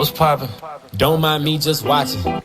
What's poppin'? Don't mind me just watching.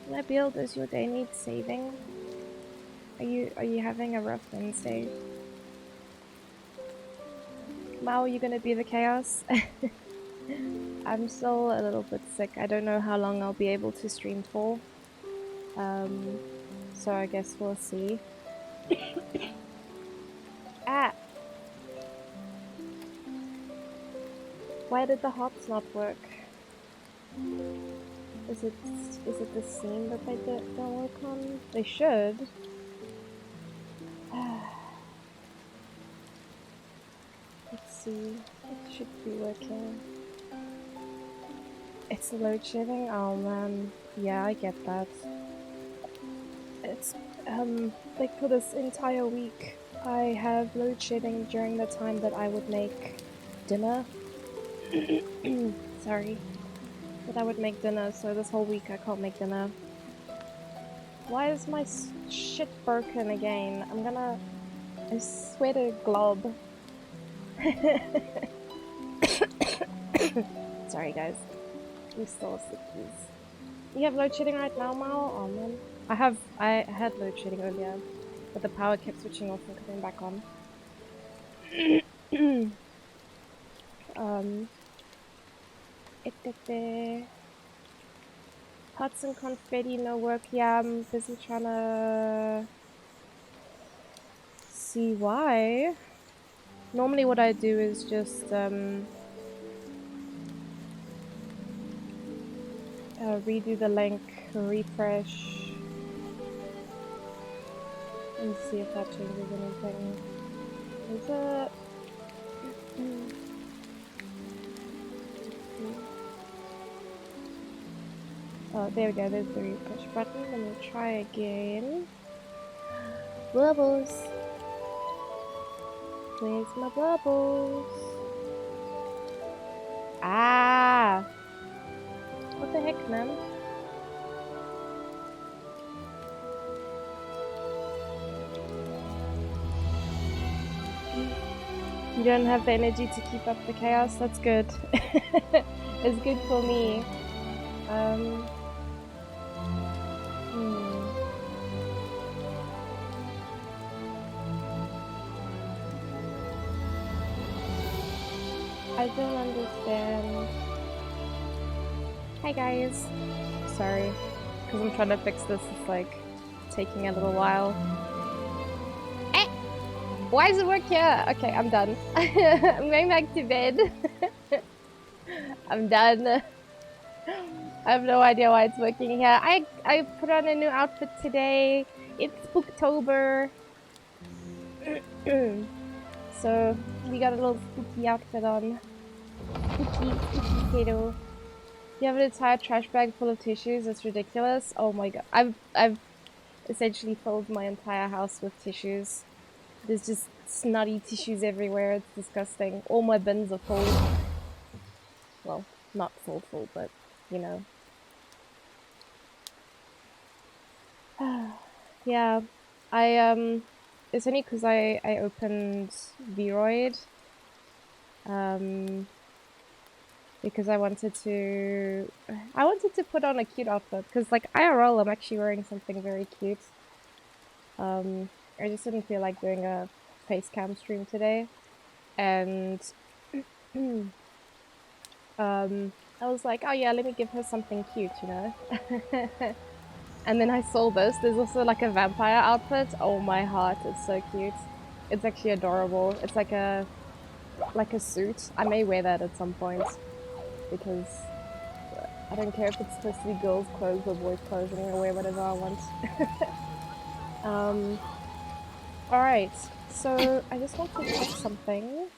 Nabil, does your day need saving? Are you having a rough Wednesday? Mao, are you gonna be the chaos? I'm still a little bit sick. I don't know how long I'll be able to stream for. So I guess we'll see. Ah! Why did the hops not work? Is it the scene that they don't work on? They should. Let's see. It should be working. It's load shedding? Oh man. Yeah, I get that. It's like for this entire week I have load shedding during the time that I would make dinner. Sorry. That I would make dinner, so this whole week I can't make dinner. Why is my shit broken again? I swear to glob. Sorry guys. I'm still sick, please. You have load shedding right now, Mao? Oh man. I had load shedding earlier, but the power kept switching off and coming back on. Pots and confetti, no work. Yeah, I'm busy trying to see why. Normally what I do is just redo the link, refresh, and see if that changes anything. Is it? There we go, there's the refresh button. Let me try again. Bubbles. Where's my bubbles? Ah! What the heck, man? You don't have the energy to keep up the chaos? That's good. It's good for me. I don't understand. Hi guys. Sorry, because I'm trying to fix this. It's like taking a little while. Eh! Why does it work here? Okay, I'm done. I'm going back to bed. I'm done. I have no idea why it's working here. I put on a new outfit today. It's Spooktober. So we got a little spooky outfit on. Spooky potato. You have an entire trash bag full of tissues. It's ridiculous. Oh my god. I've essentially filled my entire house with tissues. There's just snotty tissues everywhere. It's disgusting. All my bins are full. Well, not full, but you know. Yeah, it's only because I opened VOD, because I wanted to put on a cute outfit, because like IRL I'm actually wearing something very cute. I just didn't feel like doing a face cam stream today, and I was like, oh yeah, let me give her something cute, you know. And then I saw this. There's also like a vampire outfit. Oh my heart, it's so cute. It's actually adorable. It's like a suit. I may wear that at some point because I don't care if it's supposed to be girls' clothes or boys' clothes. I'm gonna wear whatever I want. Alright, so I just want to check something.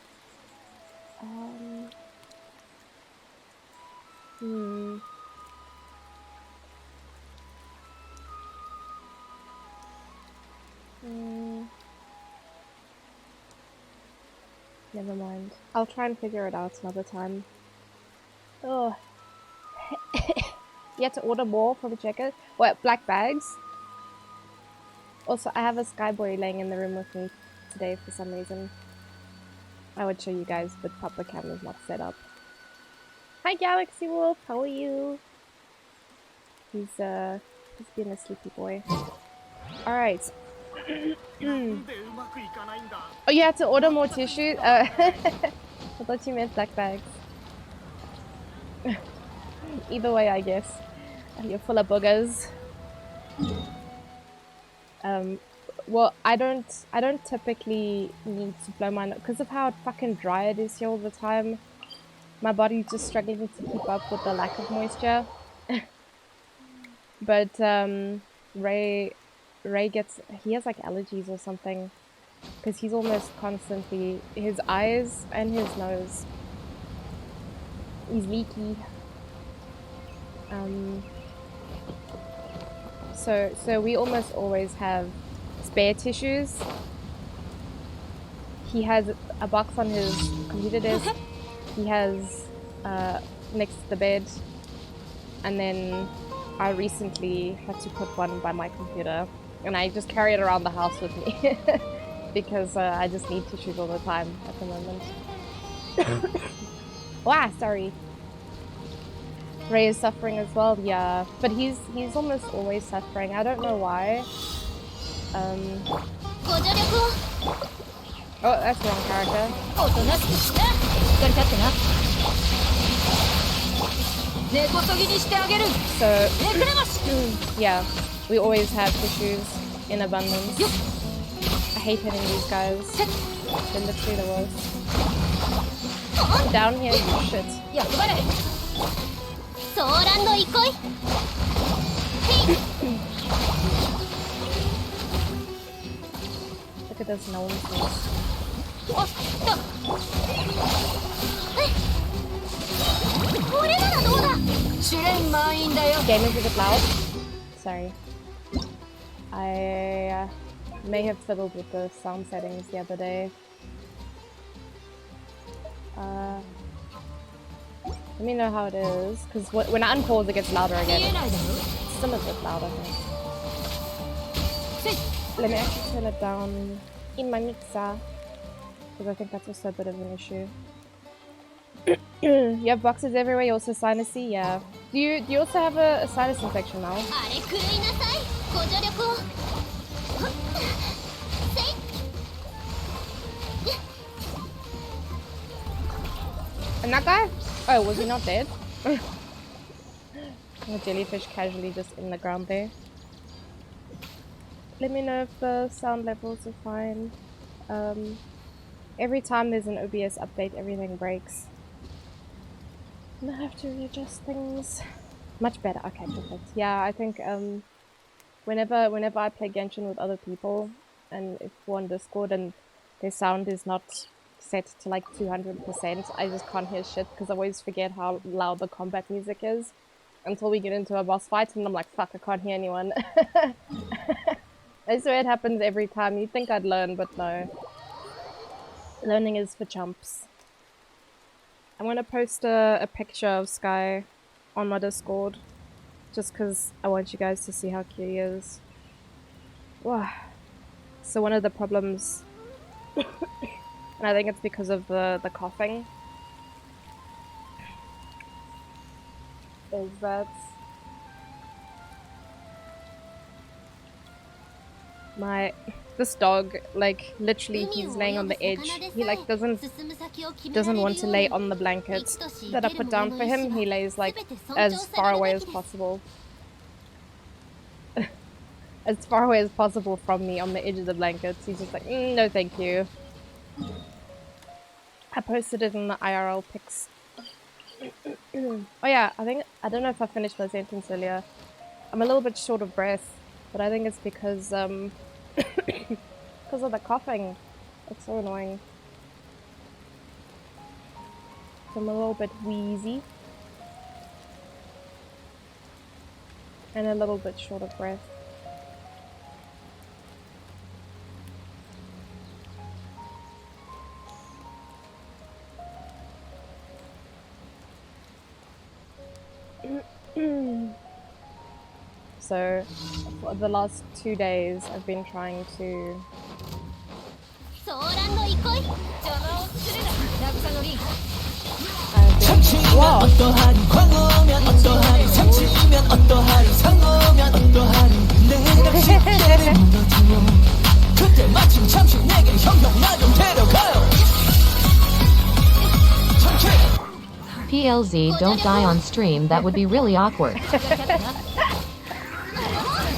Never mind. I'll try and figure it out another time. Oh. You had to order more from Checker? What, black bags? Also, I have a Skyboy laying in the room with me today for some reason. I would show you guys, but Papa Cam is not set up. Hi Galaxy Wolf, how are you? He's being a sleepy boy. Alright. Oh, you had to order more tissue? I thought you meant black bags. Either way, I guess. You're full of boogers. Well, I don't typically need to blow my nose because of how fucking dry it is here all the time. My body's just struggling to keep up with the lack of moisture. But Ray he has like allergies or something because he's almost constantly, his eyes and his nose, he's leaky. So we almost always have spare tissues. He has a box on his computer desk. He has next to the bed, and then I recently had to put one by my computer, and I just carry it around the house with me because I just need tissues all the time at the moment. Wow, sorry. Ray is suffering as well, yeah, but he's almost always suffering. I don't know why. Oh, that's the wrong character. So, yeah, we always have tissues in abundance. I hate hitting these guys. They're literally the worst. Come down here, you shit. Look at this nonsense. Game is a bit loud. Sorry. I may have fiddled with the sound settings the other day. Let me know how it is, because when I unpause it gets louder again. It's still a bit loud, I think. Let me actually turn it down in my mixer, because I think that's also a bit of an issue. You have boxes everywhere, you also sinusy? Yeah. Do you also have a sinus infection now? And that guy? Oh, was he not dead? A jellyfish casually just in the ground there. Let me know if the sound levels are fine. Every time there's an OBS update, everything breaks. And I have to readjust things. Much better. Okay, perfect. Yeah, I think whenever I play Genshin with other people, and if we're on Discord and their sound is not set to like 200%, I just can't hear shit because I always forget how loud the combat music is until we get into a boss fight, and I'm like, fuck, I can't hear anyone. I swear it happens every time. You'd think I'd learn, but no. Learning is for chumps. I'm gonna post a picture of Sky on my Discord, just because I want you guys to see how cute he is. Wow. So one of the problems, and I think it's because of the coughing, is that this dog, like, literally he's laying on the edge. He like doesn't want to lay on the blanket that I put down for him. He lays like as far away as possible. As far away as possible from me on the edge of the blankets. He's just like, no thank you. I posted it in the IRL pics. Oh yeah, I don't know if I finished my sentence earlier. I'm a little bit short of breath, but I think it's because because of the coughing. It's so annoying. So I'm a little bit wheezy. And a little bit short of breath. So, for the last 2 days, I've been trying to... Wow. PLZ, don't die on stream, that would be really awkward.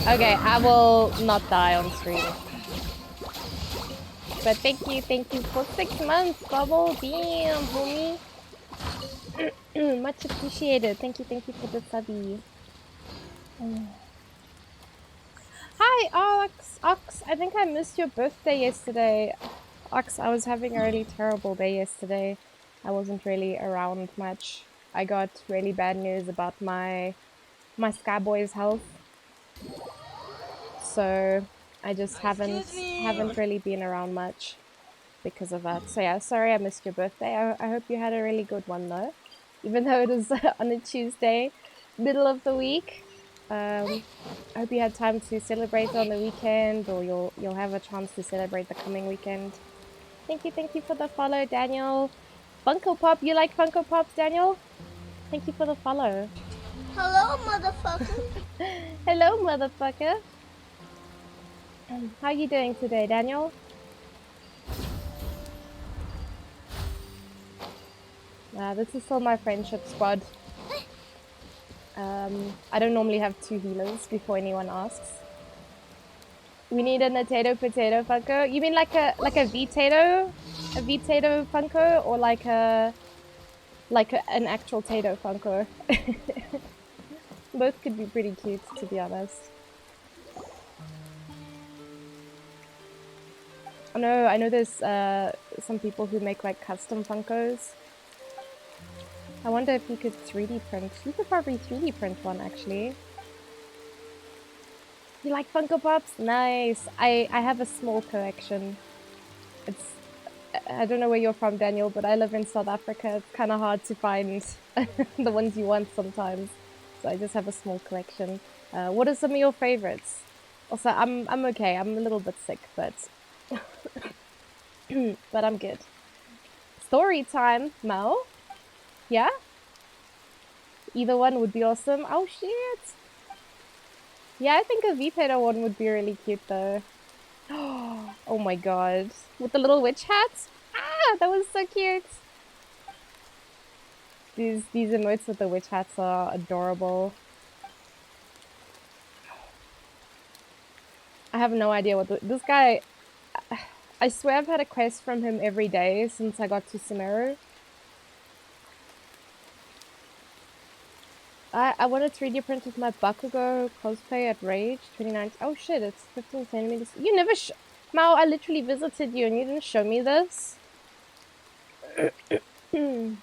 Okay, I will not die on stream. But thank you for 6 months, Bubble. Damn, homie. Much appreciated. Thank you for the subby. Hi, Ox. I think I missed your birthday yesterday. Ox, I was having a really terrible day yesterday. I wasn't really around much. I got really bad news about my Skyboy's health. So I just haven't really been around much because of that. So yeah, sorry I missed your birthday. I hope you had a really good one though. Even though it is on a Tuesday, middle of the week. I hope you had time to celebrate on the weekend, or you'll have a chance to celebrate the coming weekend. Thank you for the follow, Daniel. Funko Pop, you like Funko Pops, Daniel? Thank you for the follow. Hello, motherfucker. Hello, motherfucker. How you doing today, Daniel? This is still my friendship squad. I don't normally have 2 healers before anyone asks. We need a Potato Funko. You mean like a V-Tato? A V-Tato Funko, or like an actual Tato Funko? Both could be pretty cute, to be honest. I know there's some people who make like custom Funkos. I wonder if you could 3D print. You could probably 3D print one, actually. You like Funko Pops? Nice. I have a small collection. It's... I don't know where you're from, Daniel, but I live in South Africa. It's kind of hard to find the ones you want sometimes. So I just have a small collection. What are some of your favorites? Also, I'm okay. I'm a little bit sick, but but I'm good. Story time, Mel? Yeah? Either one would be awesome. Oh shit! Yeah, I think a V-Pedo one would be really cute though. Oh my god. With the little witch hat? Ah, that was so cute! These emotes with the witch hats are adorable. I have no idea what this guy... I swear I've had a quest from him every day since I got to Sumeru. I want to 3D print with my Bakugo cosplay at Rage 29. Oh shit, it's 15 centimeters. You never Mao, I literally visited you and you didn't show me this. Were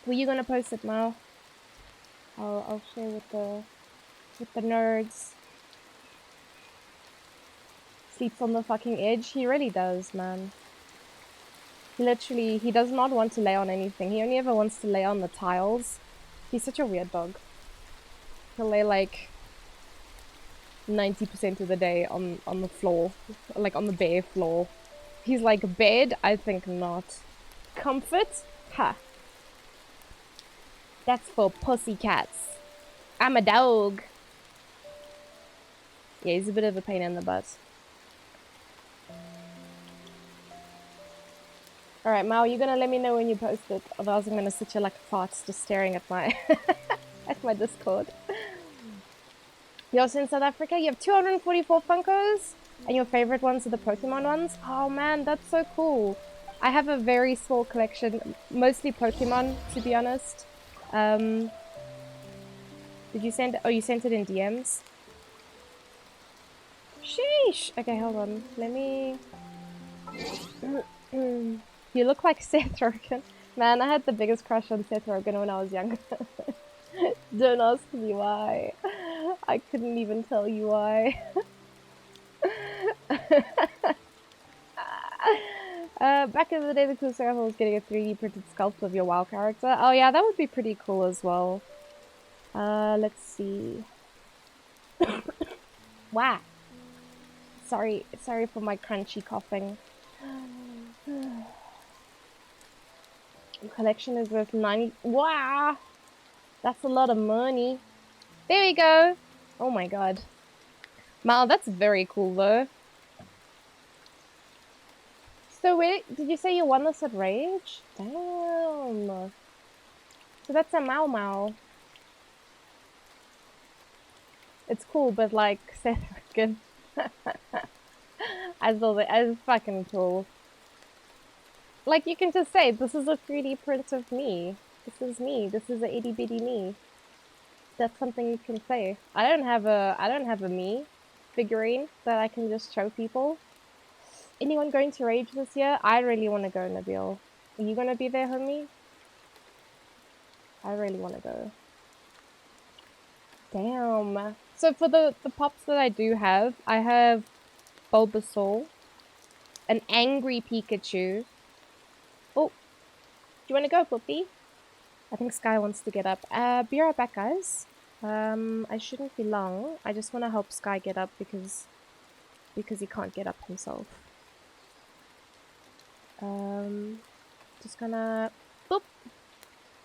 you gonna post it, Mao? I'll share with the nerds. Sleeps on the fucking edge. He really does, man. He does not want to lay on anything. He only ever wants to lay on the tiles. He's such a weird dog. He'll lay like 90% of the day on the floor, like on the bare floor. He's like, bed? I think not. Comfort? Ha. That's for pussycats. I'm a dog. Yeah, he's a bit of a pain in the butt. Alright, Mao, you're gonna let me know when you post it, otherwise I'm gonna sit here like a fart just staring at my at my Discord. You're also in South Africa? You have 244 Funkos? And your favorite ones are the Pokemon ones? Oh man, that's so cool. I have a very small collection, mostly Pokemon, to be honest. Did you send... Oh, you sent it in DMs? Sheesh! Okay, hold on. Let me... You look like Seth Rogen. Man, I had the biggest crush on Seth Rogen when I was younger. Don't ask me why. I couldn't even tell you why. Back in the day, the cool stuff was getting a 3D printed sculpt of your WoW character. Oh yeah, that would be pretty cool as well. Let's see. Wow. Sorry for my crunchy coughing. Collection is worth 90. Wow! That's a lot of money. There we go! Oh my god. Mal, that's very cool though. So wait, did you say you won this at Rage? Damn. So that's a Mau Mau. It's cool, but like, Seth Rogen. I thought it's fucking cool. Like, you can just say, this is a 3D print of me. This is me. This is a itty bitty me. That's something you can say. I don't have a me figurine that I can just show people. Anyone going to Rage this year? I really want to go, Nabil. Are you gonna be there, homie? I really want to go. Damn. So for the pops that I do have, I have Bulbasaur, an angry Pikachu. Oh, do you want to go, puppy? I think Sky wants to get up. Be right back, guys. I shouldn't be long. I just want to help Sky get up because he can't get up himself. Just gonna boop.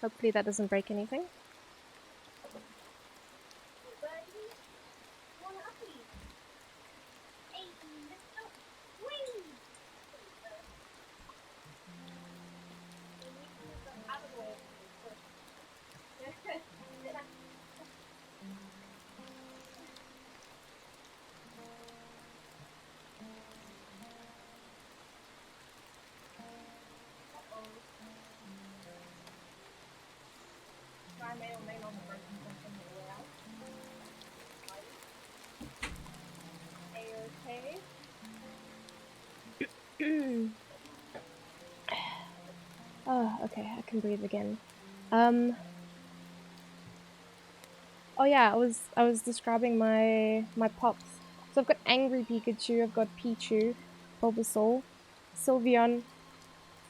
Hopefully that doesn't break anything. Oh, okay, I can breathe again. Oh yeah, I was describing my pops. So I've got Angry Pikachu, I've got Pichu, Bulbasaur, Sylveon,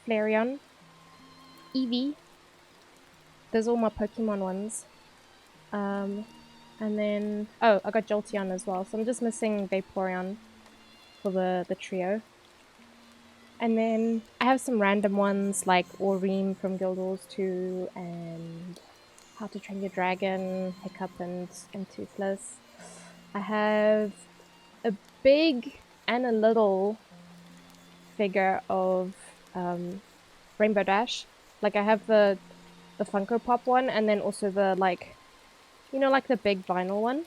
Flareon, Eevee. Those are all my Pokemon ones. And then oh, I got Jolteon as well. So I'm just missing Vaporeon for the trio. And then I have some random ones like Oreem from Guild Wars 2 and How to Train Your Dragon, Hiccup and Toothless. I have a big and a little figure of Rainbow Dash. Like I have the Funko Pop one and then also the like like the big vinyl one.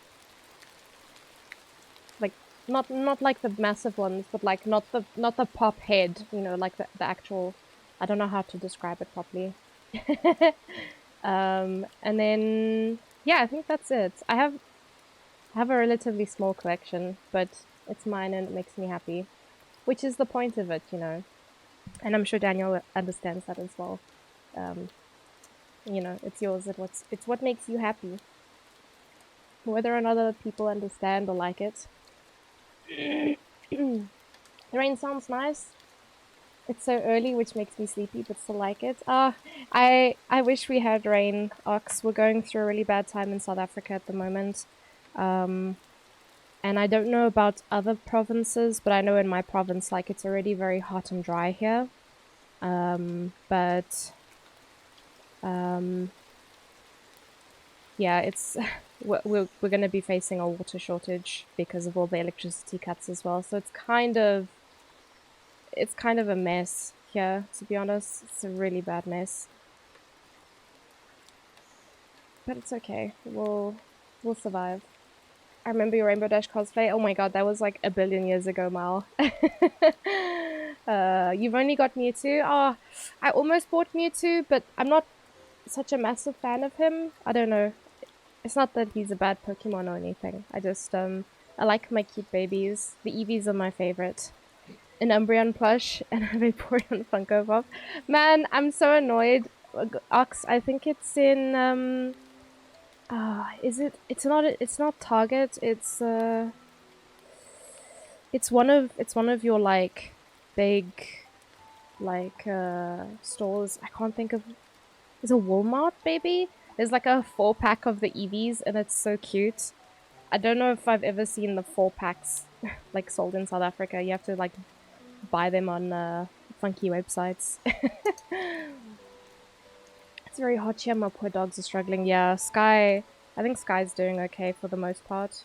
Like not like the massive ones, but like not the pop head, like the actual I don't know how to describe it properly. And then yeah, I think that's it. I have a relatively small collection, but it's mine and it makes me happy, which is the point of it, And I'm sure Daniel understands that as well. It's yours. It's what makes you happy, whether or not other people understand or like it. The rain sounds nice. It's so early, which makes me sleepy, but still like it. I wish we had rain, Ox. We're going through a really bad time in South Africa at the moment. And I don't know about other provinces, but I know in my province, like, it's already very hot and dry here. Yeah, it's we're going to be facing a water shortage because of all the electricity cuts as well. So it's kind of a mess here, to be honest. It's a really bad mess. But it's okay. We'll survive. I remember your Rainbow Dash cosplay. Oh my god, that was like a billion years ago, Mal. You've only got Mewtwo. Oh, I almost bought Mewtwo, but I'm not such a massive fan of him. I don't know. It's not that he's a bad Pokemon or anything. I just, I like my cute babies. The Eevees are my favorite. An Umbreon plush and a Vaporeon Funko Pop. Man, I'm so annoyed. Ox, I think it's in, is it? It's not Target. It's one of your like big like stores. I can't think of. Is a Walmart maybe? There's like a 4-pack of the Eevees and it's so cute. I don't know if I've ever seen the 4-packs like sold in South Africa. You have to like buy them on funky websites. It's very hot here. My poor dogs are struggling. Yeah, Sky. I think Sky's doing okay for the most part.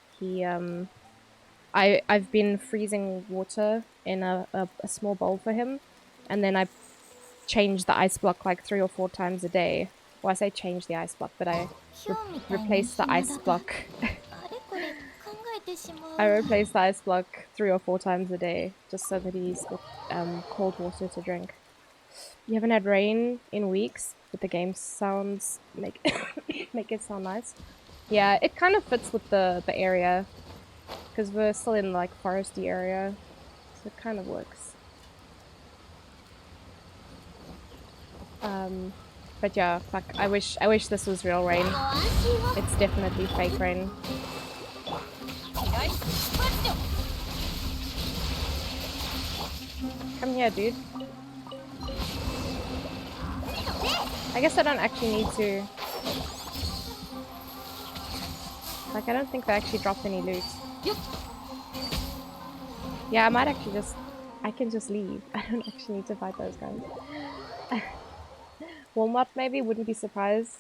I've been freezing water in a small bowl for him, and then I change the ice block like 3 or 4 times a day. Well, I say change the ice block, but I replace the ice block. I replace the ice block 3 or 4 times a day, just so that he's got cold water to drink. You haven't had rain in weeks, but the game sounds make it sound nice. Yeah, it kind of fits with the area, because we're still in like foresty area, so it kind of works. But yeah, fuck, I wish this was real rain. It's definitely fake rain. Come here, dude. I guess I don't actually need to. Like, I don't think they actually dropped any loot. Yeah, I might actually just. I can just leave. I don't actually need to fight those guys. Walmart maybe, wouldn't be surprised.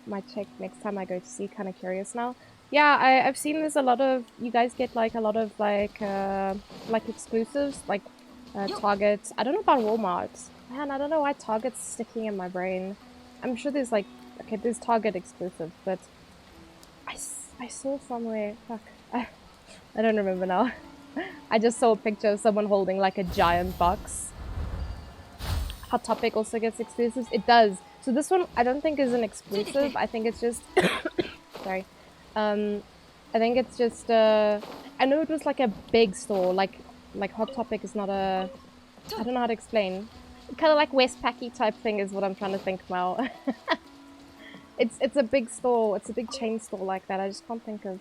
Might check next time I go to see, kind of curious now. Yeah, I've seen there's a lot of, you guys get like a lot of like exclusives, like Target. I don't know about Walmart. Man, I don't know why Target's sticking in my brain. I'm sure there's like, okay, there's Target exclusives, but I saw somewhere, fuck, I don't remember now. I just saw a picture of someone holding like a giant box. Hot Topic also gets exclusives. It does. So this one I don't think is an exclusive. I think it's just sorry. I think it's just I know it was like a big store, like Hot Topic is not a, I don't know how to explain. kind of like Westpacky type thing is what I'm trying to think now. It's a big store. It's a big chain store like that. I just can't think of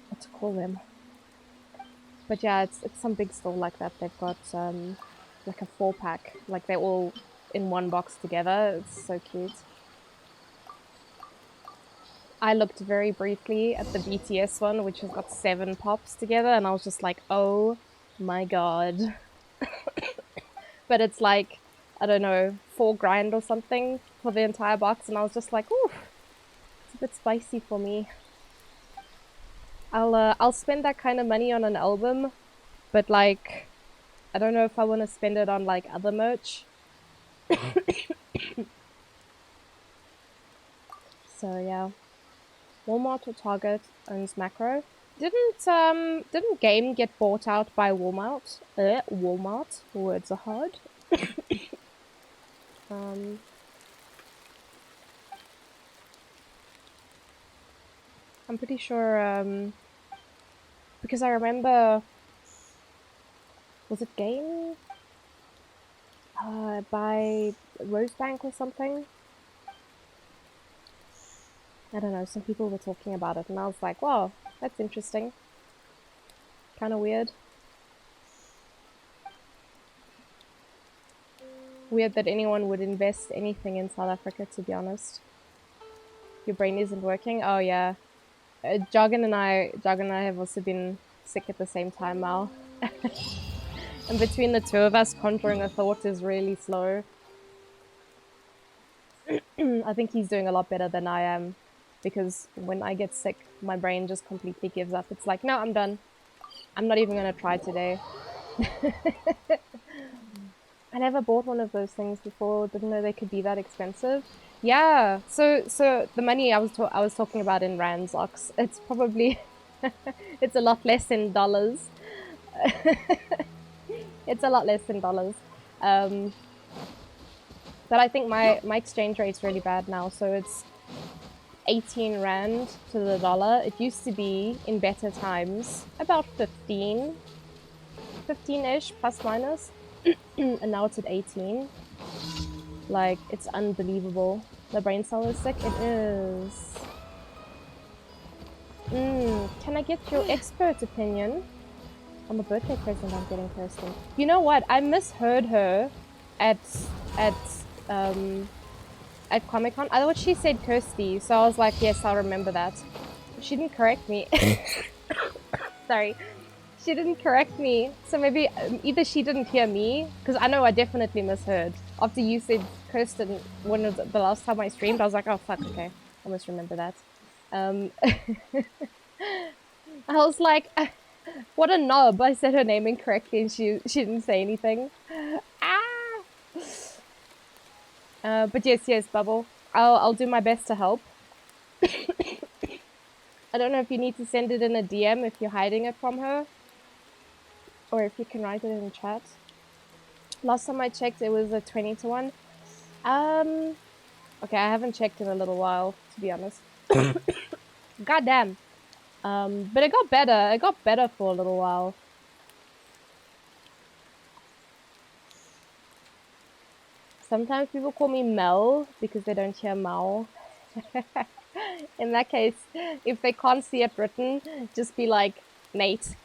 what to call them. But yeah, it's some big store like that. They've got like a 4-pack. Like they're all in one box together. It's so cute. I looked very briefly at the BTS one, which has got 7 pops together, and I was just like, oh my god. But it's like, I don't know, 4 grand or something for the entire box, and I was just like, ooh, it's a bit spicy for me. I'll spend that kind of money on an album, but like, I don't know if I want to spend it on like other merch. So yeah, Walmart or Target owns Macro. Didn't Game get bought out by Walmart? Walmart. Words are hard. I'm pretty sure because I remember, was it Game by Rosebank or something? I don't know, some people were talking about it and I was like, wow, that's interesting. Kind of weird. Weird that anyone would invest anything in South Africa, to be honest. Your brain isn't working? Oh yeah. Jargon and I have also been sick at the same time now. And between the two of us, conjuring a thought is really slow. I think he's doing a lot better than I am. Because when I get sick, my brain just completely gives up. It's like, no, I'm done. I'm not even going to try today. I never bought one of those things before. Didn't know they could be that expensive. Yeah. So the money I was talking about in rands, Ox, it's probably it's a lot less in dollars. It's a lot less in dollars. But I think my exchange rate's really bad now, so it's 18 rand to the dollar. It used to be, in better times, about 15-ish, plus minus. And now it's at 18. Like, it's unbelievable. The brain cell is sick? It is. Can I get your expert opinion on the birthday present I'm getting Kirsten? You know what? I misheard her at Comic-Con. I thought she said Kirsty, so I was like, yes, I'll remember that. She didn't correct me. Sorry. She didn't correct me, so maybe either she didn't hear me, because I know I definitely misheard. After you said Kirsten, one of the last time I streamed, I was like, oh fuck, okay, I must remember that. I was like, what a knob! I said her name incorrectly, and she didn't say anything. But yes, Bubble, I'll do my best to help. I don't know if you need to send it in a DM if you're hiding it from her. Or if you can write it in chat. Last time I checked, it was a 20-1. Okay, I haven't checked in a little while, to be honest. Goddamn. But it got better. It got better for a little while. Sometimes people call me Mel because they don't hear Mao. In that case, if they can't see it written, just be like, Nate.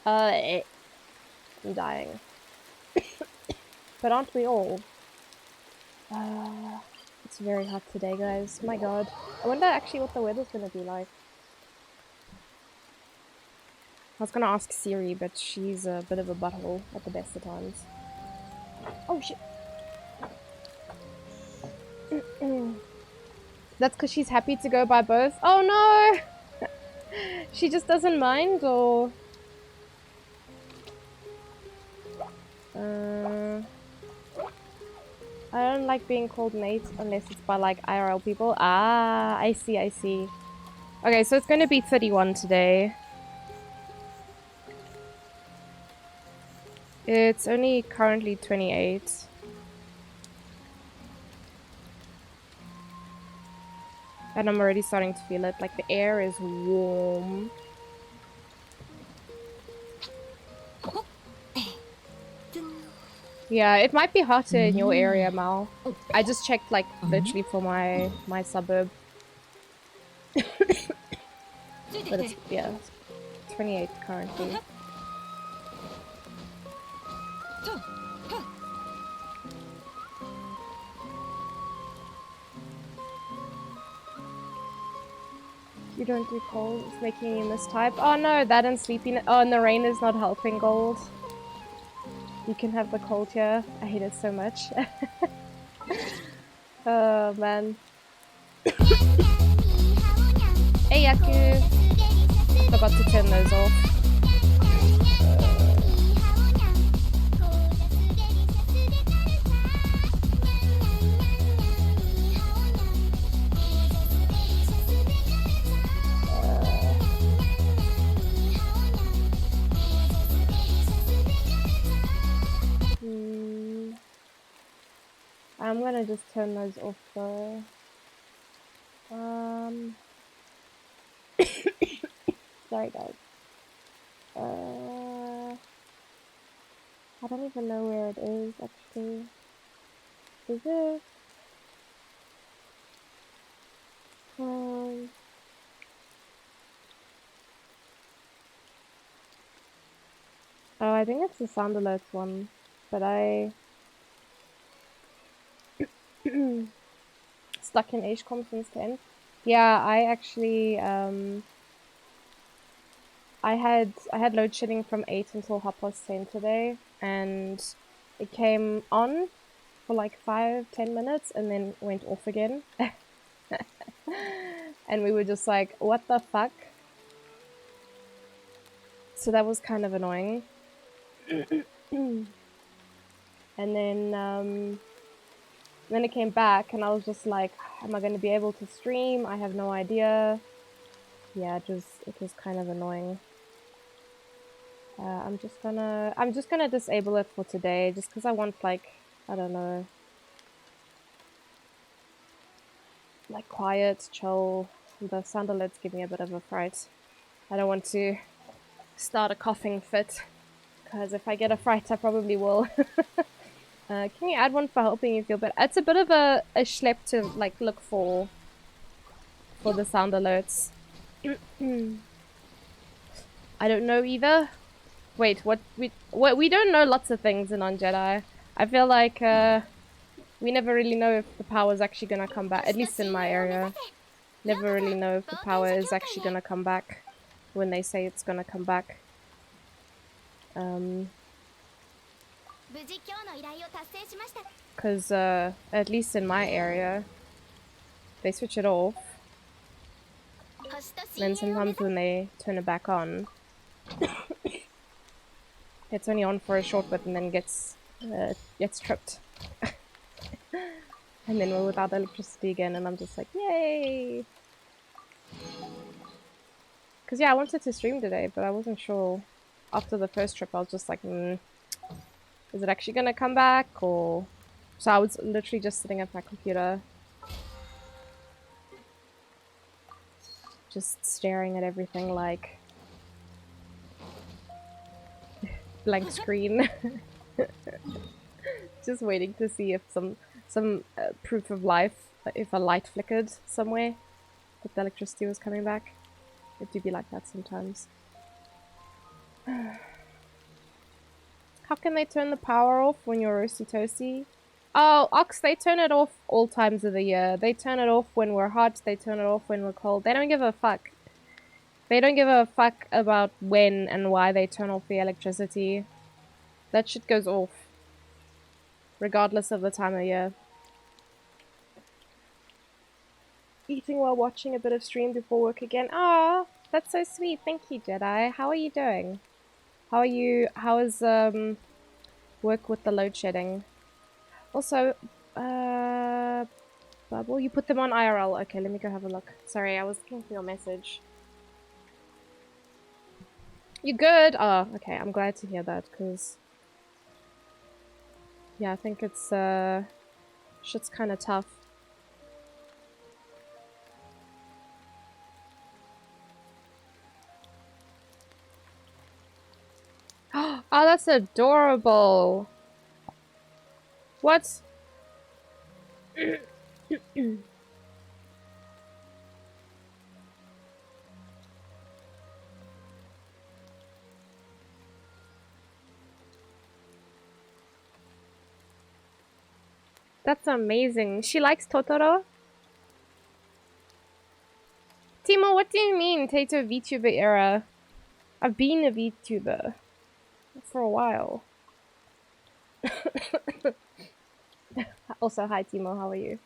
I'm dying. But aren't we all? It's very hot today, guys. My god. I wonder actually what the weather's gonna be like. I was gonna ask Siri, but she's a bit of a butthole at the best of times. Oh shit. That's because she's happy to go by both. Oh no! She just doesn't mind, or... I don't like being called Nate unless it's by like IRL people. Ah, I see. Okay, so it's going to be 31 today. It's only currently 28. And I'm already starting to feel it. Like the air is warm. Yeah, it might be hotter in your area, Mal. I just checked, like, literally for my suburb. But it's, yeah, it's 28 currently. You don't do cold, it's making you mistype. Oh no, that and sleepiness. Oh, and the rain is not helping, Gold. You can have the cold here. I hate it so much. Oh man. Hey Yaku! Forgot to turn those off. I'm gonna just turn those off though. Sorry guys. I don't even know where it is actually. Is it? Oh, I think it's the sound alerts one, but I stuck in HCOM since 10. Yeah, I actually I had load shedding from 8 until 10:30 today, and it came on for like 5-10 minutes and then went off again. And we were just like, what the fuck? So that was kind of annoying. And then it came back and I was just like, am I going to be able to stream? I have no idea. Yeah, it was kind of annoying. I'm just gonna disable it for today just because I want, like, I don't know, like quiet, chill. The sound alerts give me a bit of a fright. I don't want to start a coughing fit, because if I get a fright, I probably will. Can you add one for helping you feel better? It's a bit of a schlep to, like, look for the sound alerts. I don't know either. Wait, what? We don't know lots of things in On Jedi. I feel like we never really know if the power is actually gonna come back. At least in my area, never really know if the power is actually gonna come back when they say it's gonna come back. Because at least in my area, they switch it off. Then sometimes when they turn it back on, it's only on for a short bit and then gets tripped. And then we're without electricity again, and I'm just like, yay! Because yeah, I wanted to stream today, but I wasn't sure. After the first trip, I was just like, is it actually gonna come back? Or so I was literally just sitting at my computer, just staring at everything like blank screen, just waiting to see if some proof of life, if a light flickered somewhere, that the electricity was coming back. It do be like that sometimes. How can they turn the power off when you're roasty toasty? Oh, Ox, they turn it off all times of the year. They turn it off when we're hot, they turn it off when we're cold. They don't give a fuck. They don't give a fuck about when and why they turn off the electricity. That shit goes off, regardless of the time of year. Eating while watching a bit of stream before work again. Ah, that's so sweet. Thank you, Jedi. How are you doing? How are you? How is work with the load shedding? Also, Bubble, you put them on IRL. Okay, let me go have a look. Sorry, I was looking for your message. You good? Oh, okay. I'm glad to hear that, because yeah, I think it's shit's kind of tough. Oh, that's adorable. What? That's amazing. She likes Totoro? Timo, what do you mean, Tato VTuber era? I've been a VTuber for a while. Also, hi Timo, how are you?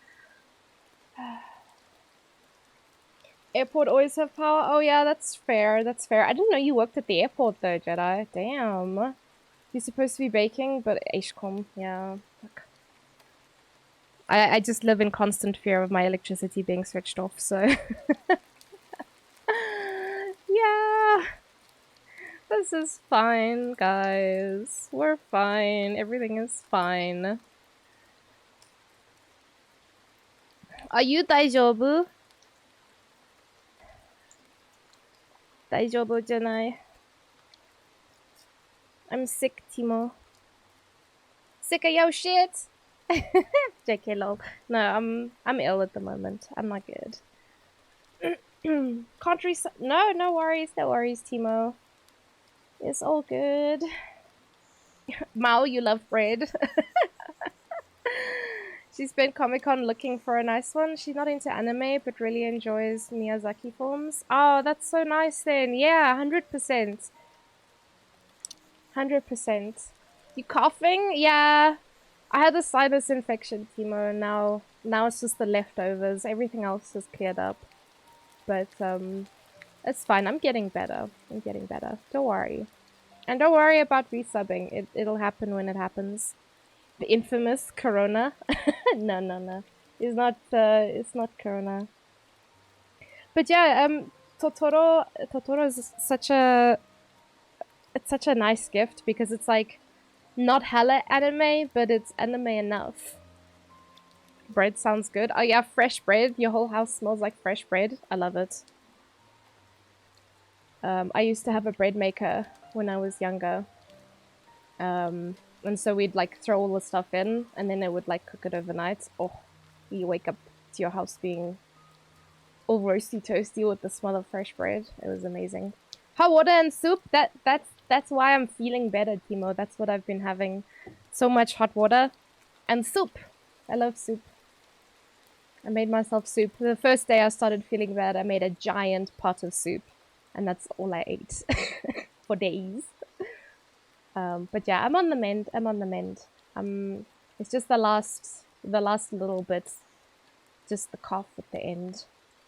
Airport always have power? Oh yeah, that's fair, that's fair. I didn't know you worked at the airport though, Jedi. Damn. You're supposed to be baking, but Ashcom, yeah. Fuck. I just live in constant fear of my electricity being switched off, so... yeah. This is fine, guys. We're fine. Everything is fine. Are you daijoubu? Daijoubu janai. I'm sick, Timo. Sick of your shit. JK lol. No, I'm ill at the moment. I'm not good. Countryside. No worries, Timo. It's all good. Mao, you love bread. She spent Comic-Con looking for a nice one. She's not into anime, but really enjoys Miyazaki films. Oh, that's so nice then. Yeah, 100%. 100%. You coughing? Yeah. I had a sinus infection, Timo, and now it's just the leftovers. Everything else is cleared up. But, it's fine. I'm getting better. Don't worry. And don't worry about resubbing. It'll happen when it happens. The infamous Corona. No. It's not Corona. But yeah, Totoro is such a nice gift because it's like not hella anime, but it's anime enough. Bread sounds good. Oh yeah, fresh bread. Your whole house smells like fresh bread. I love it. I used to have a bread maker when I was younger. And so we'd like throw all the stuff in and then it would like cook it overnight. Oh, you wake up to your house being all roasty toasty with the smell of fresh bread. It was amazing. Hot water and soup. That's why I'm feeling better, Timo. That's what I've been having. So much hot water and soup. I love soup. I made myself soup. The first day I started feeling bad, I made a giant pot of soup. And that's all I ate for days. But yeah, I'm on the mend. It's just the last little bit. Just the cough at the end.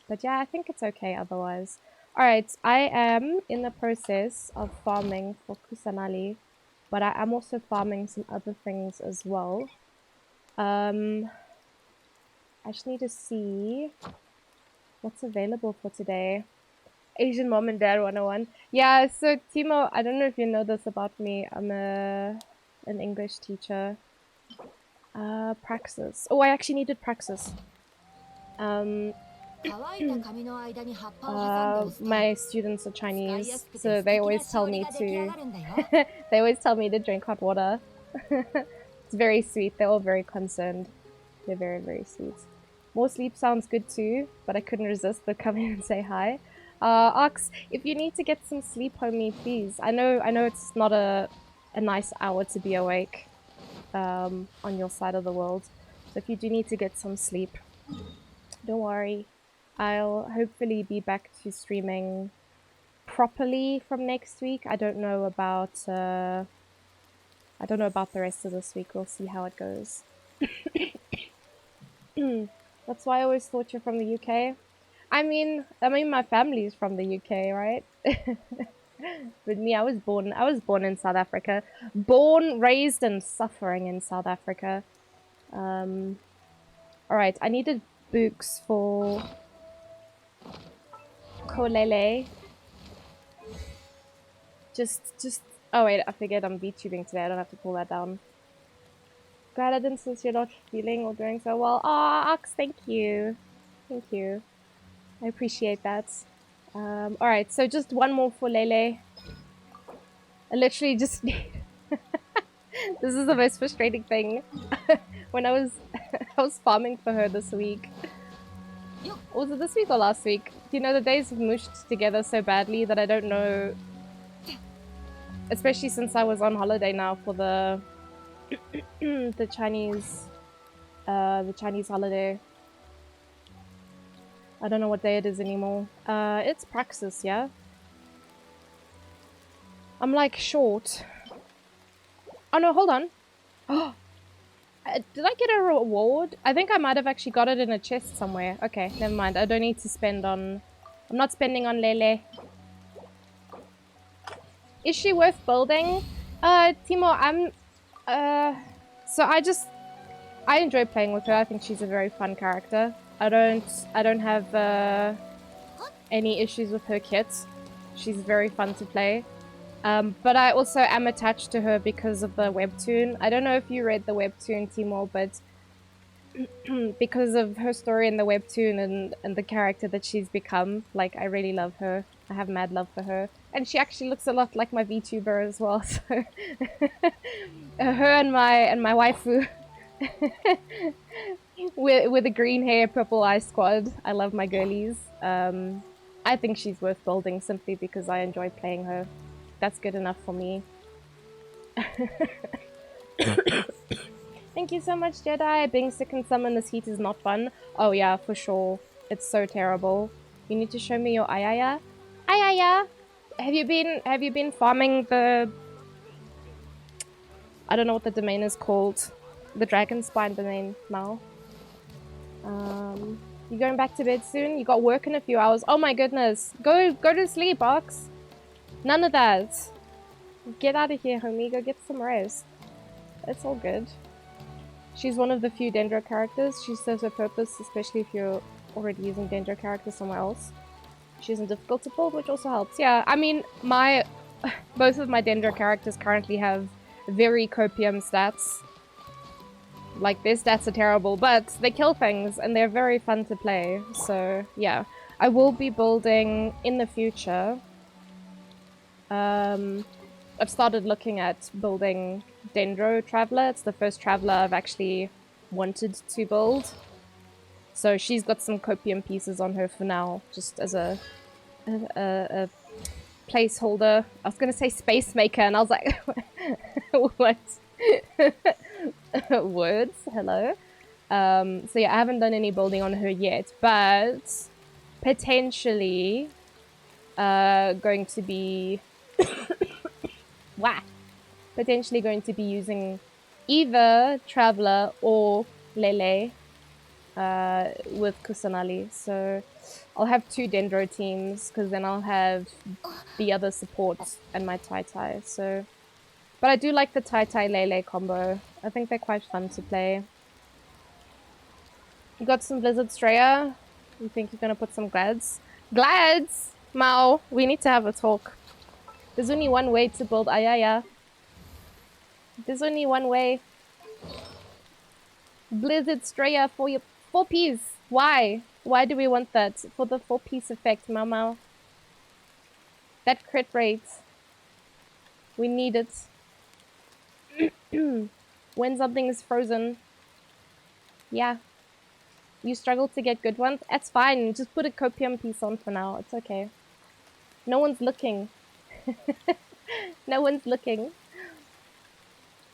But yeah, I think it's okay otherwise. Alright, I am in the process of farming for Kusanali. But I am also farming some other things as well. I just need to see what's available for today. Asian Mom and Dad 101. Yeah, so Timo, I don't know if you know this about me. I'm an English teacher. Praxis. Oh, I actually needed Praxis. My students are Chinese, so they always tell me to they always tell me to drink hot water. It's very sweet. They're all very concerned. They're very, very sweet. More sleep sounds good too, but I couldn't resist but come in and say hi. Ox, if you need to get some sleep, homie, please. I know it's not a nice hour to be awake on your side of the world. So if you do need to get some sleep, don't worry. I'll hopefully be back to streaming properly from next week. I don't know about the rest of this week. We'll see how it goes. That's why I always thought you're from the UK. I mean, my family's from the UK, right? With me, I was born in South Africa. Born, raised, and suffering in South Africa. Alright, I needed books for Kolele. Just... Oh wait, I forget I'm VTubing today. I don't have to pull that down. Glad I didn't, since you're not feeling or doing so well. Aw, Ox, thank you. Thank you. I appreciate that. Alright, so just one more for Lele. I literally just need... This is the most frustrating thing. when I was I was farming for her this week. Was it this week or last week? You know, the days have mushed together so badly that I don't know. Especially since I was on holiday now for the the Chinese holiday. I don't know what day it is anymore. It's Praxis, yeah? I'm like short. Oh no, hold on. Oh, did I get a reward? I think I might have actually got it in a chest somewhere. Okay, never mind. I don't need to spend on... I'm not spending on Lele. Is she worth building? Timo, I'm... So I enjoy playing with her. I think she's a very fun character. I don't have any issues with her kit. She's very fun to play. But I also am attached to her because of the webtoon. I don't know if you read the webtoon, Timo, but because of her story in the webtoon and the character that she's become, like, I really love her. I have mad love for her. And she actually looks a lot like my VTuber as well, so... her and my waifu. with the green hair, purple eye squad. I love my girlies. I think she's worth building simply because I enjoy playing her. That's good enough for me. Thank you so much, Jedi. Being sick in summer in this heat is not fun. Oh yeah, for sure. It's so terrible. You need to show me your ayaya. Ayaya! Have you been farming the... I don't know what the domain is called. The Dragon Spine domain now. You going back to bed soon? You got work in a few hours. Oh my goodness. Go to sleep, Ox. None of that. Get out of here, homie. Go get some rest. It's all good. She's one of the few Dendro characters. She serves her purpose, especially if you're already using Dendro characters somewhere else. She isn't difficult to build, which also helps. Yeah, I mean, both of my Dendro characters currently have very copium stats. Like, their stats are terrible, but they kill things and they're very fun to play. So, yeah. I will be building in the future. I've started looking at building Dendro Traveler. It's the first Traveler I've actually wanted to build. So she's got some copium pieces on her for now, just as a placeholder. I was gonna say Space Maker, and I was like, what? Words? Hello? So yeah, I haven't done any building on her yet, but potentially going to be... Wow. Potentially going to be using either Traveler or Lele with Kusanali. So I'll have two Dendro teams, because then I'll have the other support and my Tai Tai. So, but I do like the Tai Tai Lele combo. I think they're quite fun to play. You got some Blizzard Straya? You think you're gonna put some Glads? Glads! Mao, we need to have a talk. There's only one way to build Ayaya. There's only one way. Blizzard Straya for your 4Ps. Why? Why do we want that? For the 4-piece effect, Mama. That crit rate. We need it. When something is frozen. Yeah. You struggle to get good ones? That's fine. Just put a copium piece on for now. It's okay. No one's looking. No one's looking.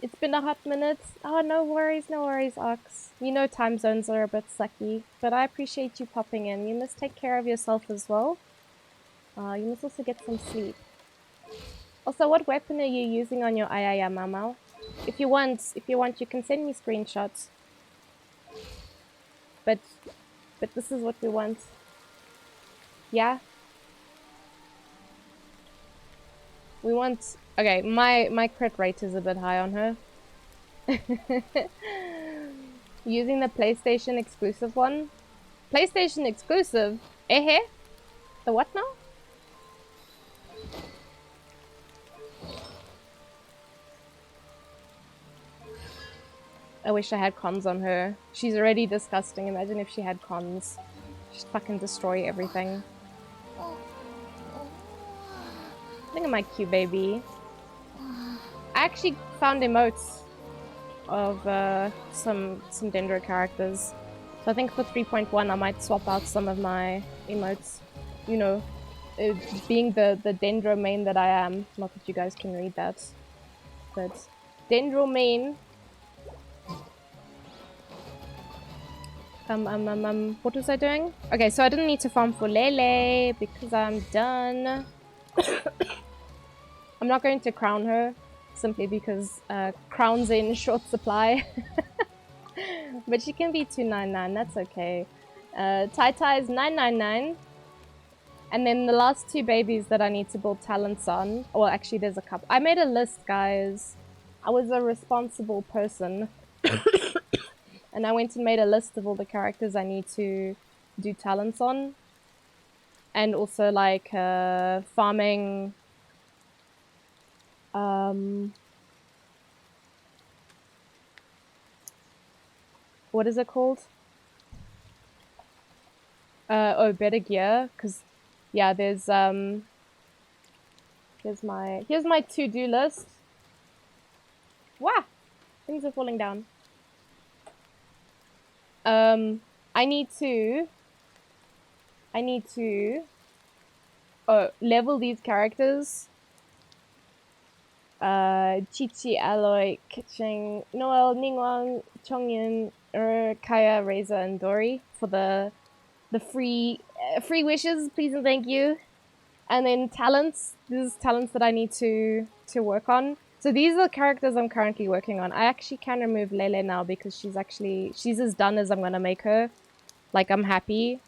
It's been a hot minute. Oh, no worries, Ox. You know time zones are a bit sucky, but I appreciate you popping in. You must take care of yourself as well. You must also get some sleep. Also, what weapon are you using on your Ayaya, Mamau? If you want, you can send me screenshots. But this is what we want. Yeah? We want... Okay, my crit rate is a bit high on her. Using the PlayStation exclusive one? PlayStation exclusive? Eh? The what now? I wish I had cons on her. She's already disgusting. Imagine if she had cons. She'd fucking destroy everything. Look at my cute baby. I actually found emotes. of some Dendro characters. So I think for 3.1 I might swap out some of my emotes. You know, being the Dendro main that I am. Not that you guys can read that, but Dendro main. What was I doing? Okay, so I didn't need to farm for Lele because I'm done. I'm not going to crown her simply because crowns are in short supply. But she can be 299, that's okay. Tai Tai is 999. And then the last two babies that I need to build talents on. Well, actually, there's a couple. I made a list, guys. I was a responsible person. And I went and made a list of all the characters I need to do talents on. And also, like, farming... what is it called? Better gear, because yeah, there's here's my to-do list. Wow, things are falling down. I need to level these characters. Chichi, Aloy, Kiching, Noel, Ningwang, Chongyin, Kaya, Razor, and Dory for the free wishes, please and thank you. And then talents. These talents that I need to work on. So these are the characters I'm currently working on. I actually can remove Lele now because she's as done as I'm gonna make her. Like, I'm happy.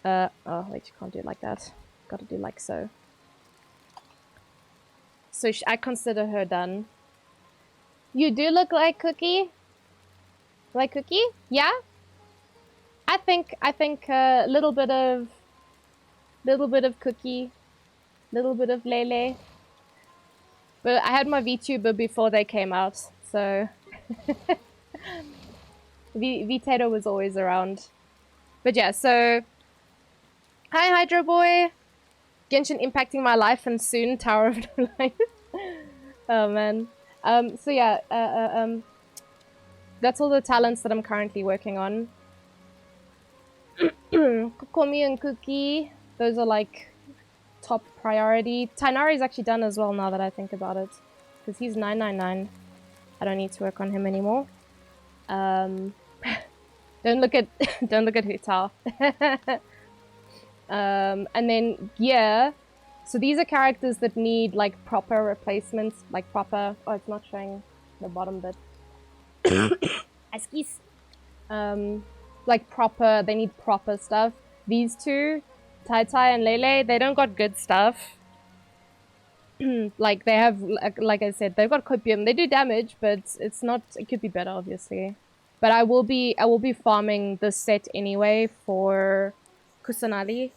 Oh wait, you can't do it like that. Gotta do like so. So I consider her done. You do look like Cookie? Like Cookie? Yeah? I think a little bit of Cookie, little bit of Lele. But I had my VTuber before they came out, so Vitato was always around. But yeah, so hi Hydro Boy, Genshin impacting my life, and soon Tower of No Light. Oh man. So yeah, that's all the talents that I'm currently working on. Kokomi and Cookie, those are like top priority. Tainari is actually done as well now that I think about it, because he's 999. I don't need to work on him anymore. Don't look at Hu Tao. And then yeah, so these are characters that need like proper replacements, like proper. Oh, it's not showing the bottom bit. Excuse. Like proper. They need proper stuff. These two, Tai Tai and Lele, they don't got good stuff. Like they have, like I said, they've got copium. They do damage, but it's not. It could be better, obviously. But I will be farming this set anyway for Kusanali.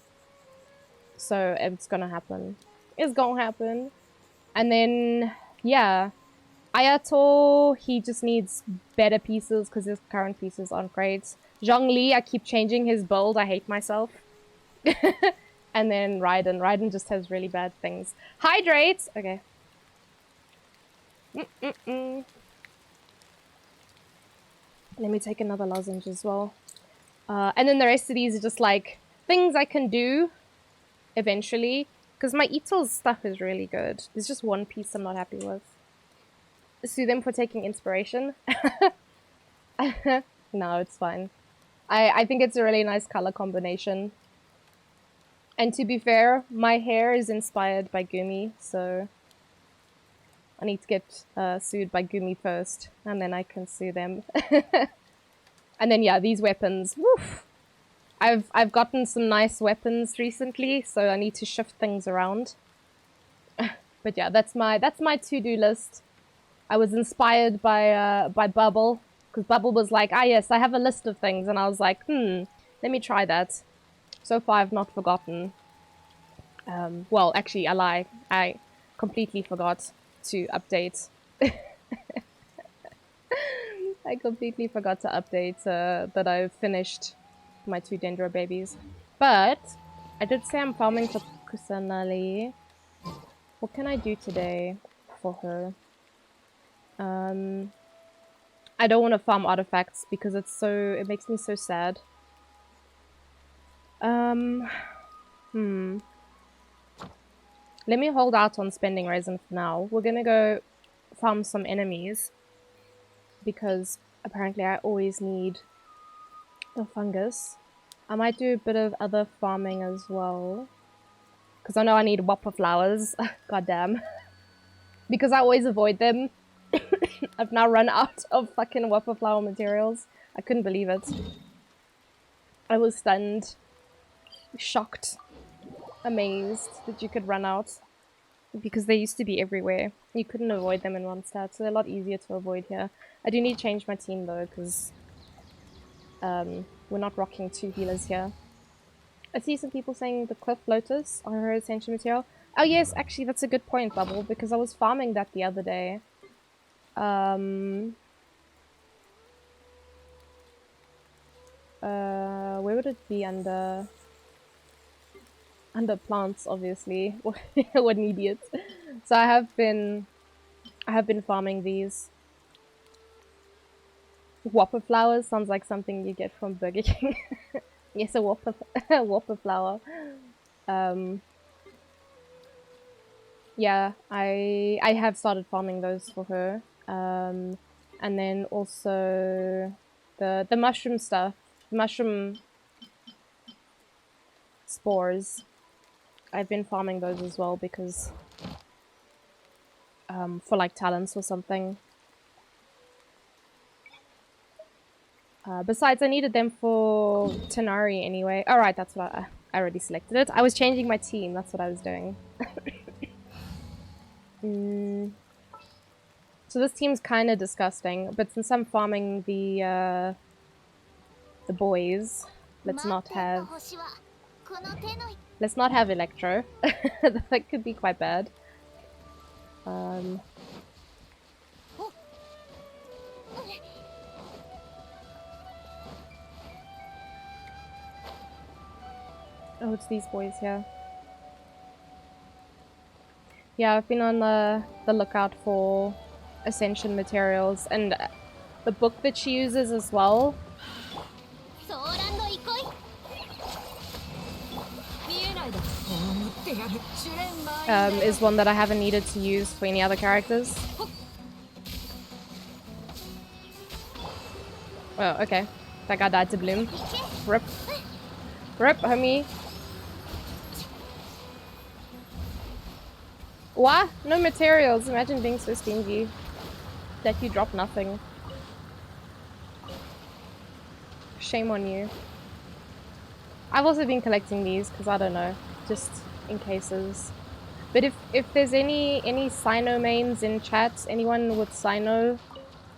So it's gonna happen. It's gonna happen. And then yeah, Ayato, he just needs better pieces because his current pieces aren't great. Zhongli, I keep changing his build. I hate myself. And then Raiden just has really bad things. Hydrate! Okay. Let me take another lozenge as well. And then the rest of these are just like things I can do eventually. Because my Ito's stuff is really good. There's just one piece I'm not happy with. Sue them for taking inspiration. No, it's fine. I think it's a really nice color combination. And to be fair, my hair is inspired by Gumi, so I need to get sued by Gumi first, and then I can sue them. And then yeah, these weapons. Woof. I've gotten some nice weapons recently, so I need to shift things around. But yeah, that's my to-do list. I was inspired by Bubble, because Bubble was like, ah yes, I have a list of things, and I was like, let me try that. So far, I've not forgotten. Well, actually, I lie. I completely forgot to update. I completely forgot to update that I've finished my 2 Dendro babies. But I did say I'm farming for Kusanali. What can I do today for her? I don't want to farm artifacts because it makes me so sad. Let me hold out on spending resin for now. We're gonna go farm some enemies because apparently I always need the fungus. I might do a bit of other farming as well because I know I need whopper flowers. God damn. Because I always avoid them. I've now run out of fucking whopper flower materials. I couldn't believe it. I was stunned, shocked, amazed that you could run out. Because they used to be everywhere. You couldn't avoid them in one stat, so they're a lot easier to avoid here. I do need to change my team though, because we're not rocking 2 healers here. I see some people saying the Cliff Lotus are her ascension material. Oh yes, actually that's a good point, Bubble, because I was farming that the other day. Where would it be? Under plants, obviously. What an idiot. So I have been farming these. Whopper flowers sounds like something you get from Burger King. Yes, a whopper, whopper flower. Yeah, I have started farming those for her. And then also the mushroom stuff, mushroom spores. I've been farming those as well because for like talents or something. Besides, I needed them for Tanari anyway. Alright, that's what I already selected it. I was changing my team, that's what I was doing. So this team's kind of disgusting, but since I'm farming the boys, let's not have Electro. That could be quite bad. Oh, it's these boys here. Yeah, I've been on the lookout for Ascension materials and the book that she uses as well. Is one that I haven't needed to use for any other characters. Oh, okay. That guy died to Bloom. Rip. Rip, homie. What? No materials. Imagine being so stingy that you drop nothing. Shame on you. I've also been collecting these because I don't know, just in cases. But if there's any Sino mains in chat, anyone with Sino,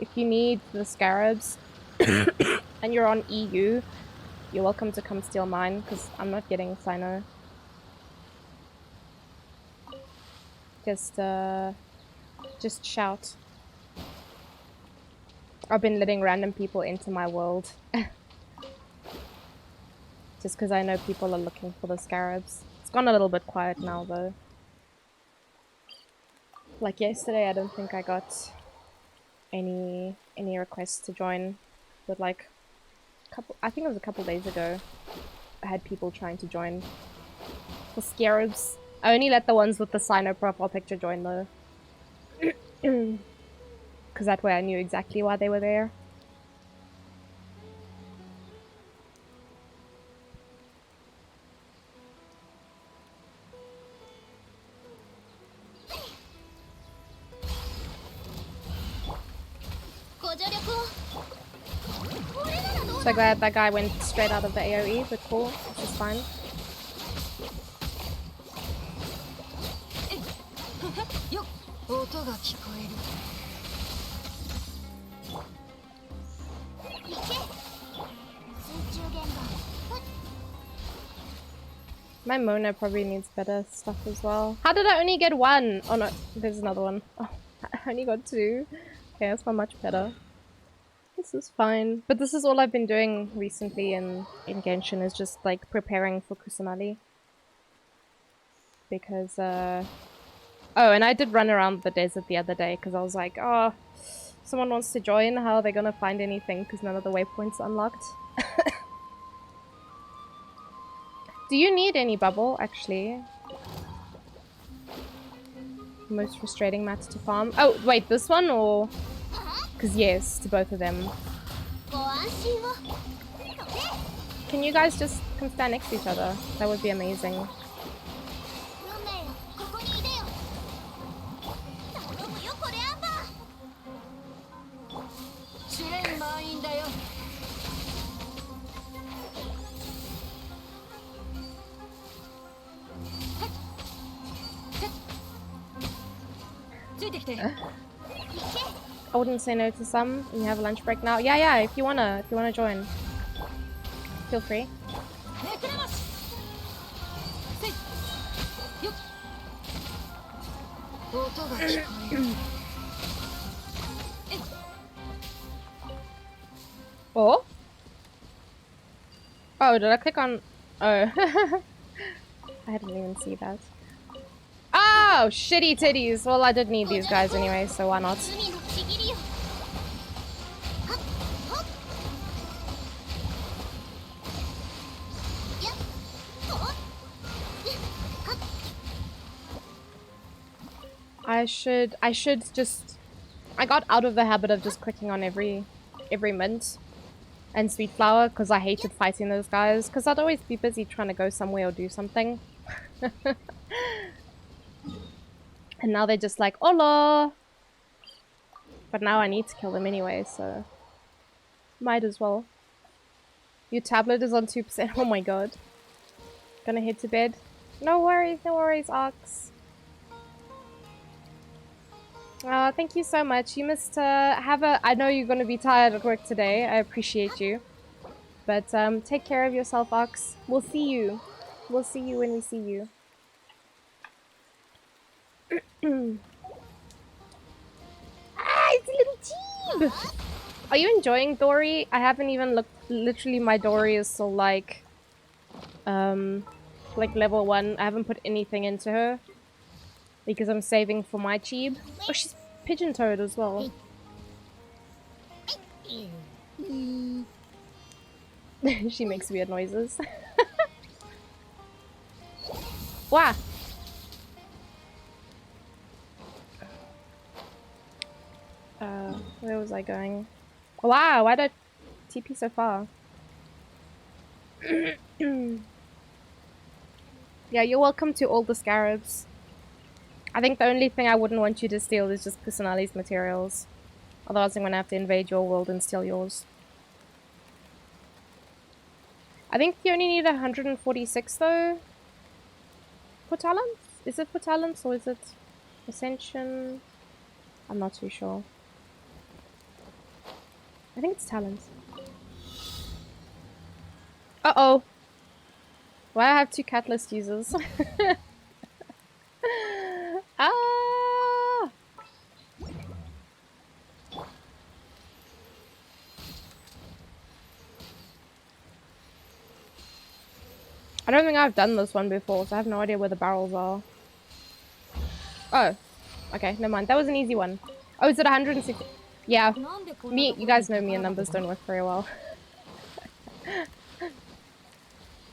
if you need the scarabs and you're on EU, you're welcome to come steal mine because I'm not getting Sino. Just shout. I've been letting random people into my world. Just because I know people are looking for the scarabs. It's gone a little bit quiet now though. Like yesterday, I don't think I got any requests to join, but like I think it was a couple days ago, I had people trying to join for scarabs. I only let the ones with the Sino profile picture join though. Because that way I knew exactly why they were there. So glad that guy went straight out of the AoE, but cool, this is fine. My Mona probably needs better stuff as well. How did I only get 1? Oh no, there's another one. Oh, I only got 2. Okay, that's not much better. This is fine. But this is all I've been doing recently in Genshin, is just like preparing for Kusanali. Because Oh, and I did run around the desert the other day because I was like, oh, someone wants to join. How are they gonna find anything? Because none of the waypoints are unlocked. Do you need any bubble, actually? Most frustrating mats to farm. Oh, wait, this one or? Because yes, to both of them. Can you guys just come stand next to each other? That would be amazing. I wouldn't say no to some. And you have a lunch break now. Yeah. If you wanna join, feel free. Oh. Oh, did I click on? Oh, I didn't even see that. Oh, shitty titties. Well, I did need these guys anyway, so why not? I should just... I got out of the habit of just clicking on every mint and sweet flower because I hated fighting those guys because I'd always be busy trying to go somewhere or do something. And now they're just like, hola! But now I need to kill them anyway, so... Might as well. Your tablet is on 2%. Oh my god. Gonna head to bed. No worries, Ox. Thank you so much. You must have a... I know you're gonna be tired at work today. I appreciate you. But take care of yourself, Ox. We'll see you. We'll see you when we see you. It's a little cheeb! Are you enjoying Dory? I haven't even looked. Literally, my Dory is still like level 1. I haven't put anything into her because I'm saving for my cheeb. Oh, she's pigeon-toed as well. She makes weird noises. Wow. Where was I going? Wow, why did I TP so far? Yeah, you're welcome to all the scarabs. I think the only thing I wouldn't want you to steal is just Kusanali's materials. Otherwise I'm gonna have to invade your world and steal yours. I think you only need 146 though. For talents? Is it for talents or is it Ascension? I'm not too sure. I think it's talents. Uh-oh. Why I have 2 catalyst users? Ah! I don't think I've done this one before, so I have no idea where the barrels are. Oh. Okay, never mind. That was an easy one. Oh, is it 160? Yeah. You guys know me and numbers don't work very well.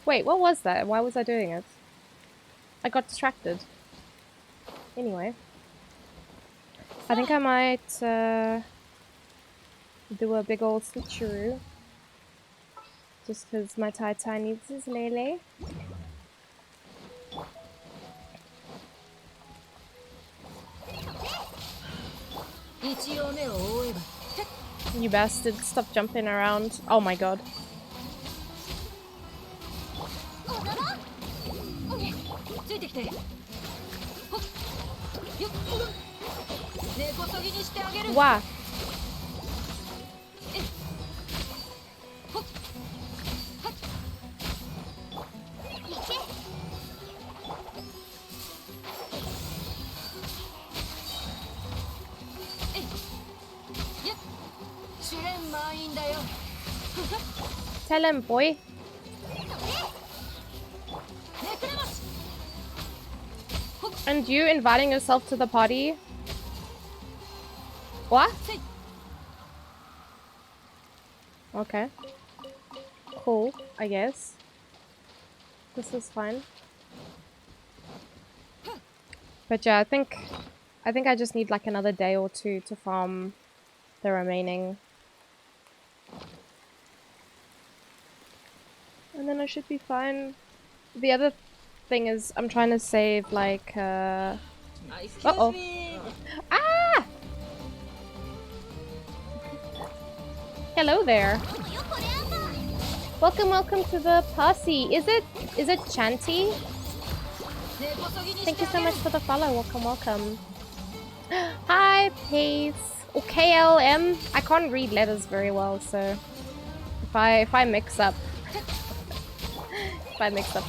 Wait, what was that? Why was I doing it? I got distracted. Anyway. I think I might do a big old switcheroo. Just because my Tai needs his Lele. You bastard, stop jumping around. Oh my god. Wow. Tell him, boy. And you inviting yourself to the party? What? Okay. Cool, I guess. This is fine. But yeah, I think I just need like another day or two to farm the remaining. And then I should be fine. The other thing is I'm trying to save like uh-oh. Ah! Hello there. Welcome to the posse. Is it Chanty? Thank you so much for the follow. Welcome. Hi, Pace. Or KLM. I can't read letters very well, so if I mix up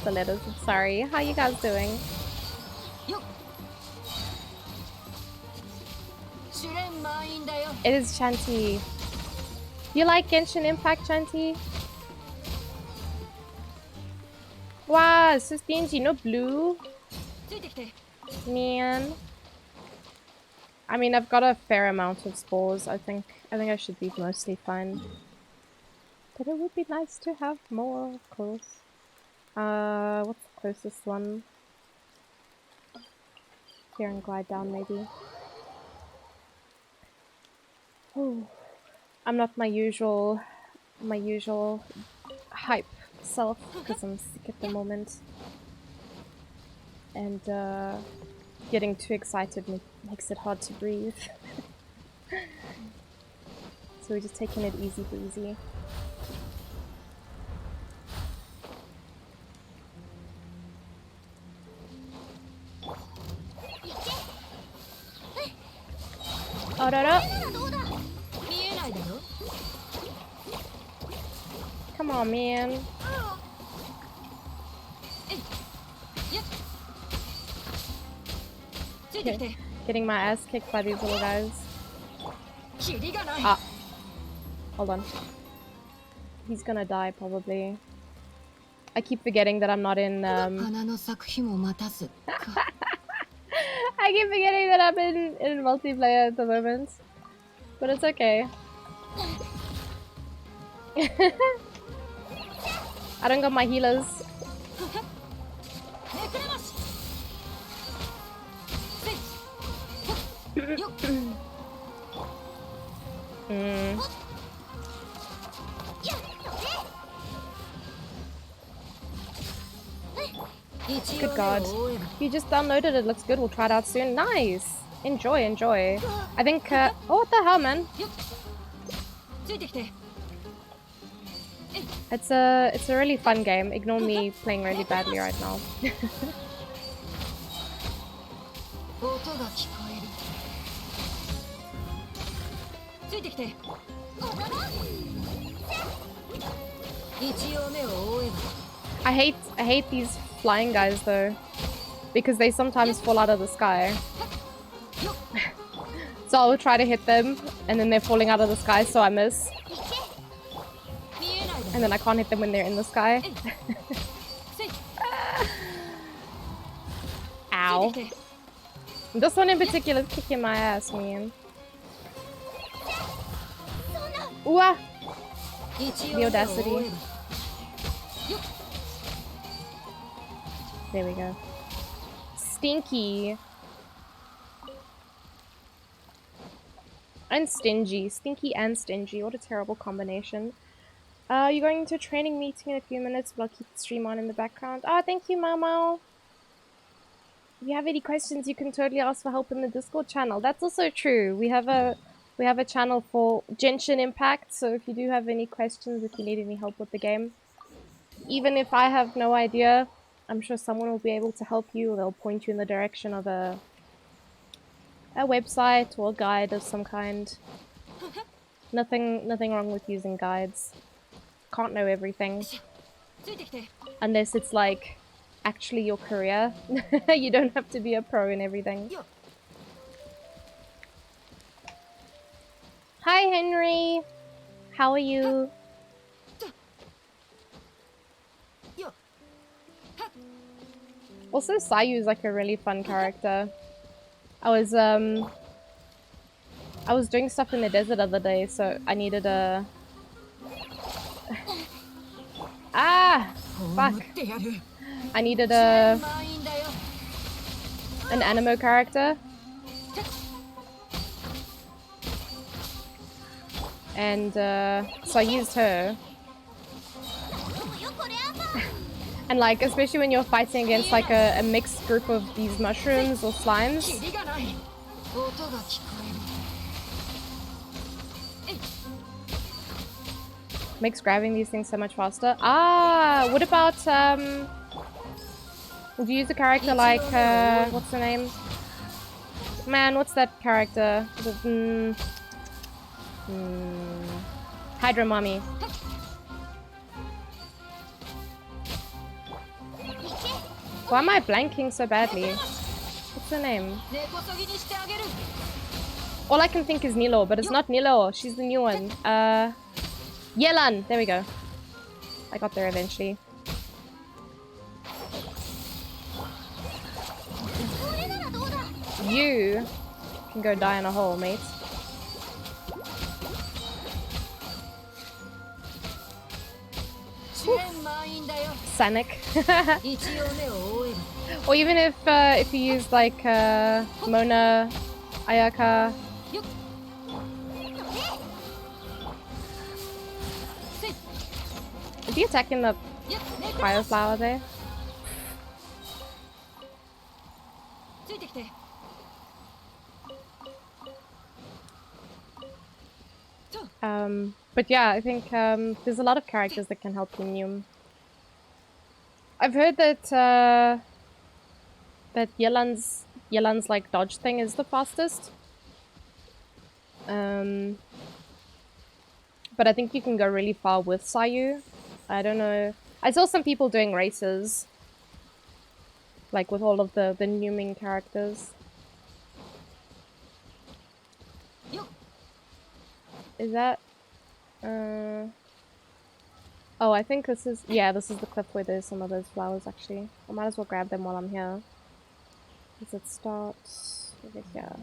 the letters, I'm sorry. How you guys doing? It is Chanty. You like Genshin Impact, Chanty? Wow, so stingy. No blue. Man. I mean, I've got a fair amount of spores. I think I should be mostly fine. But it would be nice to have more, of course. What's the closest one? Here and glide down, maybe. Oh, I'm not my usual hype self because I'm sick at the moment, and getting too excited makes it hard to breathe. So we're just taking it easy breezy. Come on, man. Okay. Getting my ass kicked by these little guys. Ah. Hold on. He's gonna die, probably. I keep forgetting that I'm not in, I keep forgetting that I'm in multiplayer at the moment. But it's okay. I don't got my healers. Good God. You just downloaded it. Looks good. We'll try it out soon. Nice. Enjoy. I think, oh, what the hell, man? It's a really fun game. Ignore me playing really badly right now. I hate these flying guys though, because they sometimes fall out of the sky. So I'll try to hit them, and then they're falling out of the sky, so I miss. And then I can't hit them when they're in the sky. Ow. This one in particular is kicking my ass, man. Ooh, ah. The audacity. There we go. Stinky. And stingy. Stinky and stingy. What a terrible combination. You're going to a training meeting in a few minutes, but I'll keep the stream on in the background. Oh, thank you, Mama. If you have any questions, you can totally ask for help in the Discord channel. That's also true. We have a channel for Genshin Impact, so if you do have any questions, if you need any help with the game, even if I have no idea, I'm sure someone will be able to help you. They'll point you in the direction of a website or a guide of some kind. Nothing wrong with using guides. Can't know everything. Unless it's like actually your career. You don't have to be a pro in everything. Hi, Henry. How are you? Also, Sayu's like a really fun character. I was doing stuff in the desert the other day, so I needed a... Ah! Fuck. I needed an animo character. And so I used her. And like, especially when you're fighting against like a mixed group of these mushrooms or slimes. Makes grabbing these things so much faster. Ah, what about would you use a character like what's the name? Man, what's that character? Hydra Mommy. Why am I blanking so badly? What's her name? All I can think is Nilo, but it's not Nilo. She's the new one. Yelan! There we go. I got there eventually. You can go die in a hole, mate. Sanic. Or even if you use like Mona, Ayaka. Is he attacking the fire flower there? But yeah, I think there's a lot of characters that can help Unium. I've heard that that Yelan's like dodge thing is the fastest. But I think you can go really far with Sayu. I don't know. I saw some people doing races, like with all of the Numing characters. Is that? Oh, I think this is... Yeah, this is the cliff where there's some of those flowers, actually. I might as well grab them while I'm here. Does it start over here?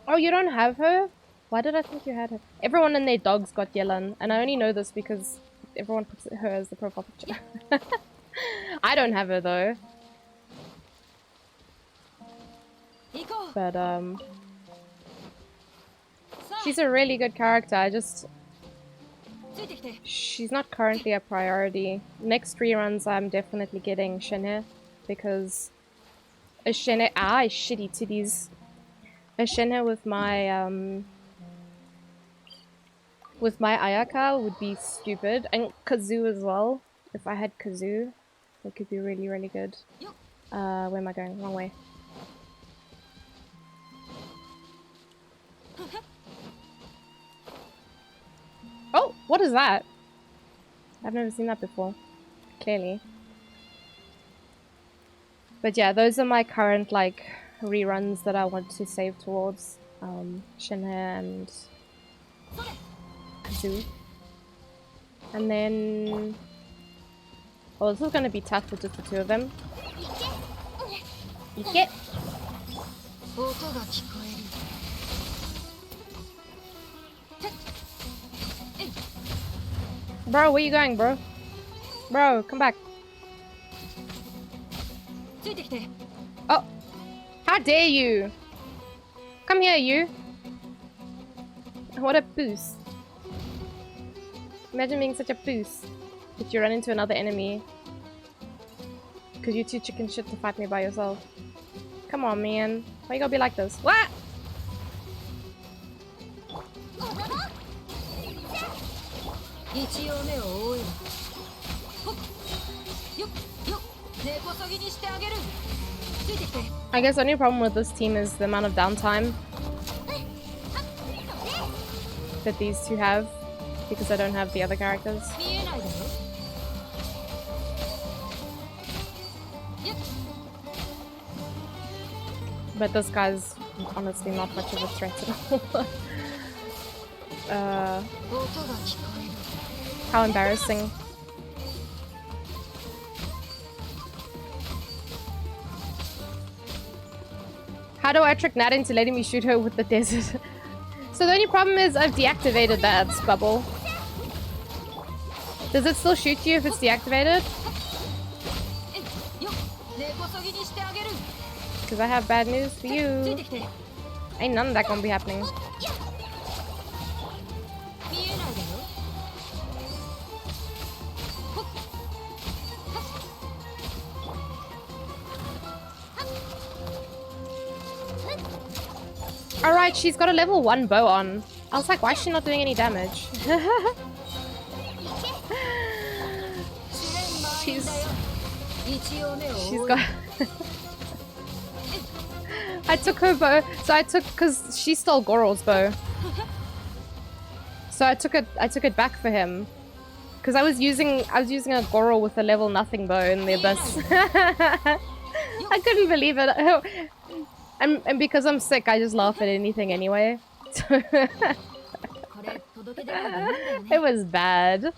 Oh, you don't have her? Why did I think you had her? Everyone and their dogs got Yelan, and I only know this because everyone puts her as the profile picture. I don't have her, though. But, she's a really good character. She's not currently a priority. Next reruns, I'm definitely getting Shinhe, because a Shinhe... Ah, shitty titties. A Shinhe with my Ayaka would be stupid. And Kazoo as well. If I had Kazoo, that could be really, really good. Where am I going? Wrong way. Oh, what is that? I've never seen that before. Clearly. But yeah, those are my current, like, reruns that I want to save towards. Shinhe and Kazoo. And then... Oh, this is gonna be tough with just the two of them. Ike! Bro, where you going, bro? Bro, come back. Oh! How dare you! Come here, you! What a boost. Imagine being such a boost that you run into another enemy. Because you're too chicken shit to fight me by yourself. Come on, man. Why you gotta be like this? What? I guess the only problem with this team is the amount of downtime that these two have, because I don't have the other characters. But this guy's honestly not much of a threat at all. How embarrassing. How do I trick Nat into letting me shoot her with the desert? So the only problem is I've deactivated that bubble. Does it still shoot you if it's deactivated? Because I have bad news for you. Ain't none of that gonna be happening. Alright, she's got a level 1 bow on. I was like, why is she not doing any damage? She's got... I took her bow, so because she stole Goral's bow. So I took it back for him. Because I was using a Goral with a level nothing bow in the abyss. I couldn't believe it. And because I'm sick, I just laugh at anything anyway. It was bad.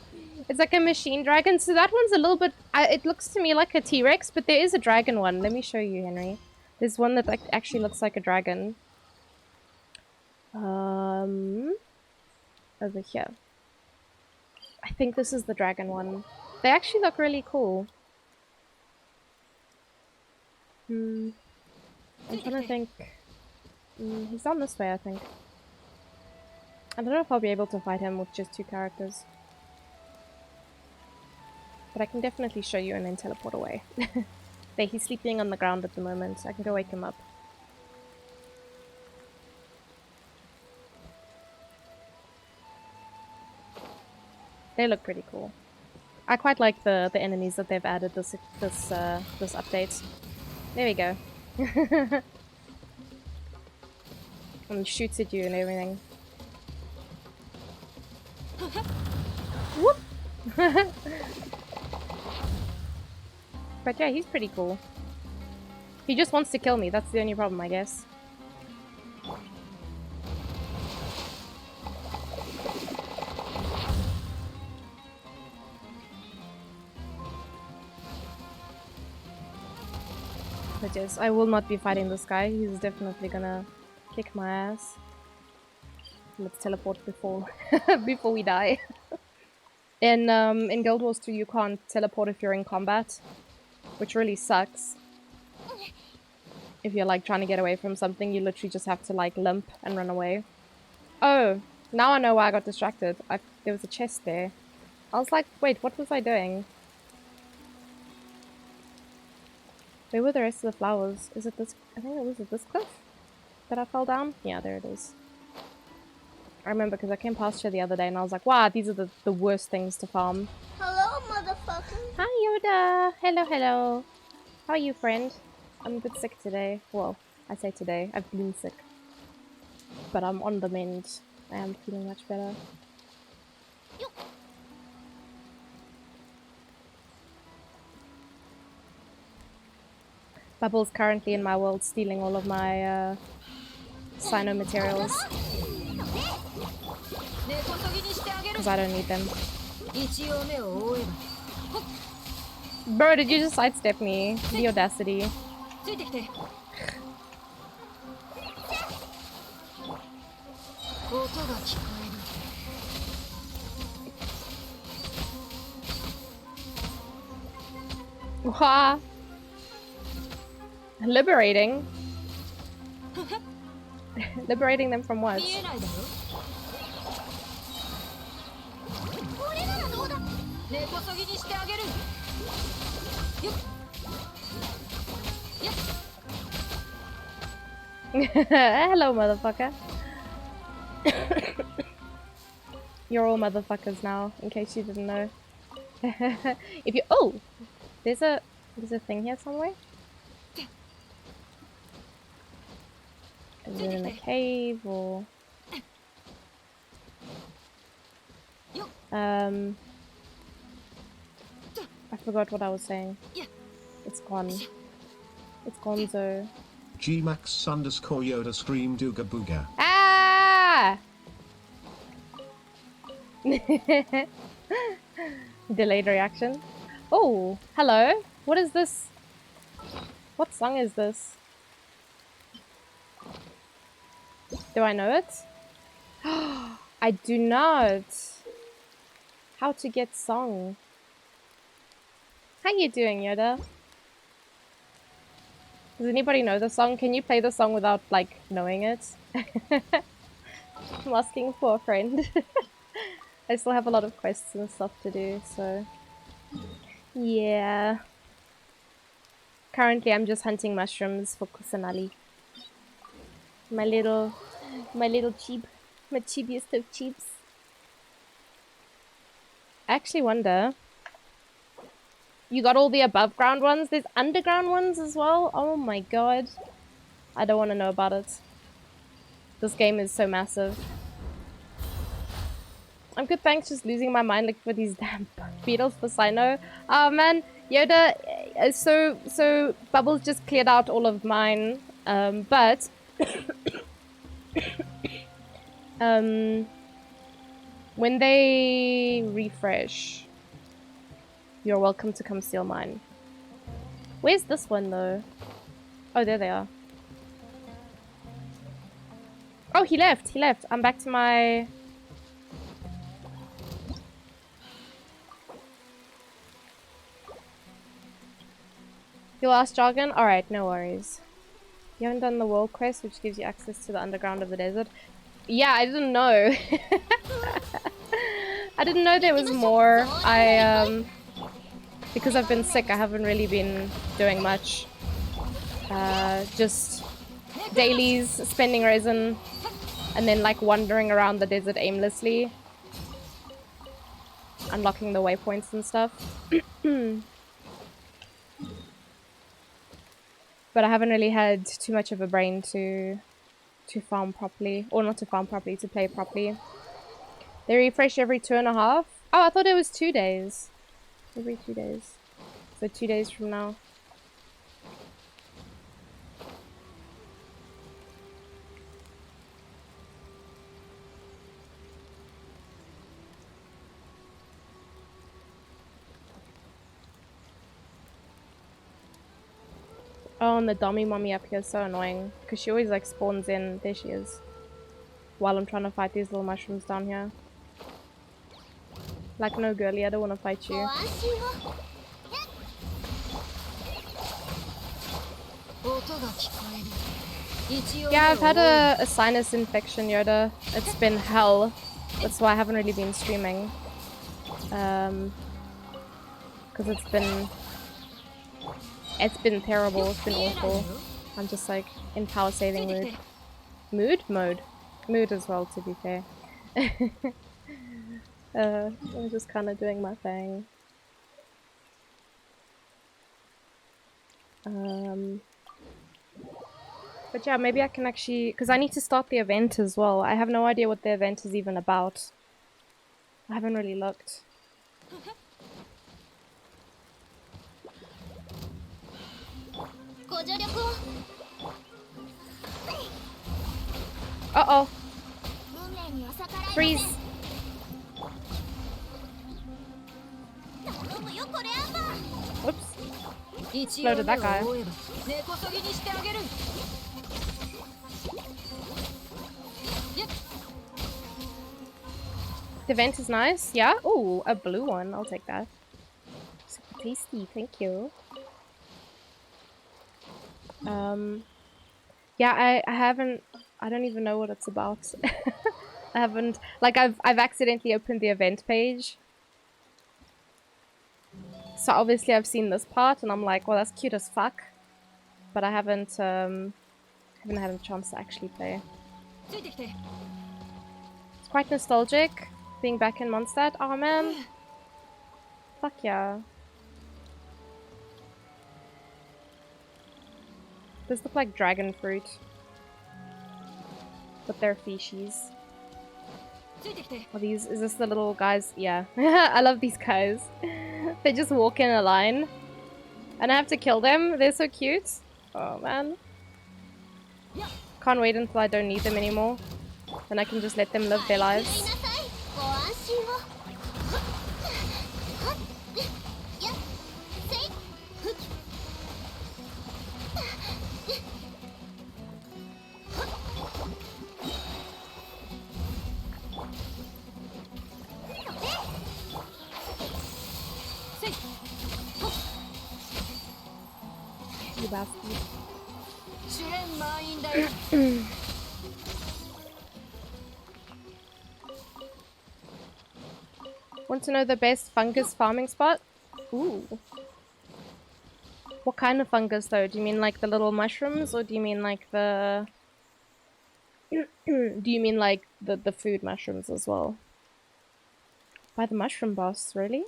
It's like a machine dragon, so that one's a little bit... it looks to me like a T-Rex, but there is a dragon one. Let me show you, Henry. There's one that actually looks like a dragon. Over here. I think this is the dragon one. They actually look really cool. I'm trying to think. He's down this way, I think. I don't know if I'll be able to fight him with just 2 characters. But I can definitely show you and then teleport away. There, he's sleeping on the ground at the moment, so I can go wake him up. They look pretty cool. I quite like the enemies that they've added this update. There we go. And shoots at you and everything. Whoop! But yeah, he's pretty cool. He just wants to kill me, that's the only problem, I guess. But yes, I will not be fighting this guy. He's definitely gonna kick my ass. Let's teleport before before we die. In Guild Wars 2 you can't teleport if you're in combat, which really sucks. If you're like trying to get away from something, you literally just have to like limp and run away. Oh, now I know why I got distracted. There was a chest there. I was like, wait, what was I doing? Where were the rest of the flowers? Is it this? I think it was at this cliff that I fell down? Yeah, there it is. I remember because I came past here the other day and I was like, wow, these are the worst things to farm. Hello, motherfucker. Hi, Yoda. Hello, hello. How are you, friend? I'm a bit sick today. Well, I say today. I've been sick. But I'm on the mend. I am feeling much better. Bubble's currently in my world stealing all of my Sino materials. Because I don't need them. Bro, did you just sidestep me? The audacity. Wah. Liberating? Liberating them from what? Hello, motherfucker. You're all motherfuckers now, in case you didn't know. If you— oh! There's a thing here somewhere? Is it in a cave or... I forgot what I was saying. It's gone. It's gonzo. Gmax_Yoda scream dooga booga. Ah! Delayed reaction. Oh, hello. What is this? What song is this? Do I know it? I do not. How to get song. How you doing, Yoda? Does anybody know the song? Can you play the song without, like, knowing it? I'm asking for a friend. I still have a lot of quests and stuff to do, so... Yeah. Currently, I'm just hunting mushrooms for Kusanali. My little cheap. My cheapiest of cheaps. I actually wonder... You got all the above ground ones? There's underground ones as well? Oh my god. I don't want to know about it. This game is so massive. I'm good, thanks. Just losing my mind looking for these damn beetles for Sino. Oh man, Yoda. So Bubbles just cleared out all of mine. But when they refresh, you're welcome to come steal mine. Where's this one though? Oh, there they are. Oh, he left. He left. I'm back to my. Your last jargon? Alright, no worries. You haven't done the world quest, which gives you access to the underground of the desert? Yeah, I didn't know. I didn't know there was more. Because I've been sick, I haven't really been doing much. Just dailies, spending resin, and then like wandering around the desert aimlessly. Unlocking the waypoints and stuff. But I haven't really had too much of a brain to farm properly. Or not to farm properly, to play properly. They refresh every 2.5? Oh, I thought it was 2 days. Every 2 days. So 2 days from now. Oh, and the dummy mommy up here is so annoying. Because she always like spawns in. There she is. While I'm trying to fight these little mushrooms down here. Like, no girlie, I don't want to fight you. Yeah, I've had a sinus infection, Yoda. It's been hell. That's why I haven't really been streaming. Because it's been terrible. It's been awful. I'm just like in power saving mood. Mood as well, to be fair. I'm just kind of doing my thing. But yeah, maybe I can actually... Because I need to start the event as well. I have no idea what the event is even about. I haven't really looked. Uh-oh. Freeze. Oops. Exploded that guy. The vent is nice. Yeah? Ooh, a blue one. I'll take that. Super tasty. Thank you. Yeah, I haven't... I don't even know what it's about. I haven't... Like, I've accidentally opened the event page. So obviously I've seen this part and I'm like, well, that's cute as fuck. But I haven't had a chance to actually play. It's quite nostalgic, being back in Mondstadt. Oh man. Fuck yeah. These look like dragon fruit. But they're fishies. Are these, is this the little guys? Yeah. I love these guys. They just walk in a line. And I have to kill them. They're so cute. Oh man. Can't wait until I don't need them anymore. Then I can just let them live their lives. you bastard. Want to know the best fungus farming spot? Ooh. What kind of fungus though? Do you mean like the little mushrooms, or do you mean like the do you mean like the food mushrooms as well? By the mushroom boss, really?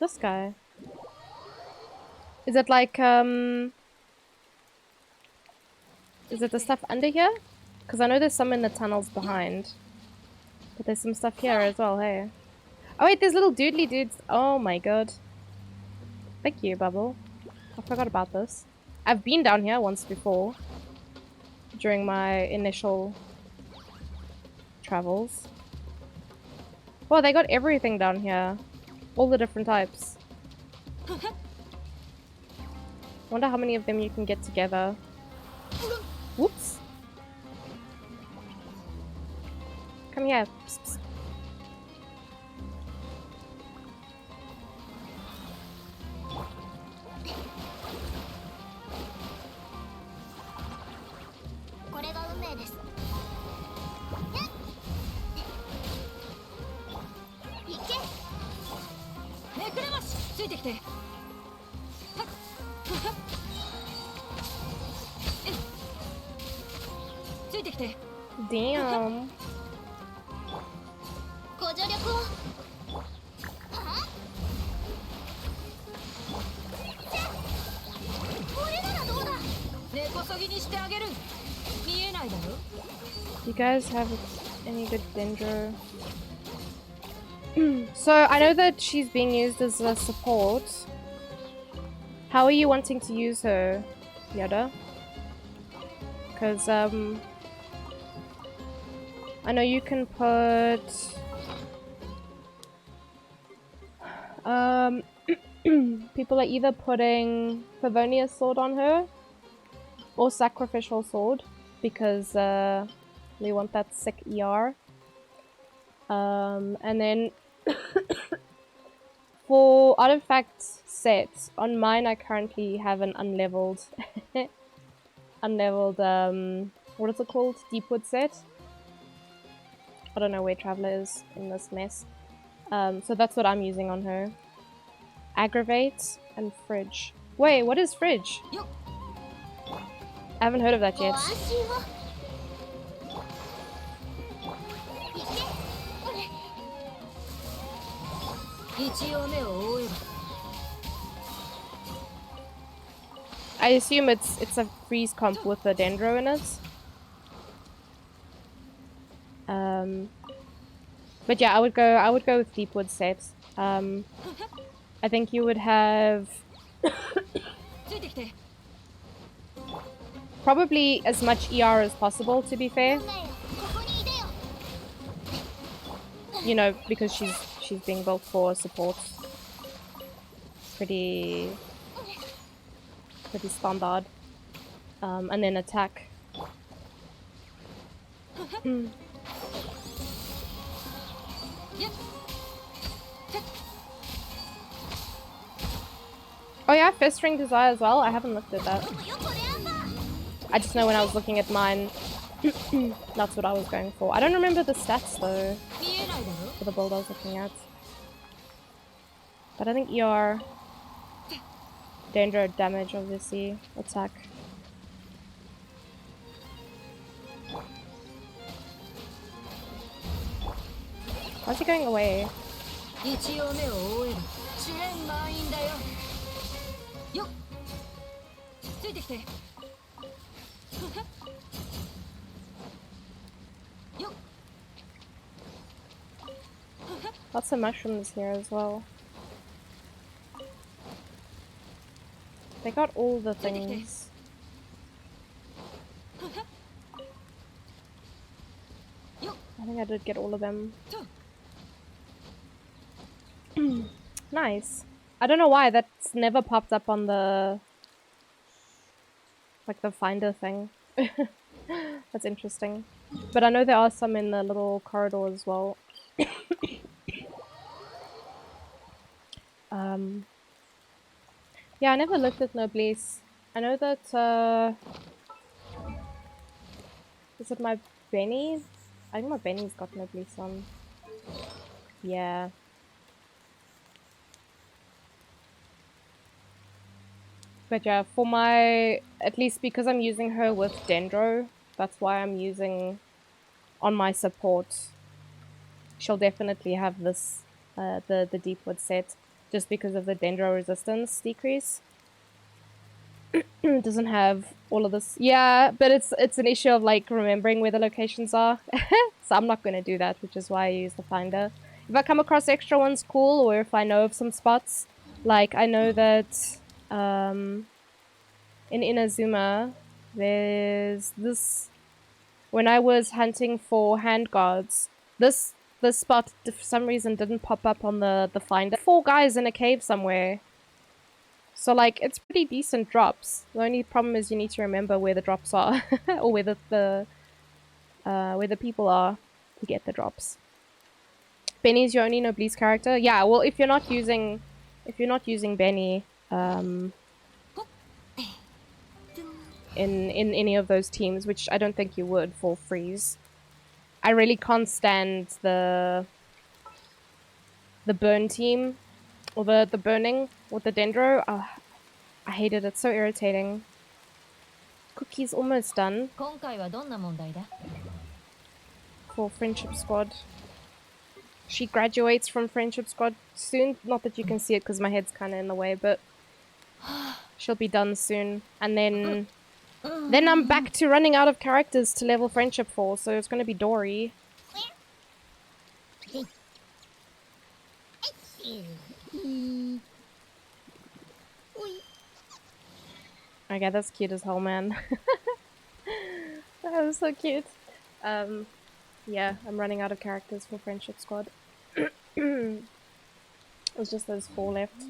This guy. Is it like is it the stuff under here? Because I know there's some in the tunnels behind. But there's some stuff here as well, hey. Oh wait, there's little doodly dudes. Oh my god. Thank you, Bubble. I forgot about this. I've been down here once before. During my initial travels. Well, they got everything down here. All the different types. Wonder how many of them you can get together. Whoops. Come here. Psst, psst. Damn. You guys have any good dendro? So I know that she's being used as a support. How are you wanting to use her, Yoda? Because I know you can put people are either putting Favonia's sword on her or sacrificial sword because we want that sick ER. And then for artifact sets, on mine I currently have an unleveled what is it called? Deepwood set. I don't know where Traveler is in this mess. So that's what I'm using on her. Aggravate and Fridge. Wait, what is Fridge? I haven't heard of that yet. I assume it's a freeze comp with a dendro in it. But yeah, I would go with Deepwood set. I think you would have probably as much ER as possible, to be fair. You know, because she's being built for support. Pretty standard. And then attack. Oh yeah, First Ring Desire as well? I haven't looked at that. I just know when I was looking at mine, that's what I was going for. I don't remember the stats though, for the build I was looking at. But I think ER, Dendro damage obviously, attack. Why's he going away? Lots of mushrooms here as well. They got all the things. I think I did get all of them. Nice. I don't know why that's never popped up on the the finder thing. That's interesting. But I know there are some in the little corridor as well. Yeah, I never looked at Noblesse. I know that, is it my Benny? I think my Benny's got Noblesse on. Yeah. But yeah, for my, at least because I'm using her with Dendro, that's why I'm using on my support. She'll definitely have this, the Deepwood set, just because of the Dendro resistance decrease. Doesn't have all of this. Yeah, but it's an issue of like remembering where the locations are. So I'm not going to do that, which is why I use the finder. If I come across extra ones, cool, or if I know of some spots, like I know that in Inazuma, there's this. When I was hunting for hand guards, this spot for some reason didn't pop up on the finder. 4 guys in a cave somewhere. So like it's pretty decent drops. The only problem is you need to remember where the drops are or where the people are to get the drops. Benny's your only Noblesse character? Yeah, well if you're not using Benny in any of those teams, which I don't think you would for freeze. I really can't stand the burn team or the burning with the Dendro. Oh, I hate it. It's so irritating. Cookie's almost done for Friendship Squad. She graduates from Friendship Squad soon. Not that you can see it because my head's kind of in the way, but she'll be done soon. And then I'm back to running out of characters to level Friendship for, so it's going to be Dory. Okay, that's cute as hell, man. That was so cute. Yeah, I'm running out of characters for Friendship Squad. It's just those 4 left.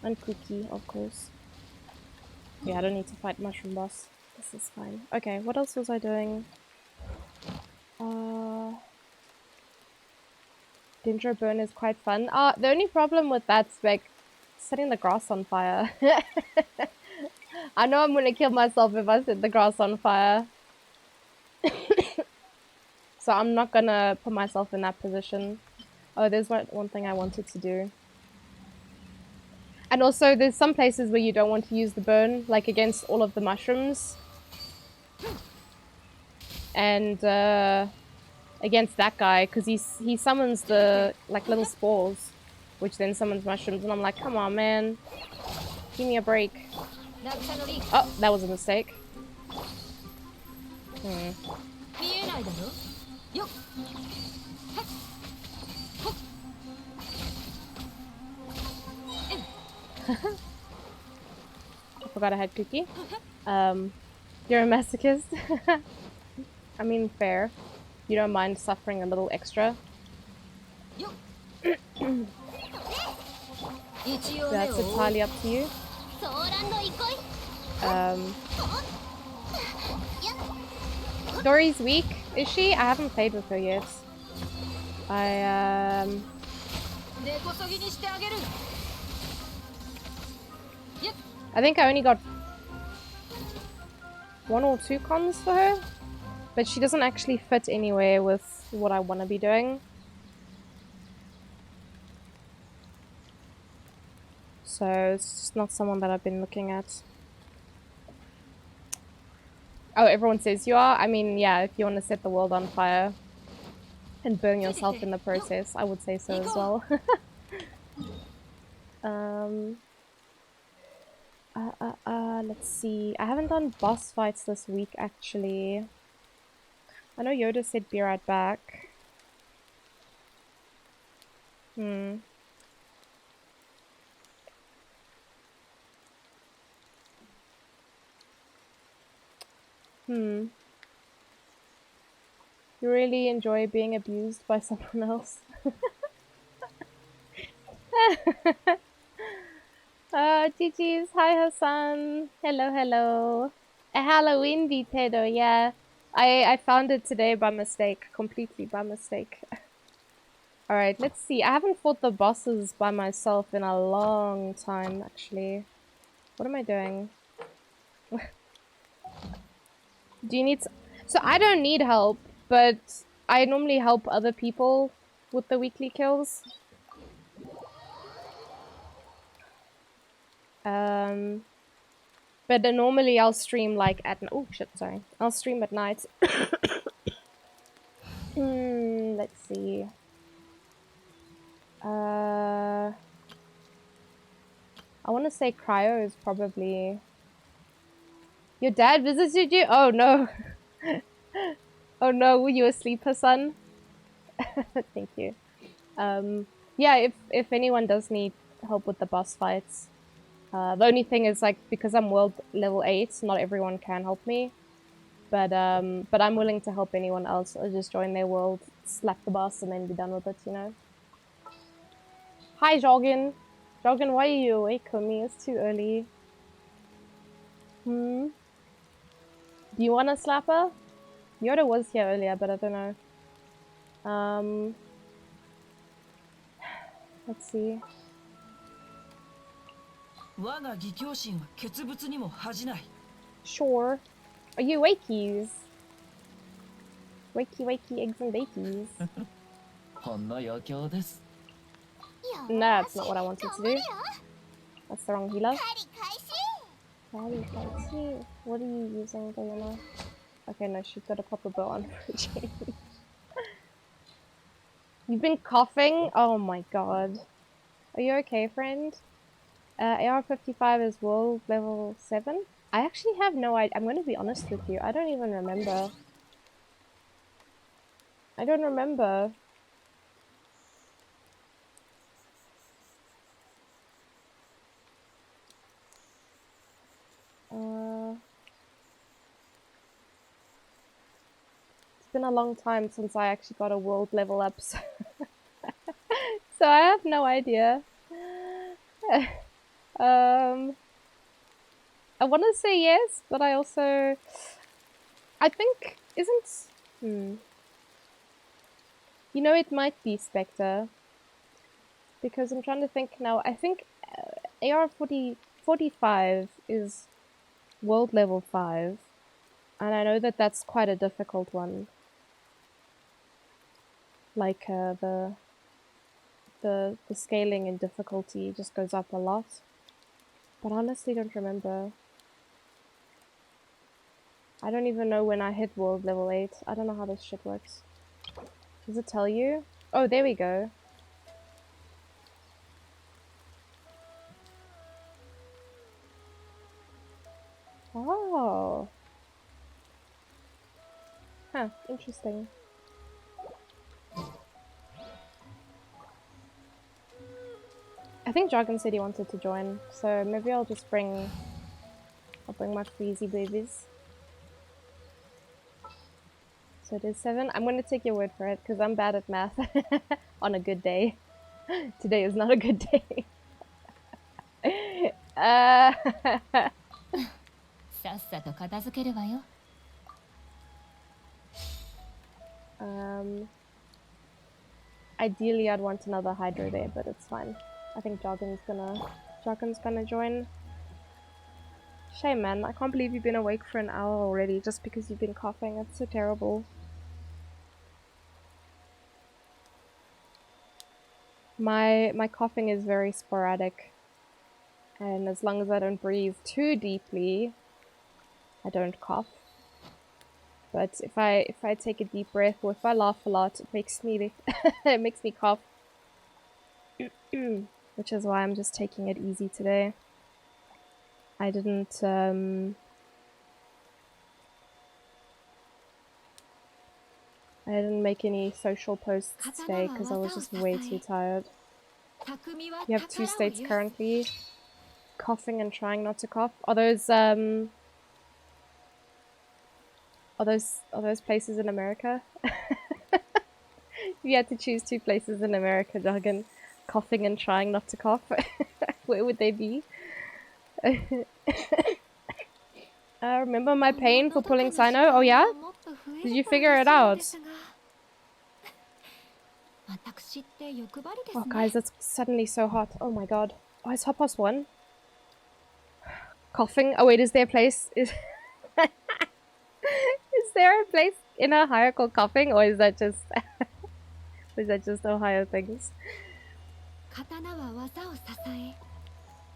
And Cookie, of course. Yeah, I don't need to fight Mushroom Boss. This is fine. Okay, what else was I doing? Dendro Burn is quite fun. The only problem with that spec, setting the grass on fire. I know I'm gonna kill myself if I set the grass on fire. So I'm not gonna put myself in that position. Oh, there's one thing I wanted to do. And also, there's some places where you don't want to use the burn, like against all of the mushrooms. And against that guy, because he summons the like little spores, which then summons mushrooms, and I'm like, come on, man, give me a break. Oh, that was a mistake. I forgot I had Cookie. You're a masochist. I mean, fair. You don't mind suffering a little extra. That's entirely up to you. Dory's weak, is she? I haven't played with her yet. I think I only got 1 or 2 cons for her, but she doesn't actually fit anywhere with what I want to be doing. So it's just not someone that I've been looking at. Oh, everyone says you are? I mean, yeah, if you want to set the world on fire and burn yourself in the process, I would say so as well. Let's see. I haven't done boss fights this week, actually. I know Yoda said be right back. You really enjoy being abused by someone else? GG's. Hi, Hassan. Hello, hello. A Halloween potato, yeah. I found it today by mistake. Completely by mistake. Alright, let's see. I haven't fought the bosses by myself in a long time, actually. What am I doing? Do you need... So I don't need help, but I normally help other people with the weekly kills. But normally I'll stream like at... Oh, shit, sorry. I'll stream at night. Let's see. I want to say cryo is probably... Your dad visited you? Oh, no. Oh, no. Were you asleep, Hassan? Thank you. Yeah, if anyone does need help with the boss fights, the only thing is, like, because I'm world level 8, not everyone can help me. But I'm willing to help anyone else. I'll just join their world, slap the boss, and then be done with it, you know? Hi, Jorgen. Jorgen, why are you awake for me? It's too early. Do you want a slapper? Yoda was here earlier, but I don't know. Let's see. Sure. Are you wakies? Wakey, wakey, eggs and bakies. No, that's not what I wanted to do. That's the wrong healer. What are you using, Diana? Okay, no, she's got a proper bow on for a change. You've been coughing? Oh my god. Are you okay, friend? AR-55 is world level 7? I actually have no idea. I'm gonna be honest with you. I don't even remember. I don't remember. It's been a long time since I actually got a world level up, so, so I have no idea. I want to say yes, but I also... I think... Isn't... You know, it might be Spectre. Because I'm trying to think now. I think AR-45 is world level 5. And I know that that's quite a difficult one. Like, the scaling and difficulty just goes up a lot. But I honestly don't remember. I don't even know when I hit world level 8. I don't know how this shit works. Does it tell you? Oh, there we go. Oh. Huh, interesting. I think Jargon said he wanted to join, so maybe I'll just bring... I'll bring my freezy babies. So it is 7. I'm gonna take your word for it, because I'm bad at math on a good day. Today is not a good day. Ideally I'd want another Hydro there, but it's fine. I think Jargon's gonna join. Shame, man. I can't believe you've been awake for an hour already just because you've been coughing. That's so terrible. My coughing is very sporadic. And as long as I don't breathe too deeply, I don't cough. But if I take a deep breath or if I laugh a lot, it makes me it makes me cough. Which is why I'm just taking it easy today. I didn't make any social posts today because I was just way too tired. You have 2 states currently. Coughing and trying not to cough. Are those places in America? If you had to choose 2 places in America, Jargon, coughing and trying not to cough, where would they be? Remember my pain for pulling Sino? Oh yeah? Did you figure it out? Oh, guys, it's suddenly so hot. Oh my god. Oh, it's 1:30. Coughing. Oh wait, is there a place? Is is there a place in Ohio called coughing, or is that just Ohio things?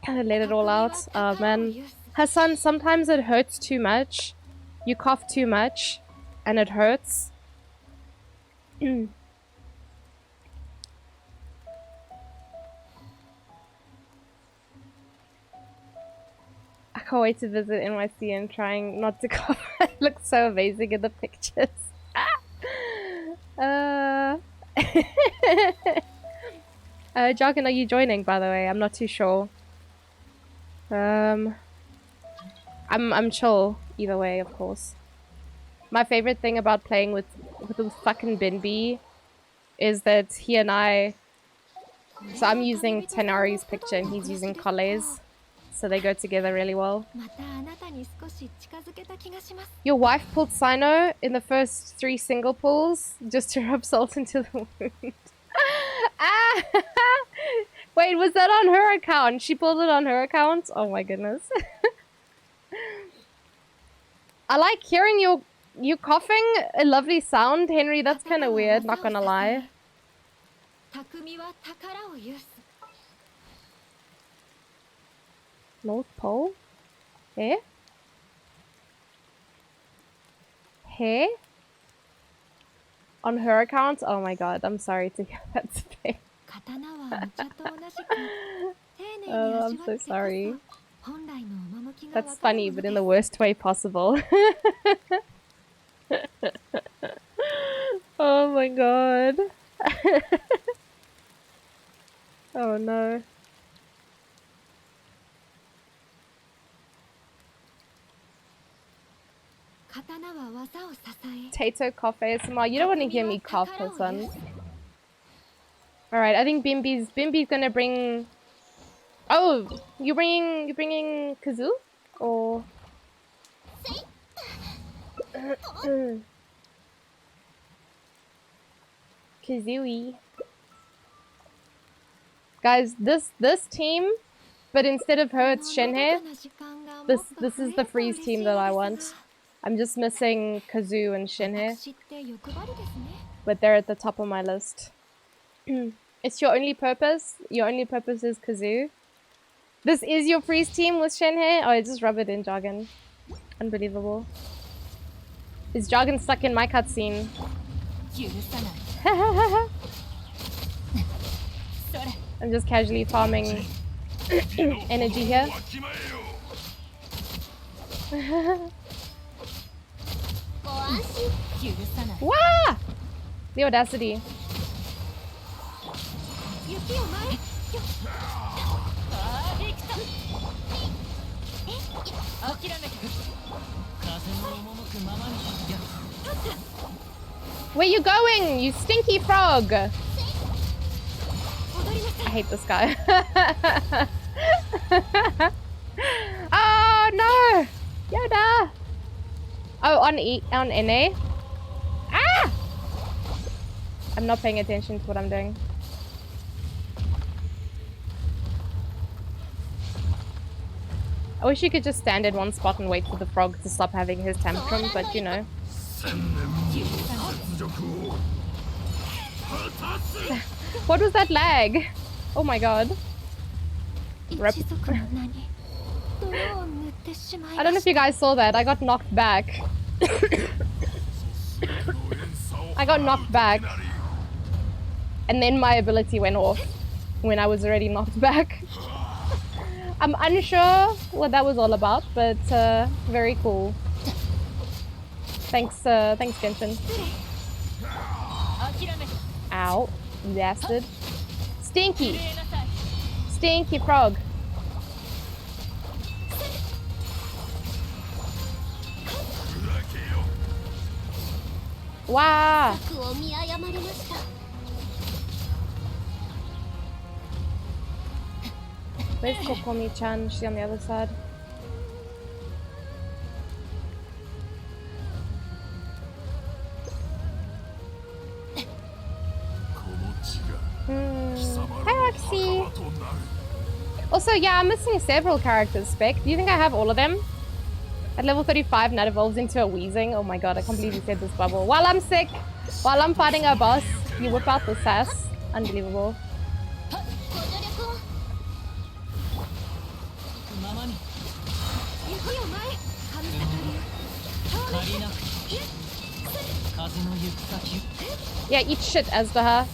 Kind of let it all out. Oh man, Hassan. Sometimes it hurts too much. You cough too much, and it hurts. I can't wait to visit NYC and trying not to cough. It looks so amazing in the pictures. Jargon, are you joining, by the way? I'm not too sure. I'm chill either way, of course. My favorite thing about playing with the fucking Binbee is that he and I. So I'm using Tenari's picture and he's using Cole's. So they go together really well. Your wife pulled Sino in the first 3 single pulls just to rub salt into the wound. Ah! Wait, was that on her account? She pulled it on her account? Oh my goodness. I like hearing you coughing. A lovely sound, Henry. That's kind of weird, not gonna lie. North Pole? Eh? Hey? On her account? Oh my god, I'm sorry to hear that today. Oh, I'm so sorry. That's funny, but in the worst way possible. Oh my god. Oh no. Tato cough ASMR. You don't want to hear me cough, son. Alright, I think Bimbi's gonna bring. Oh, you bringing Kazoo? Or Kazooie. Guys, this team, but instead of her, it's Shenhe. This is the freeze team that I want. I'm just missing Kazoo and Shenhe, but they're at the top of my list. It's your only purpose? Your only purpose is Kazoo? This is your freeze team with Shenhe? Oh, just rub it in, Jargon. Unbelievable. Is Jargon stuck in my cutscene? I'm just casually farming energy here. Wah! The audacity. Where you going, you stinky frog? I hate this guy. Oh no! Yoda! Oh, on NA? Ah! I'm not paying attention to what I'm doing. I wish you could just stand in one spot and wait for the frog to stop having his tantrum, but you know. What was that lag? Oh my god. Rip. I don't know if you guys saw that. I got knocked back. I got knocked back. And then my ability went off when I was already knocked back. I'm unsure what that was all about, but very cool. Thanks, thanks Genshin. Ow, you bastard. Stinky! Stinky frog. Wow! Where's Kokomi-chan? She's on the other side. Also, yeah, I'm missing several characters, Spec. Do you think I have all of them? At level 35, Nat evolves into a wheezing. Oh my god, I can't believe you said this, Bubble. While I'm sick, while I'm fighting a boss, you whip out the sass. Unbelievable. Yeah, eat shit, Azdaha.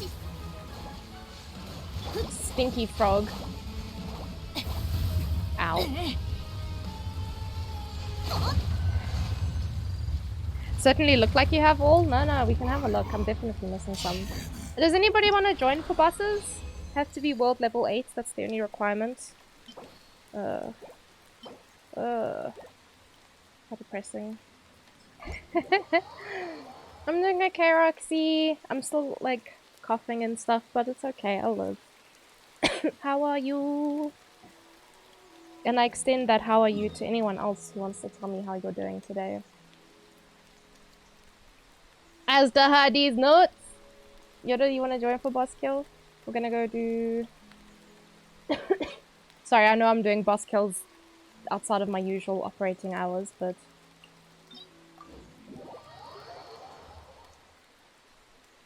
Stinky frog. Ow. Certainly look like you have all? No, we can have a look. I'm definitely missing some. Does anybody want to join for bosses? Has to be world level 8. That's the only requirement. How depressing. I'm doing okay, Roxy. I'm still, like, coughing and stuff, but it's okay. I'll live. How are you? And I extend that how are you to anyone else who wants to tell me how you're doing today. As the Hardy's notes! Yoda, you want to join for boss kill? We're gonna go do... Sorry, I know I'm doing boss kills outside of my usual operating hours, but...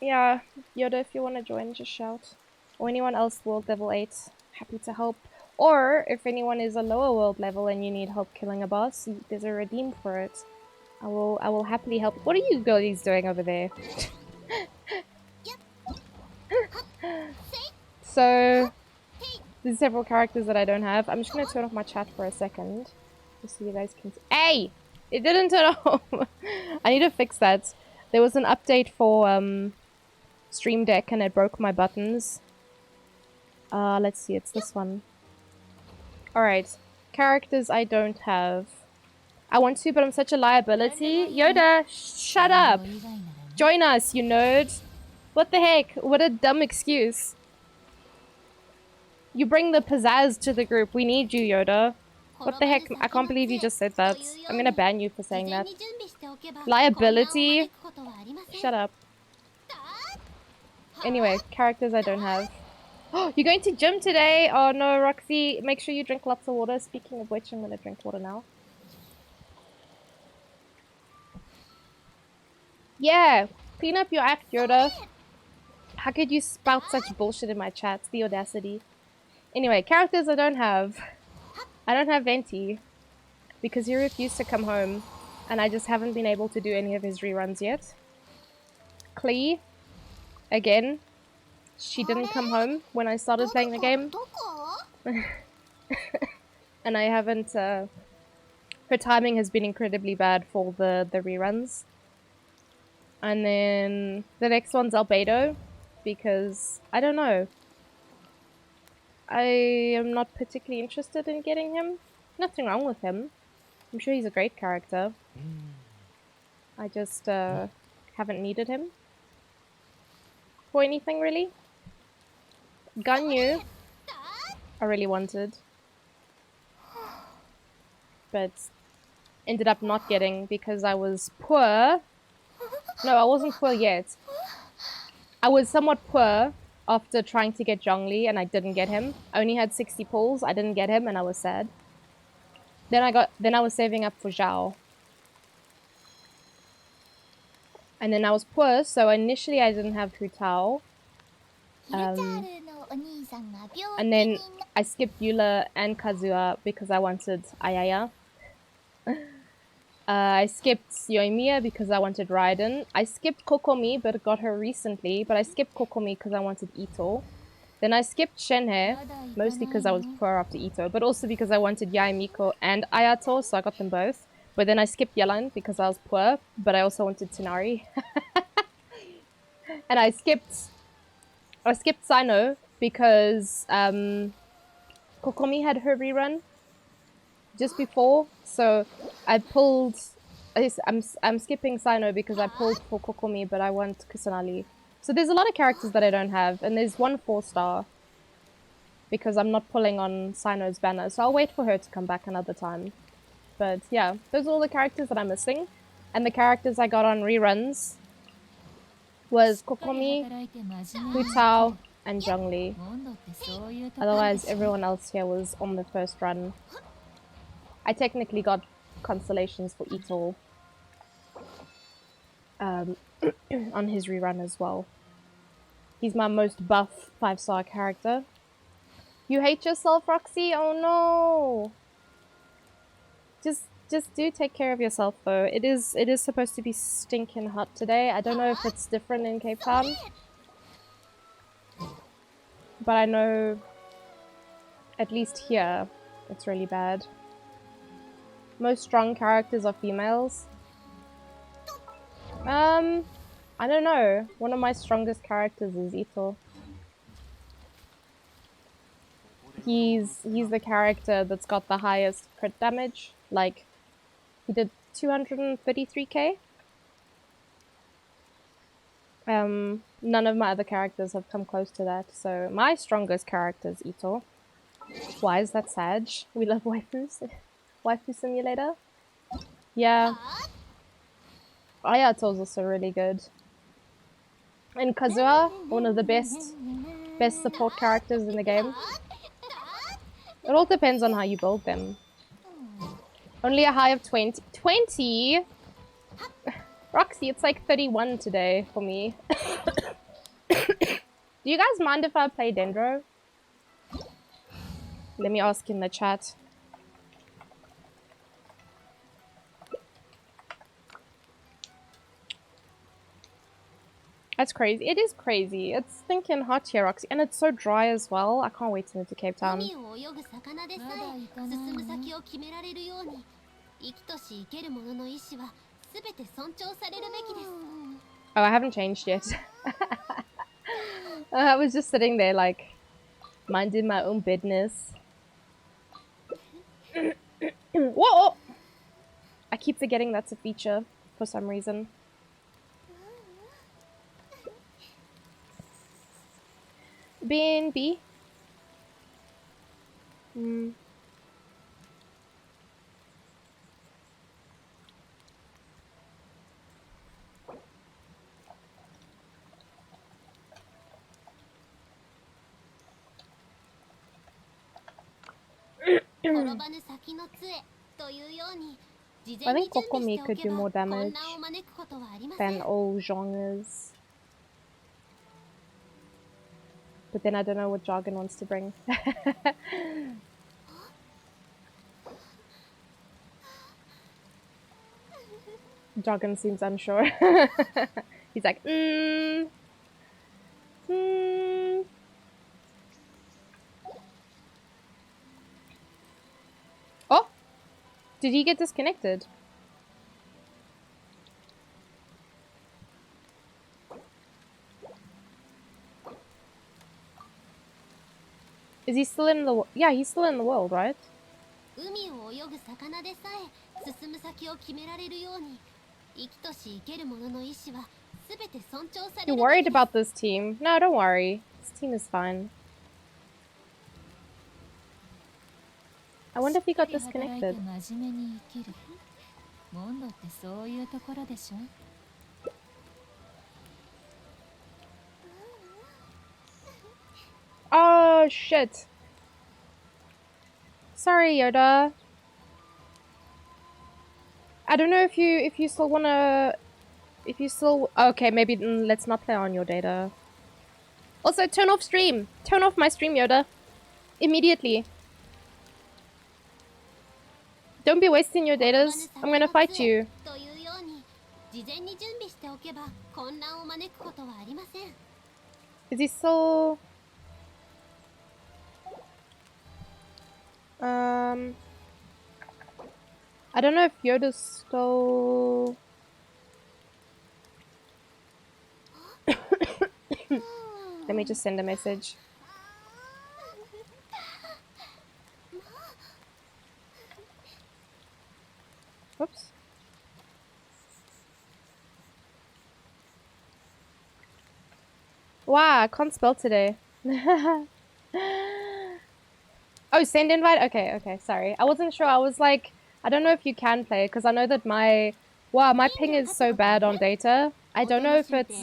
Yeah, Yoda, if you want to join, just shout. Or anyone else world level 8, happy to help. Or, if anyone is a lower world level and you need help killing a boss, there's a redeem for it. I will happily help. What are you girlies doing over there? So, there's several characters that I don't have. I'm just gonna turn off my chat for a second. Just so you guys can... Hey! It didn't turn off! I need to fix that. There was an update for Stream Deck and it broke my buttons. Let's see, it's this one. Alright. Characters I don't have. I want to, but I'm such a liability. Yoda, shut up! Join us, you nerd! What the heck? What a dumb excuse. You bring the pizzazz to the group. We need you, Yoda. What the heck? I can't believe you just said that. I'm gonna ban you for saying that. Liability? Shut up. Anyway, characters I don't have. You're going to gym today? Oh no, Roxy. Make sure you drink lots of water. Speaking of which, I'm gonna drink water now. Yeah! Clean up your act, Yoda. How could you spout such bullshit in my chat? The audacity. Anyway, characters I don't have. I don't have Venti. Because he refused to come home. And I just haven't been able to do any of his reruns yet. Klee. Again. She didn't come home when I started playing the game. And I haven't... her timing has been incredibly bad for the reruns. And then the next one's Albedo. Because, I don't know. I am not particularly interested in getting him. Nothing wrong with him. I'm sure he's a great character. I just haven't needed him for anything, really. Ganyu, I really wanted. But ended up not getting because I was poor. No, I wasn't poor yet. I was somewhat poor after trying to get Zhongli and I didn't get him. I only had 60 pulls, I didn't get him and I was sad. Then I was saving up for Zhao. And then I was poor, so initially I didn't have Hu Tao. And then I skipped Eula and Kazuha because I wanted Ayaya. I skipped Yoimiya because I wanted Raiden. I skipped Kokomi but got her recently, but I skipped Kokomi because I wanted Ito. Then I skipped Shenhe, mostly because I was poor after Ito, but also because I wanted Yaemiko and Ayato, so I got them both. But then I skipped Yelan because I was poor, but I also wanted Tsunari. And I skipped Sino because Kokomi had her rerun just before, so I pulled... I'm skipping Sino because I pulled for Kokomi, but I want Kusanali. So there's a lot of characters that I don't have, and there's one 4-star because I'm not pulling on Sino's banner, so I'll wait for her to come back another time. But yeah, those are all the characters that I'm missing, and the characters I got on reruns was Kokomi, Hu Tao, and Zhongli. Otherwise, everyone else here was on the first run. I technically got constellations for Itol on his rerun as well. He's my most buff 5-star character. You hate yourself, Roxy? Oh no! Just do take care of yourself though. It is supposed to be stinking hot today. I don't know if it's different in Cape Town, but I know at least here it's really bad. Most strong characters are females. I don't know. One of my strongest characters is Ito. He's the character that's got the highest crit damage. Like, he did 233k. None of my other characters have come close to that. So my strongest character is Ito. Why is that Sag? We love waifus. Waifu Simulator. Yeah. Ayato's also really good. And Kazuha, one of the best support characters in the game. It all depends on how you build them. Only a high of 20. 20? Roxy, it's like 31 today for me. Do you guys mind if I play Dendro? Let me ask in the chat. That's crazy. It is crazy. It's stinking hot here, Roxy. And it's so dry as well. I can't wait to move to Cape Town. Oh, I haven't changed yet. I was just sitting there like, minding my own business. Whoa! I keep forgetting that's a feature for some reason. BNB. I think Kokomi could do more damage than all genres. But then I don't know what Jargon wants to bring. Jargon seems unsure. He's like, Oh! Did he get disconnected? Is he still in the... Yeah, he's still in the world, right? You're worried about this team? No, don't worry. This team is fine. I wonder if he got disconnected. Oh shit. Sorry, Yoda. I don't know if you still wanna... If you still... Okay, maybe let's not play on your data. Also, turn off stream. Turn off my stream, Yoda. Immediately. Don't be wasting your datas. I'm gonna fight you. Is he still... I don't know if Yoda's still... Let me just send a message. Oops. Wow, I can't spell today. Oh, send invite? Okay, sorry. I wasn't sure. I was like, I don't know if you can play, because I know that my ping is so bad on data. I don't know if it's,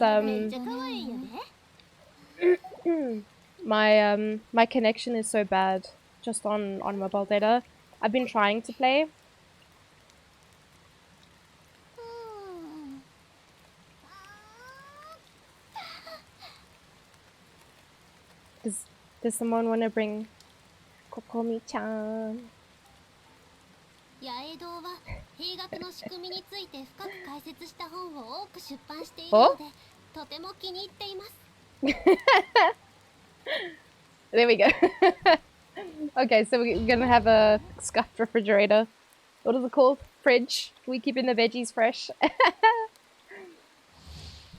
My connection is so bad just on mobile data. I've been trying to play. Does someone want to bring Kokomi-chan? 八重堂は兵学の仕組みについて深く解説した本を多く出版しているので、とても気に入っています。There we go. Okay, so we're gonna have a scuffed refrigerator. What is it called? Fridge. We keeping the veggies fresh.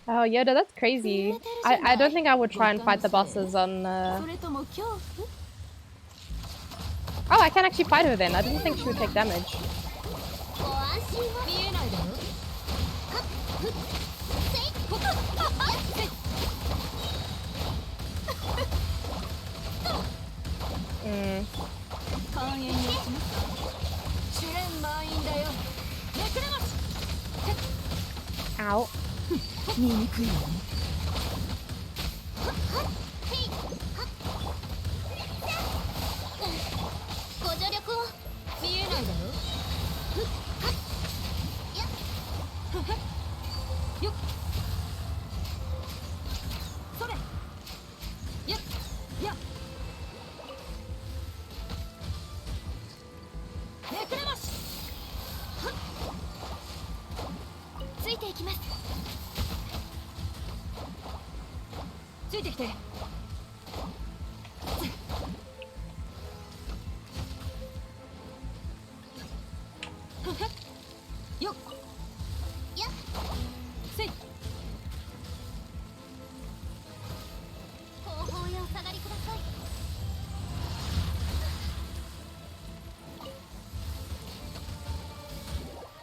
Oh, Yoda, that's crazy. I don't think I would try and fight the bosses on... Oh, I can actually fight her then. I didn't think she would take damage. Ow.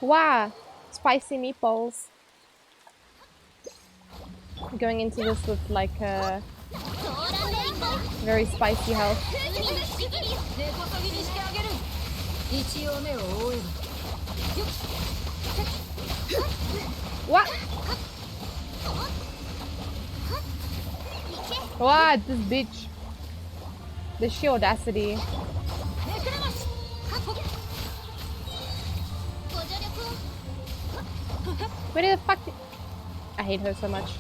Wow, spicy meatballs. Going into this with like a very spicy health. What? What? This bitch. The sheer audacity. Where the fuck did... I hate her so much.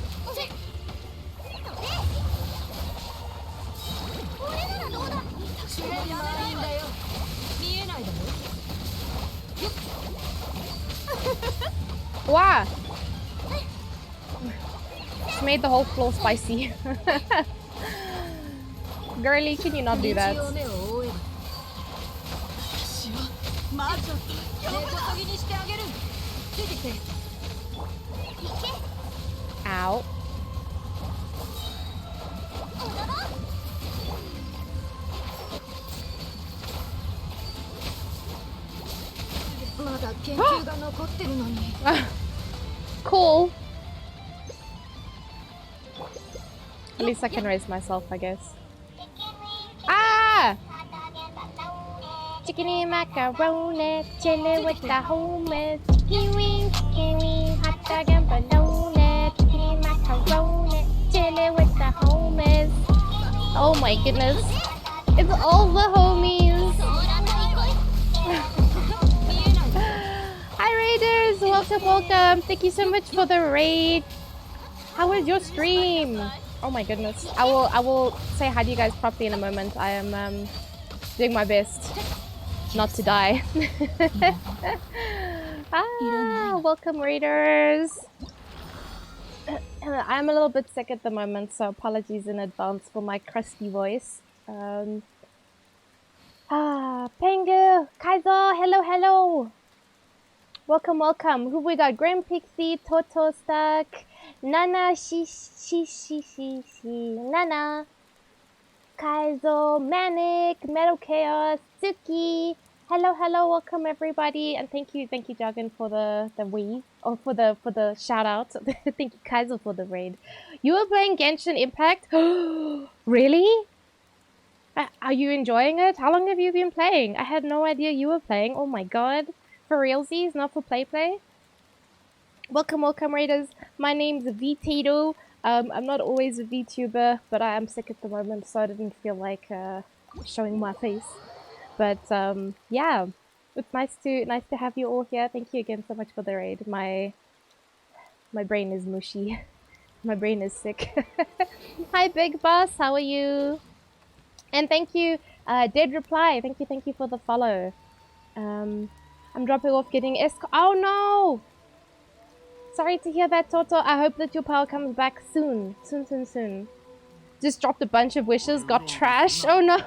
Wow! She made the whole floor spicy. Girly, can you not do that? Ow. Cool. At least I can raise myself, I guess. Ah! Chickeny macaroni, chili with the homies. Kiwi, kiwi, hot dog and bologna. Chickeny macaroni, chili with the homies. Oh my goodness. It's all the homies. Hi Raiders, welcome, welcome. Thank you so much for the raid. How was your stream? Oh my goodness. I will say hi to you guys properly in a moment. I am doing my best not to die. Welcome Raiders. I'm a little bit sick at the moment, so apologies in advance for my crusty voice. Pengu, Kaizo, hello, hello. Welcome, welcome. Who we got? Grim Pixie, Toto Stuck, Nana, Nana, Kaizo, Manic, Metal Chaos, Suki. Hello, hello, welcome everybody, and thank you, Jargon, for the Wii, or for the shout out. Thank you, Kaizo, for the raid. You were playing Genshin Impact? Really? Are you enjoying it? How long have you been playing? I had no idea you were playing. Oh my god. For realsies, not for play. Welcome, welcome Raiders. My name's Vitato. I'm not always a VTuber, but I am sick at the moment, so I didn't feel like showing my face. But yeah, it's nice to have you all here. Thank you again so much for the raid. My brain is mushy. My brain is sick. Hi, Big Boss. How are you? And thank you, Dead Reply. Thank you for the follow. I'm dropping off getting Oh no! Sorry to hear that, Toto. I hope that your power comes back soon. Soon. Just dropped a bunch of wishes, got trash. Oh no!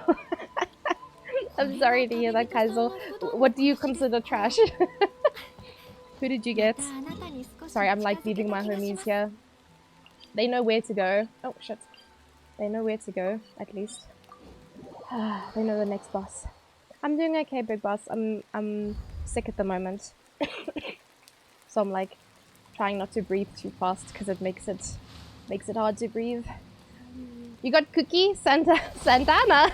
I'm sorry to hear that, Kaizo. What do you consider trash? Who did you get? Sorry, I'm like leaving my homies here. They know where to go. Oh shit. They know where to go, at least. They know the next boss. I'm doing okay, Big Boss. I'm sick at the moment. So I'm like trying not to breathe too fast because it makes it hard to breathe. You got Cookie? Santana?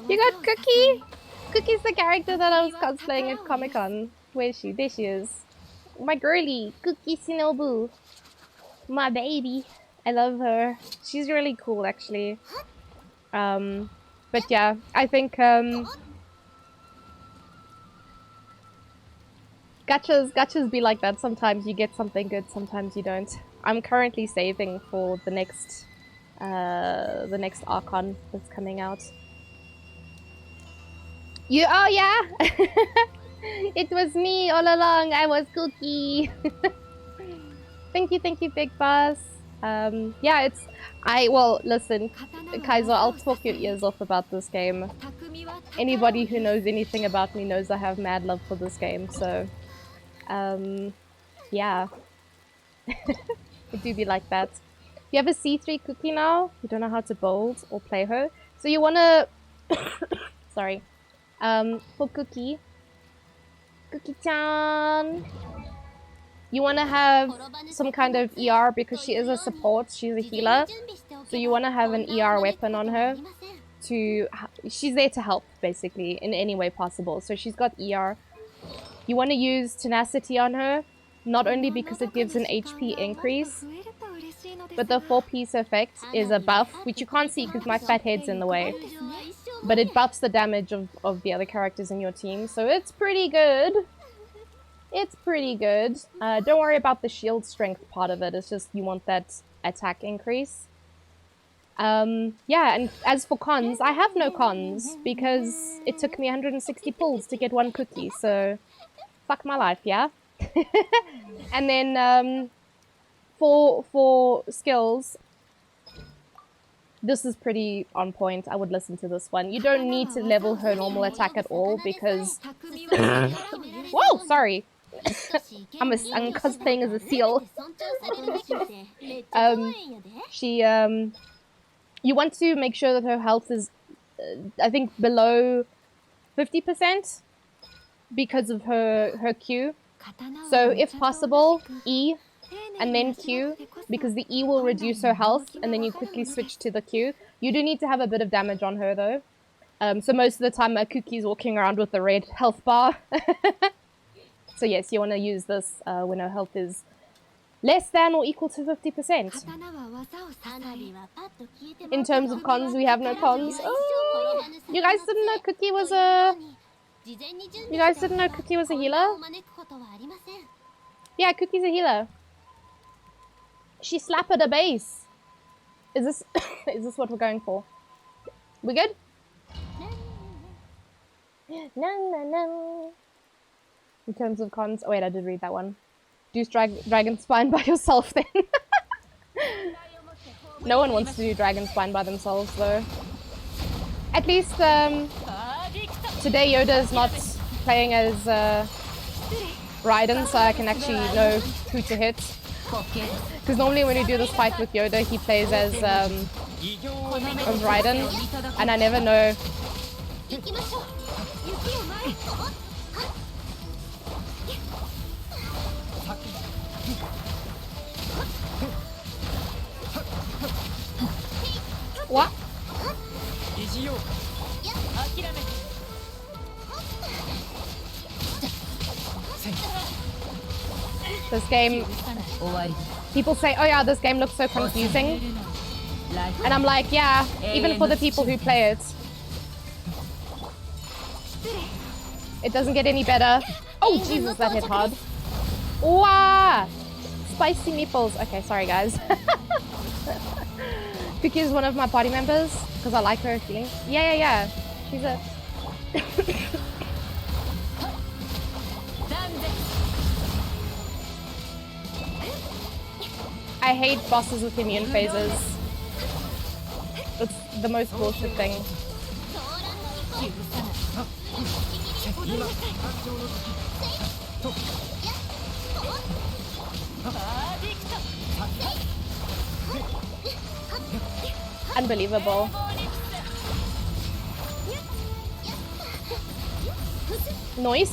You got Cookie? Cookie's the character that I was cosplaying at Comic-Con. Where is she? There she is. My girlie, Cookie Shinobu. My baby. I love her. She's really cool, actually. But yeah, I think, gachas be like that. Sometimes you get something good, sometimes you don't. I'm currently saving for the next Archon that's coming out. Oh yeah! It was me all along, I was Cookie! Thank you, Big Boss. Yeah, well, listen, Kaiser, I'll talk your ears off about this game. Anybody who knows anything about me knows I have mad love for this game, so... yeah. It do be like that. You have a C3 Cookie now, you don't know how to bold or play her, so you wanna... Sorry. For Cookie-chan... You want to have some kind of ER because she is a support, she's a healer. So you want to have an ER weapon on her. She's there to help, basically, in any way possible. So she's got ER. You want to use Tenacity on her, not only because it gives an HP increase, but the 4-piece effect is a buff, which you can't see because my fat head's in the way. But it buffs the damage of the other characters in your team, so it's pretty good. It's pretty good. Don't worry about the shield strength part of it. It's just you want that attack increase. Yeah, and as for cons, I have no cons because it took me 160 pulls to get one cookie, so fuck my life, yeah? And then for skills, this is pretty on point. I would listen to this one. You don't need to level her normal attack at all because... Whoa, sorry. I'm cosplaying as a seal. You want to make sure that her health is, I think, below 50% because of her Q. So if possible, E and then Q, because the E will reduce her health and then you quickly switch to the Q. You do need to have a bit of damage on her though. So most of the time my Cookie's walking around with the red health bar. So yes, you want to use this when her health is less than or equal to 50%. In terms of cons, we have no cons. Oh, you guys didn't know Cookie was a... You guys didn't know Cookie was a healer? Yeah, Cookie's a healer. She slapped at a base. Is this is this what we're going for? We good? No. In terms of cons... Oh wait, I did read that one. Do Dragon Spine by yourself then. No one wants to do Dragon Spine by themselves though. At least today Yoda is not playing as Raiden, so I can actually know who to hit. Because normally when you do this fight with Yoda, he plays as Raiden, and I never know. What? This game People say, oh yeah, this game looks so confusing. And I'm like, yeah, even for the people who play it. It doesn't get any better. Oh, Jesus, that hit hard. Wow! Spicy meatballs. Okay, sorry, guys. Cookie is one of my party members, because I like her feeling. Yeah. She's a... I hate bosses with immune phases. It's the most bullshit thing. Unbelievable. Nice.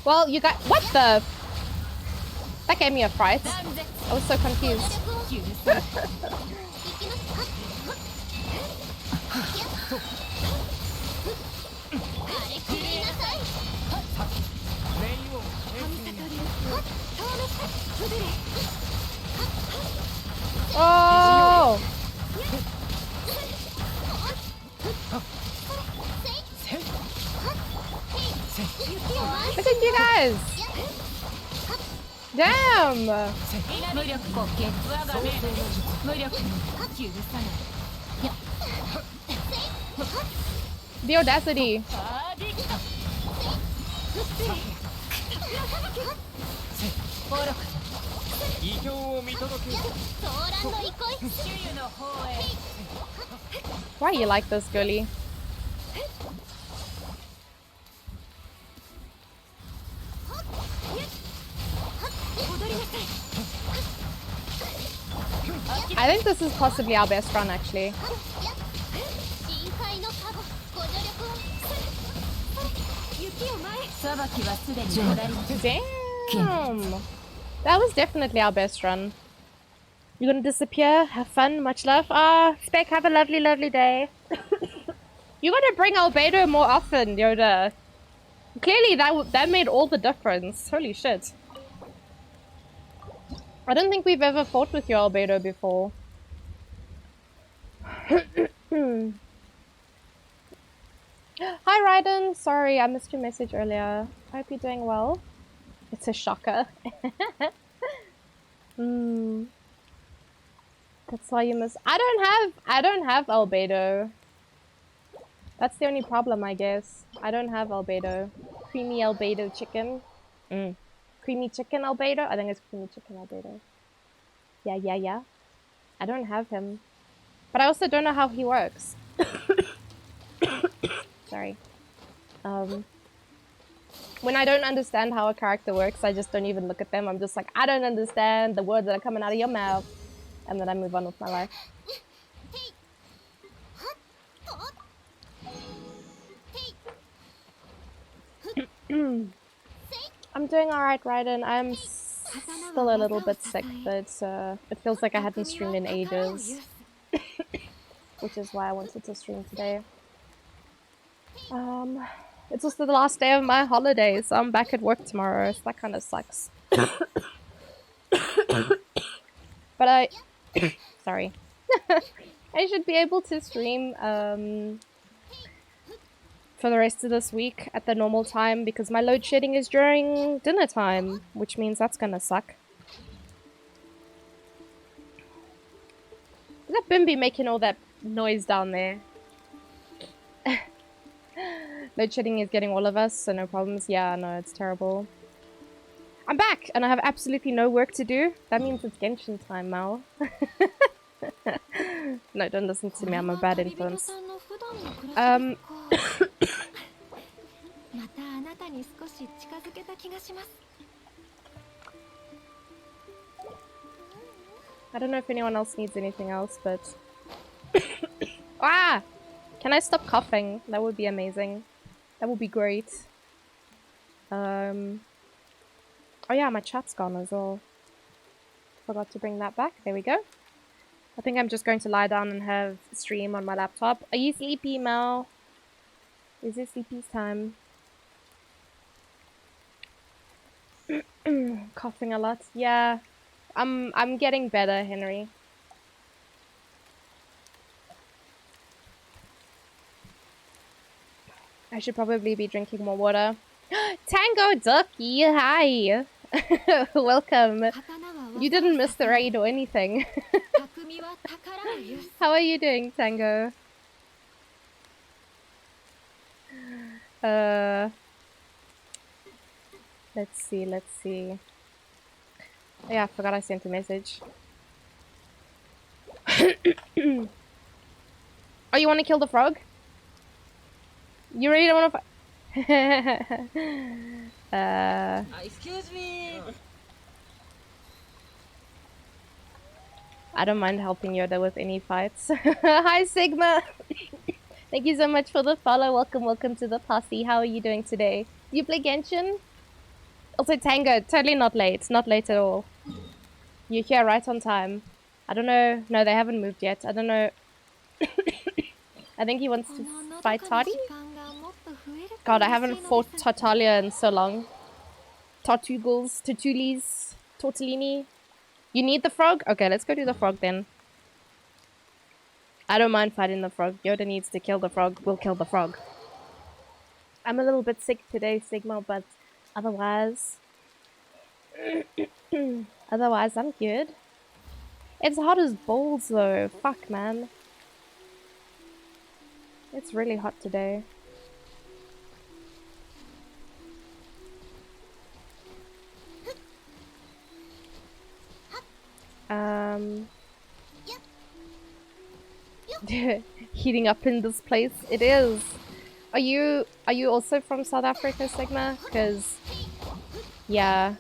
Well, you got what the? That gave me a fright. I was so confused. Oh! Look at you guys! Damn! The audacity. Why you like this, girly? I think this is possibly our best run, actually. Damn! That was definitely our best run. You're gonna disappear? Have fun? Much love? Spec, have a lovely, lovely day. You gotta bring Albedo more often, Yoda. Clearly that made all the difference. Holy shit. I don't think we've ever fought with your Albedo before. Hi Raiden, sorry I missed your message earlier. I hope you're doing well. It's a shocker. That's why you miss. I don't have Albedo. That's the only problem, I guess. I don't have Albedo. Creamy Albedo chicken. Creamy chicken Albedo? I think it's creamy chicken Albedo. Yeah. I don't have him. But I also don't know how he works. Sorry. When I don't understand how a character works, I just don't even look at them. I'm just like, I don't understand the words that are coming out of your mouth. And then I move on with my life. I'm doing alright, Raiden. I'm still a little bit sick, but it feels like I hadn't streamed in ages. Which is why I wanted to stream today. It's also the last day of my holiday, so I'm back at work tomorrow, so that kind of sucks. But I... Sorry. I should be able to stream for the rest of this week at the normal time because my load shedding is during dinner time, which means that's gonna suck. Is that Bimby making all that noise down there? Load shedding is getting all of us, so no problems. Yeah, no, it's terrible. I'm back, and I have absolutely no work to do. That means it's Genshin time, Mao. No, don't listen to me. I'm a bad influence. I don't know if anyone else needs anything else, but... Ah! Can I stop coughing? That would be amazing. That would be great. Oh yeah, my chat's gone as well. Forgot to bring that back. There we go. I think I'm just going to lie down and have a stream on my laptop. Are you sleepy, Mel? Is it sleepy time? Coughing a lot. Yeah. I'm getting better, Henry. I should probably be drinking more water. Tango Ducky, hi! Welcome. You didn't miss the raid or anything. How are you doing, Tango? Let's see. Oh, yeah, I forgot I sent a message. Oh, you want to kill the frog? You really don't want to Excuse me. I don't mind helping Yoda with any fights. Hi, Sigma! Thank you so much for the follow. Welcome to the posse. How are you doing today? Do you play Genshin? Also, Tango, totally not late. Not late at all. You're here right on time. I don't know. No, they haven't moved yet. I don't know. I think he wants to fight Toddy? God, I haven't fought Tartaglia in so long. Tortugas, Tortulis, Tortellini. You need the frog? Okay, let's go do the frog then. I don't mind fighting the frog. Yoda needs to kill the frog. We'll kill the frog. I'm a little bit sick today, Sigma, but otherwise... otherwise, I'm good. It's hot as balls, though. Fuck, man. It's really hot today. Heating up in this place. It is. Are you also from South Africa, Sigma? Because yeah,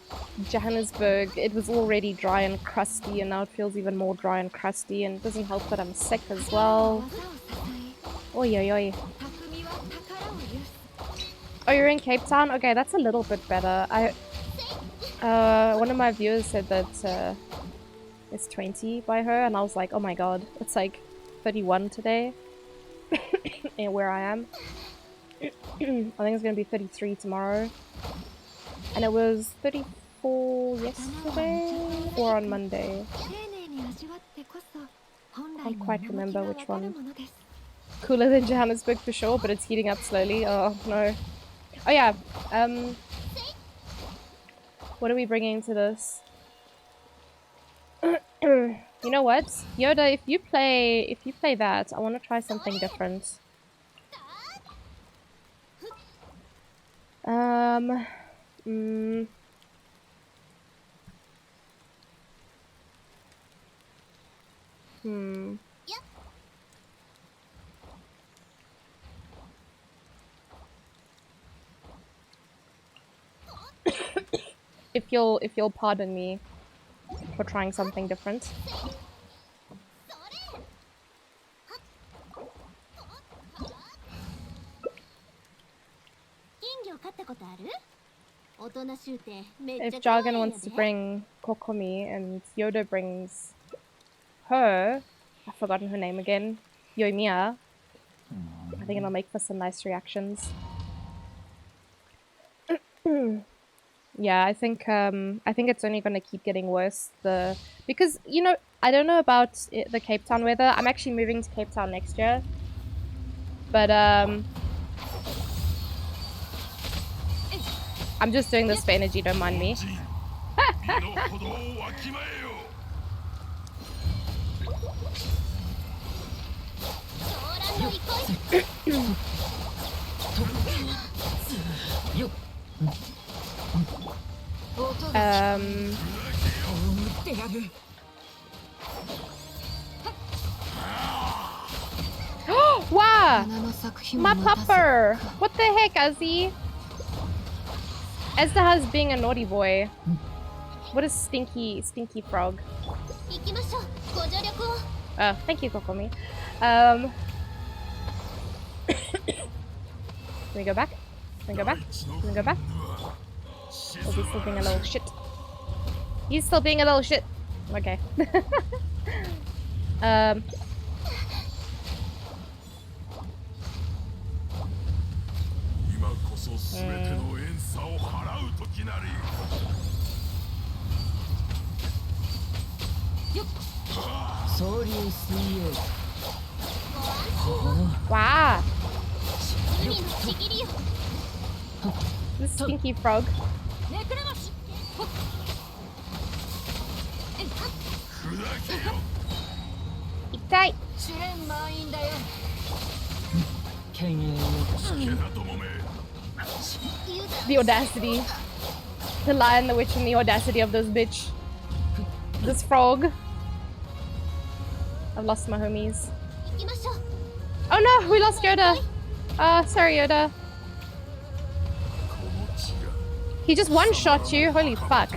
Johannesburg, it was already dry and crusty, and now it feels even more dry and crusty, and it doesn't help that I'm sick as well. Oi oi oi. Oh, you're in Cape Town? Okay, that's a little bit better. One of my viewers said that it's 20 by her, and I was like, oh my god, it's like 31 today. And where I am. I think it's gonna be 33 tomorrow. And it was 34 yesterday or on Monday. Can't quite remember which one. Cooler than Johannesburg for sure, but it's heating up slowly. Oh no. Oh yeah. What are we bringing to this? You know what, Yoda? If you play that, I want to try something different. If you'll pardon me for trying something different. If Jargon wants to bring Kokomi and Yoda brings her, I've forgotten her name again, Yoimiya, I think it'll make for some nice reactions. Yeah, I think it's only gonna keep getting worse. Because you know, I don't know about the Cape Town weather. I'm actually moving to Cape Town next year, but I'm just doing this for energy. Don't mind me. Wow! My pupper! What the heck, Azzy? Ezra has being a naughty boy. What a stinky frog. Oh, thank you, Kokomi. Can we go back? Can we go back? Can we go back? Oh, he's still being a little shit. He's still being a little shit. Okay. Wow. This stinky frog. Itai. The audacity. The lion, the witch, and the audacity of this bitch. This frog. I've lost my homies. Oh no, we lost Yoda. Sorry Yoda. He just one-shot you, holy fuck.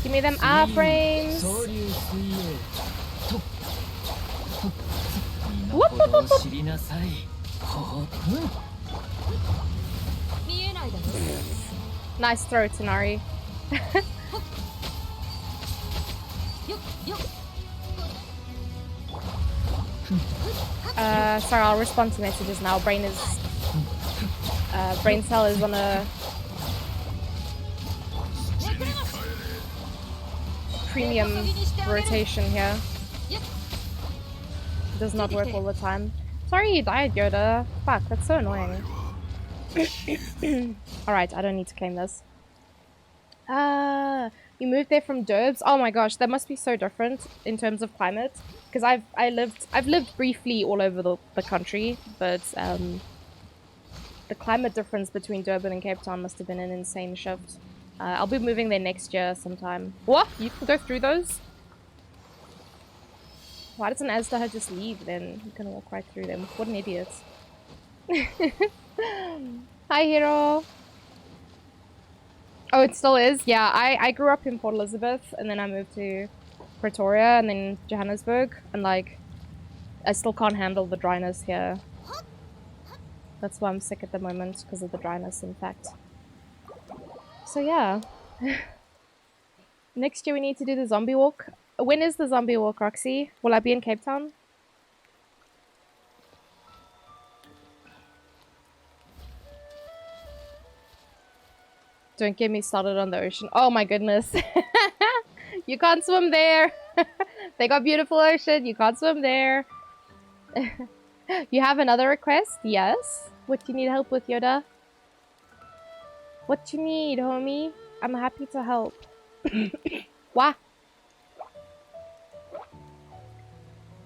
Give me them R-frames. Whoop, whoop, whoop, whoop. Nice throw, Tanari. Sorry, I'll respond to messages now. Brain cell is on a premium rotation here. It does not work all the time. Sorry you died, Yoda. Fuck, that's so annoying. Alright, I don't need to claim this. You moved there from Derbs? Oh my gosh, that must be so different in terms of climate. Because I've lived briefly all over the country, but the climate difference between Durban and Cape Town must have been an insane shift. I'll be moving there next year sometime. What? You can go through those? Why doesn't Asda just leave then? You can walk right through them. What an idiot. Hi, Hero. Oh, it still is? Yeah, I grew up in Port Elizabeth and then I moved to Pretoria and then Johannesburg. And like, I still can't handle the dryness here. That's why I'm sick at the moment, because of the dryness, in fact. So yeah. Next year we need to do the zombie walk. When is the zombie walk, Roxy? Will I be in Cape Town? Don't get me started on the ocean. Oh my goodness. You can't swim there. They got beautiful ocean. You can't swim there. You have another request? Yes. What do you need help with, Yoda? What you need, homie? I'm happy to help. Wah.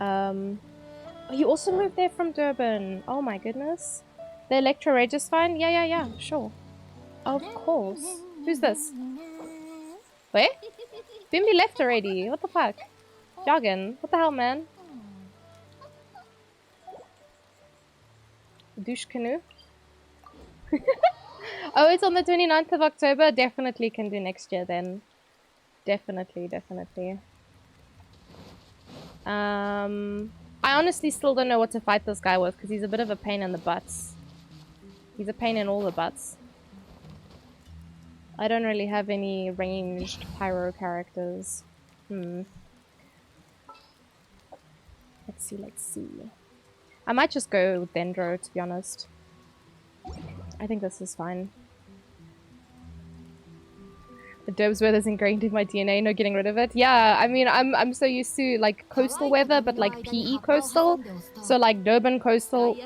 You also moved there from Durban. Oh my goodness. The Electro Rage is fine? Yeah, sure. Of course. Who's this? Wait? Bimby left already. What the fuck? Jargon. What the hell, man? Douche canoe? Oh, it's on the 29th of October? Definitely can do next year then. Definitely. I honestly still don't know what to fight this guy with because he's a bit of a pain in the butts. He's a pain in all the butts. I don't really have any ranged pyro characters. Let's see. I might just go with Dendro, to be honest. I think this is fine. The Derbs weather's ingrained in my DNA, no getting rid of it. Yeah, I mean, I'm so used to, like, coastal weather, but, like, PE coastal. So, like, Durban coastal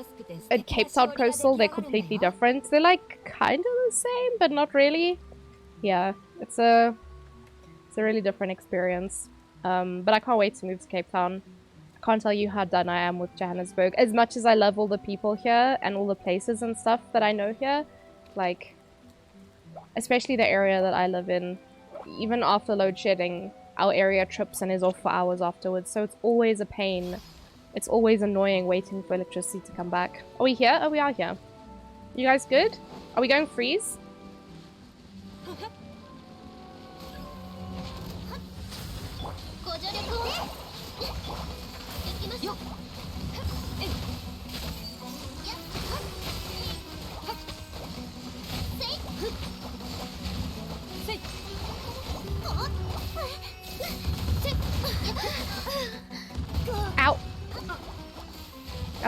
and Cape Town coastal, they're completely different. They're, like, kind of the same, but not really. Yeah, it's a really different experience. But I can't wait to move to Cape Town. I can't tell you how done I am with Johannesburg. As much as I love all the people here and all the places and stuff that I know here, like, especially the area that I live in, even after load shedding, our area trips and is off for hours afterwards. So it's always a pain. It's always annoying waiting for electricity to come back. Are we here? Oh, we are here. You guys good? Are we going freeze?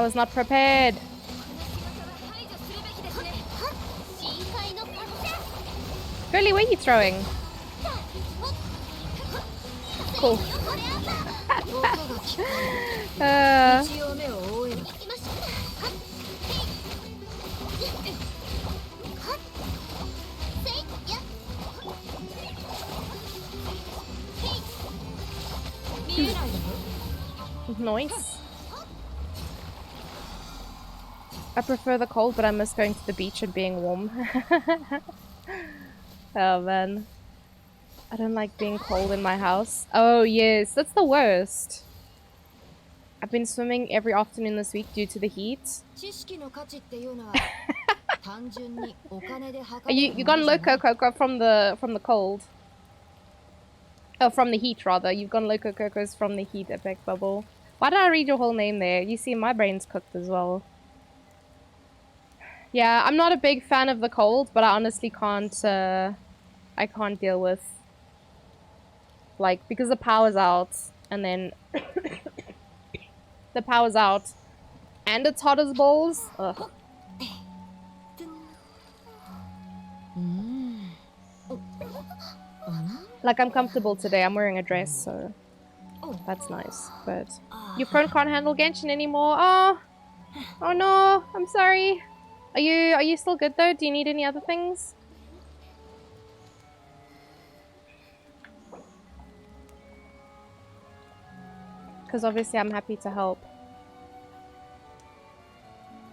was not prepared. Girlie, where are you throwing? Cool. Nice. I prefer the cold, but I miss going to the beach and being warm. Oh man. I don't like being cold in my house. Oh yes, that's the worst. I've been swimming every afternoon this week due to the heat. You gone loco coco from the cold. Oh, from the heat rather. You've gone loco cocos from the heat, epic bubble. Why did I read your whole name there? You see, my brain's cooked as well. Yeah, I'm not a big fan of the cold, but I honestly can't I can't deal with, like, because the power's out and then the power's out and it's hot as balls. Ugh. Like, I'm comfortable today. I'm wearing a dress, so that's nice. But your phone can't handle Genshin anymore. Oh, oh no. I'm sorry. Are you still good though? Do you need any other things? Because obviously I'm happy to help.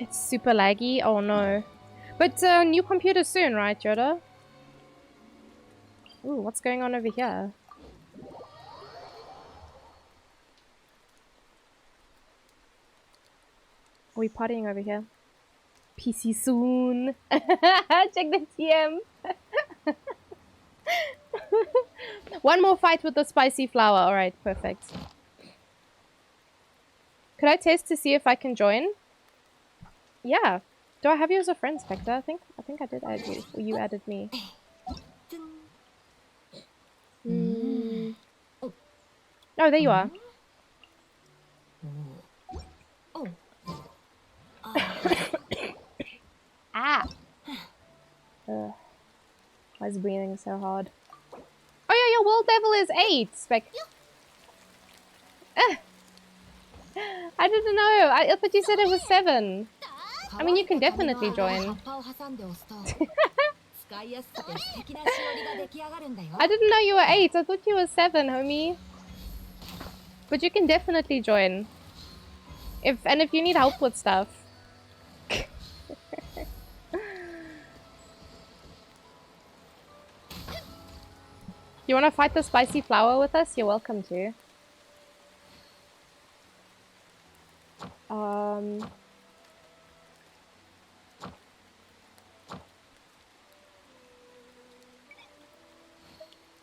It's super laggy. Oh no. But new computer soon, right, Yoda? Ooh, what's going on over here? Are we partying over here? PC soon. Check the TM. One more fight with the spicy flower. Alright, perfect. Could I test to see if I can join? Yeah. Do I have you as a friend, Spectre? I think I did add you. Or you added me. Oh, there you are. Ah. Why is breathing so hard? Oh yeah, your world level is 8, Spec. I didn't know. I thought you said it was 7. I mean, you can definitely join. I didn't know you were 8. I thought you were 7, homie. But you can definitely join. If you need help with stuff. You want to fight the spicy flower with us? You're welcome to.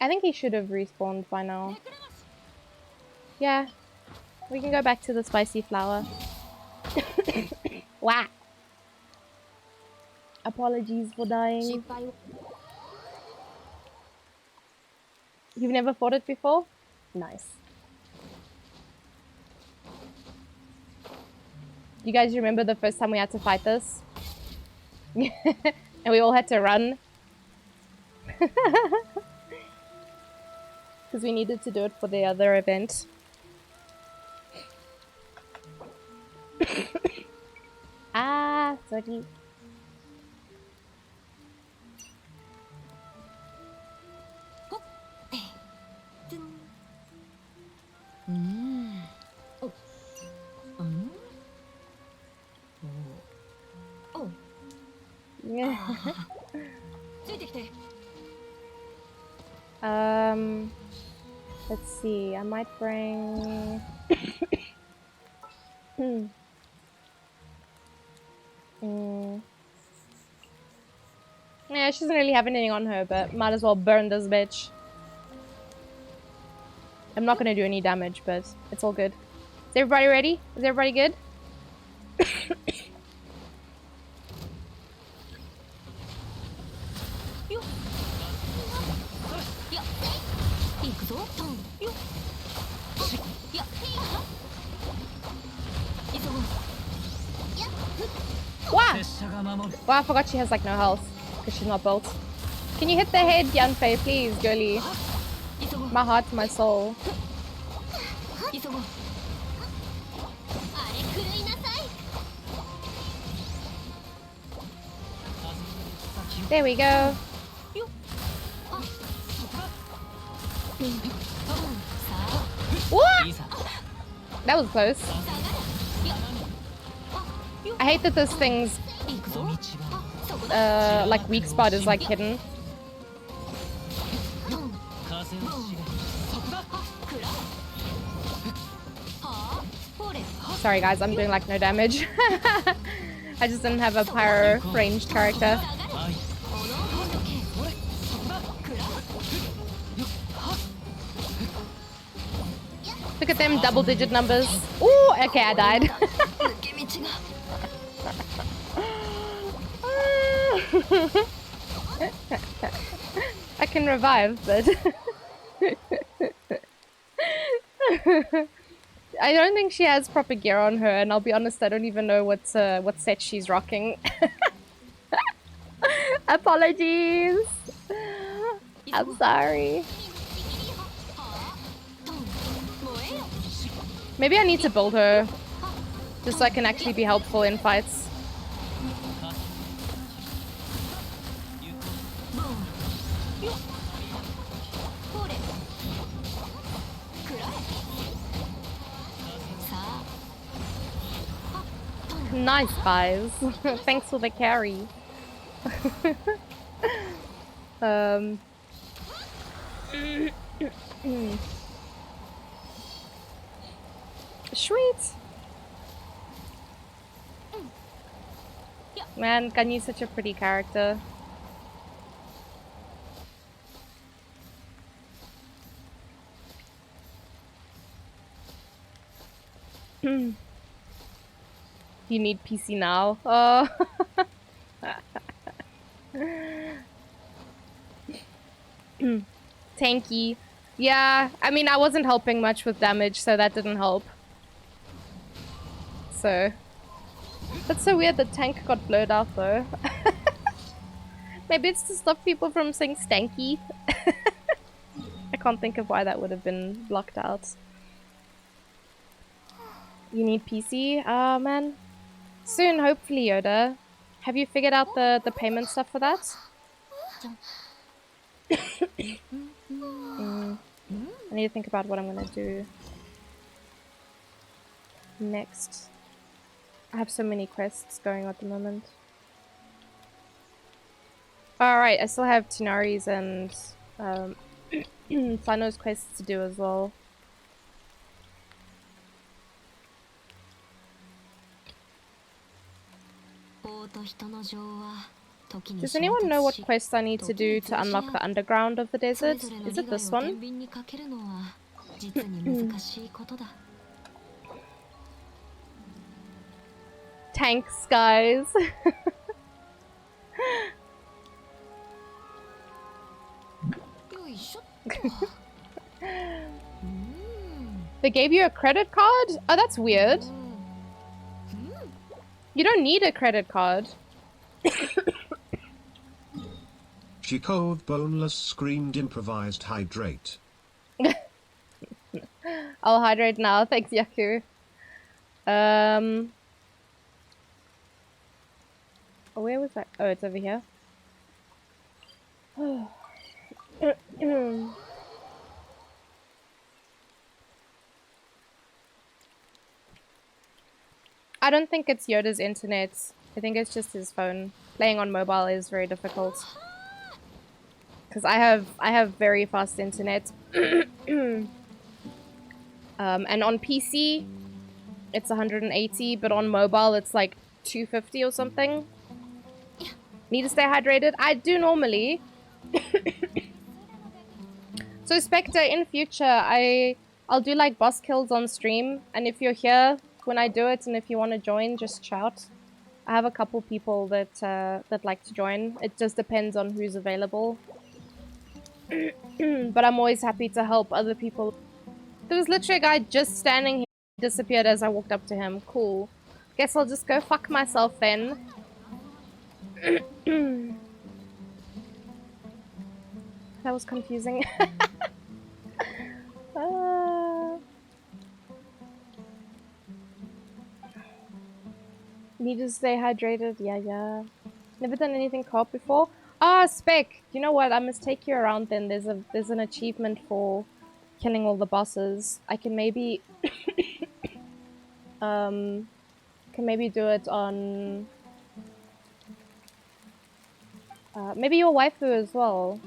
I think he should have respawned by now. Yeah. We can go back to the spicy flower. Wow. Apologies for dying. You've never fought it before? Nice. You guys remember the first time we had to fight this? And we all had to run? Because we needed to do it for the other event. Ah, sorry. Let's see. I might bring. Yeah, she doesn't really have anything on her, but might as well burn this bitch. I'm not gonna do any damage, but it's all good. Is everybody ready? Is everybody good? Wow! Wow, I forgot she has like no health because she's not built. Can you hit the head, Yanfei, please, girly? My heart, my soul. There we go. What? That was close. I hate that this thing's like weak spot is like hidden. Sorry guys, I'm doing like no damage. I just didn't have a pyro ranged character. Look at them double-digit numbers. Ooh, okay, I died. I can revive, but I don't think she has proper gear on her, and I'll be honest, I don't even know what set she's rocking. Apologies. I'm sorry. Maybe I need to build her, just so I can actually be helpful in fights. Nice, guys. Thanks for the carry. Sweet. Man, Ganyu's such a pretty character. You need PC now. Oh. Tanky. Yeah, I mean, I wasn't helping much with damage, so that didn't help. So that's so weird that tank got blurred out though. Maybe it's to stop people from saying stanky. I can't think of why that would have been blocked out. You need PC? Ah, man. Soon, hopefully, Yoda. Have you figured out the payment stuff for that? I need to think about what I'm gonna do next. I have so many quests going at the moment. Alright, I still have Tinari's and Fano's quests to do as well. Does anyone know what quest I need to do to unlock the underground of the desert? Is it this one? Tanks, guys. They gave you a credit card? Oh, that's weird. You don't need a credit card. Shikov Boneless screamed improvised hydrate. I'll hydrate now. Thanks, Yaku. Where was that? Oh, it's over here. I don't think it's Yoda's internet. I think it's just his phone. Playing on mobile is very difficult. Because I have very fast internet. And on PC, it's 180, but on mobile, it's like 250 or something. Need to stay hydrated? I do normally. So Spectre, in future, I'll do like boss kills on stream, and if you're here when I do it, and if you want to join, just shout. I have a couple people that that like to join. It just depends on who's available. But I'm always happy to help other people. There was literally a guy just standing here, disappeared as I walked up to him. Cool. Guess I'll just go fuck myself then. That was confusing. uh, need to stay hydrated. Yeah. Never done anything co-op before. Ah, Spec. You know what? I must take you around then. There's an achievement for killing all the bosses. I can maybe can maybe do it on maybe your waifu as well,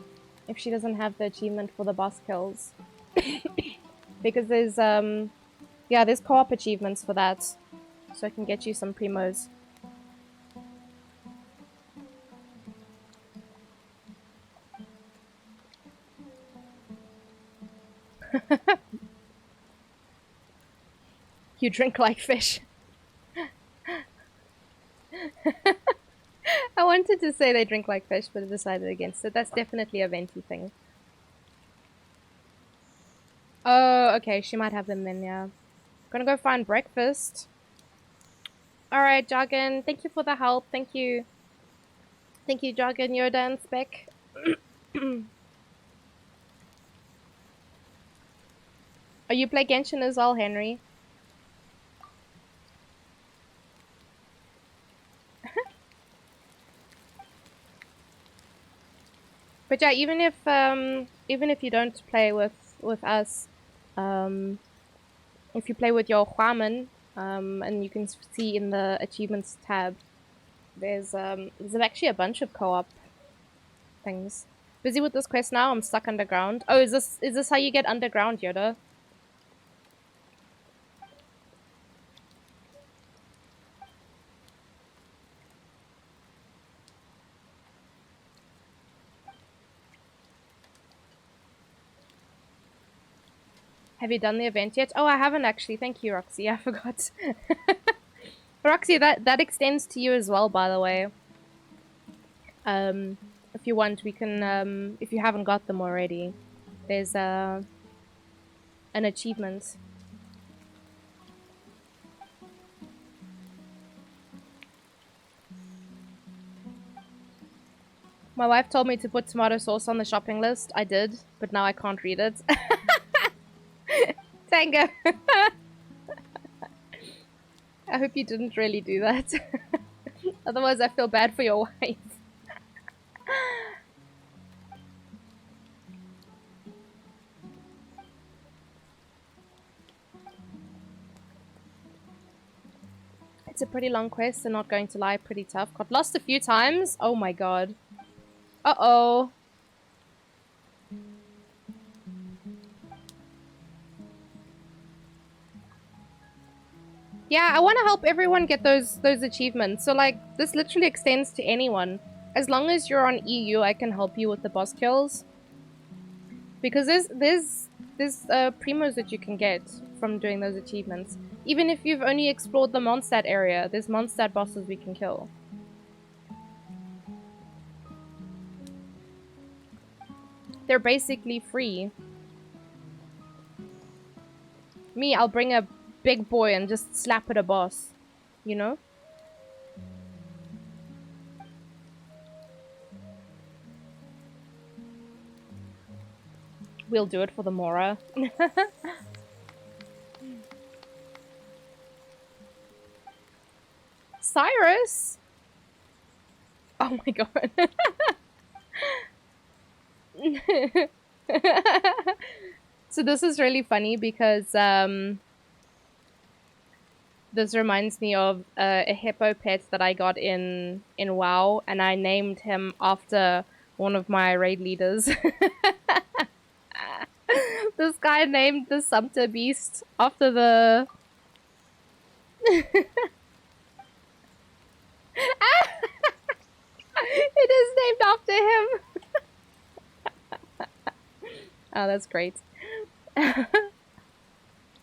if she doesn't have the achievement for the boss kills. Because there's yeah, there's co-op achievements for that. So I can get you some primos. You drink like fish. I wanted to say they drink like fish, but I decided against it. That's definitely a venti thing. Oh, okay. She might have them then, yeah. Gonna go find breakfast. Alright, Jargon. Thank you for the help. Thank you. Thank you, Jargon, Yoda, and Spec. Oh, you play Genshin as well, Henry? But yeah, even if you don't play with us, if you play with your Huaman, and you can see in the achievements tab, there's actually a bunch of co-op things. Busy with this quest now. I'm stuck underground. Oh, is this how you get underground, Yoda? Have you done the event yet? Oh, I haven't actually. Thank you, Roxy. I forgot. Roxy, that extends to you as well, by the way. If you want, we can. If you haven't got them already, there's an achievement. My wife told me to put tomato sauce on the shopping list. I did, but now I can't read it. Tango. I hope you didn't really do that. Otherwise, I feel bad for your wife. It's a pretty long quest, and not going to lie, pretty tough. Got lost a few times. Oh my god. Uh-oh. Yeah, I want to help everyone get those achievements. So like, this literally extends to anyone. As long as you're on EU, I can help you with the boss kills. Because there's primos that you can get from doing those achievements. Even if you've only explored the Mondstadt area, there's Mondstadt bosses we can kill. They're basically free. Me, I'll bring a big boy and just slap at a boss. You know? We'll do it for the Mora. Cyrus? Oh my god. So this is really funny because this reminds me of a hippo pet that I got in WoW, and I named him after one of my raid leaders. This guy named the Sumpter Beast after the... It is named after him! Oh, that's great.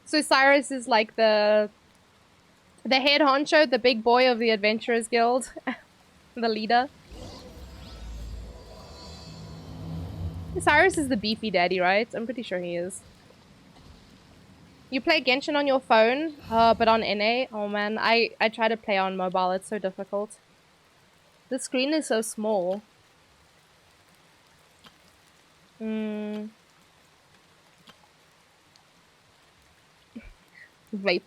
So Cyrus is like the head honcho, the big boy of the Adventurers Guild. The leader. Cyrus is the beefy daddy, right? I'm pretty sure he is. You play Genshin on your phone, but on NA? Oh man, I try to play on mobile. It's so difficult. The screen is so small. Vape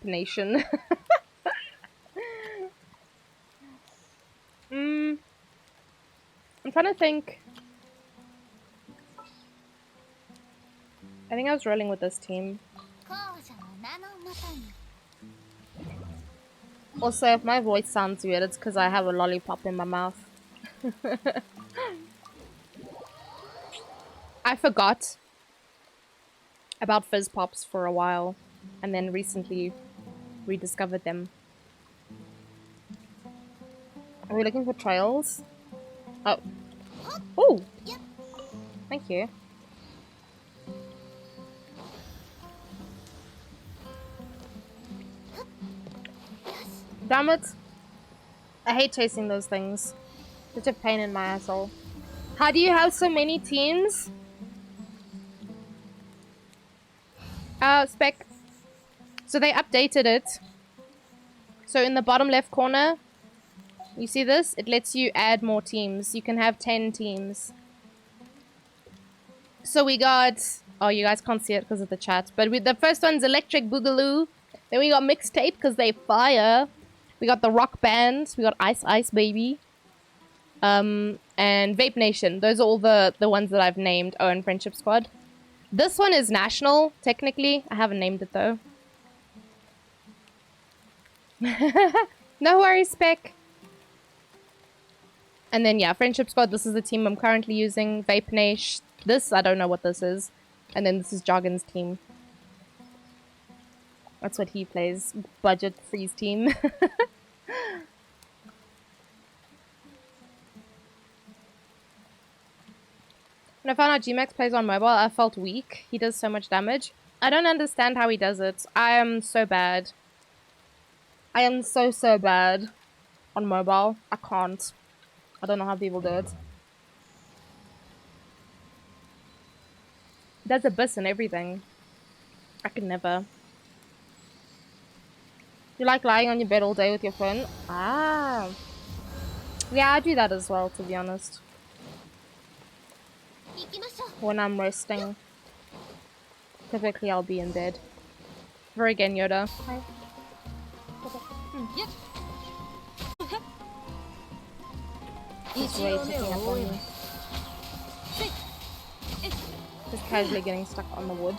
Nation. I'm trying to think. I think I was rolling with this team. Also, if my voice sounds weird, it's because I have a lollipop in my mouth. I forgot about fizz pops for a while, and then recently rediscovered them. Are we looking for trails? Oh. Oh! Thank you. Damn it. I hate chasing those things. Such a pain in my asshole. How do you have so many teams? Spec. So they updated it. So in the bottom left corner, you see this? It lets you add more teams. You can have 10 teams. So we got... Oh, you guys can't see it because of the chat. But the first one's Electric Boogaloo. Then we got Mixtape because they fire. We got the Rock Band. We got Ice Ice Baby. And Vape Nation. Those are all the ones that I've named. Oh, and Friendship Squad. This one is national, technically. I haven't named it, though. No worries, Spec. And then, yeah, Friendship Squad. This is the team I'm currently using. Vape Nation. This, I don't know what this is. And then this is Jargon's team. That's what he plays. Budget freeze team. When I found out G-Max plays on mobile, I felt weak. He does so much damage. I don't understand how he does it. I am so bad. I am so bad on mobile. I can't. I don't know how people do it. Does Abyss and everything. I could never. You like lying on your bed all day with your phone? Ah. Yeah, I do that as well, to be honest. When I'm resting. Typically, I'll be in bed. Very again, Yoda. Hi. Just way picking up on me. Just casually getting stuck on the wood.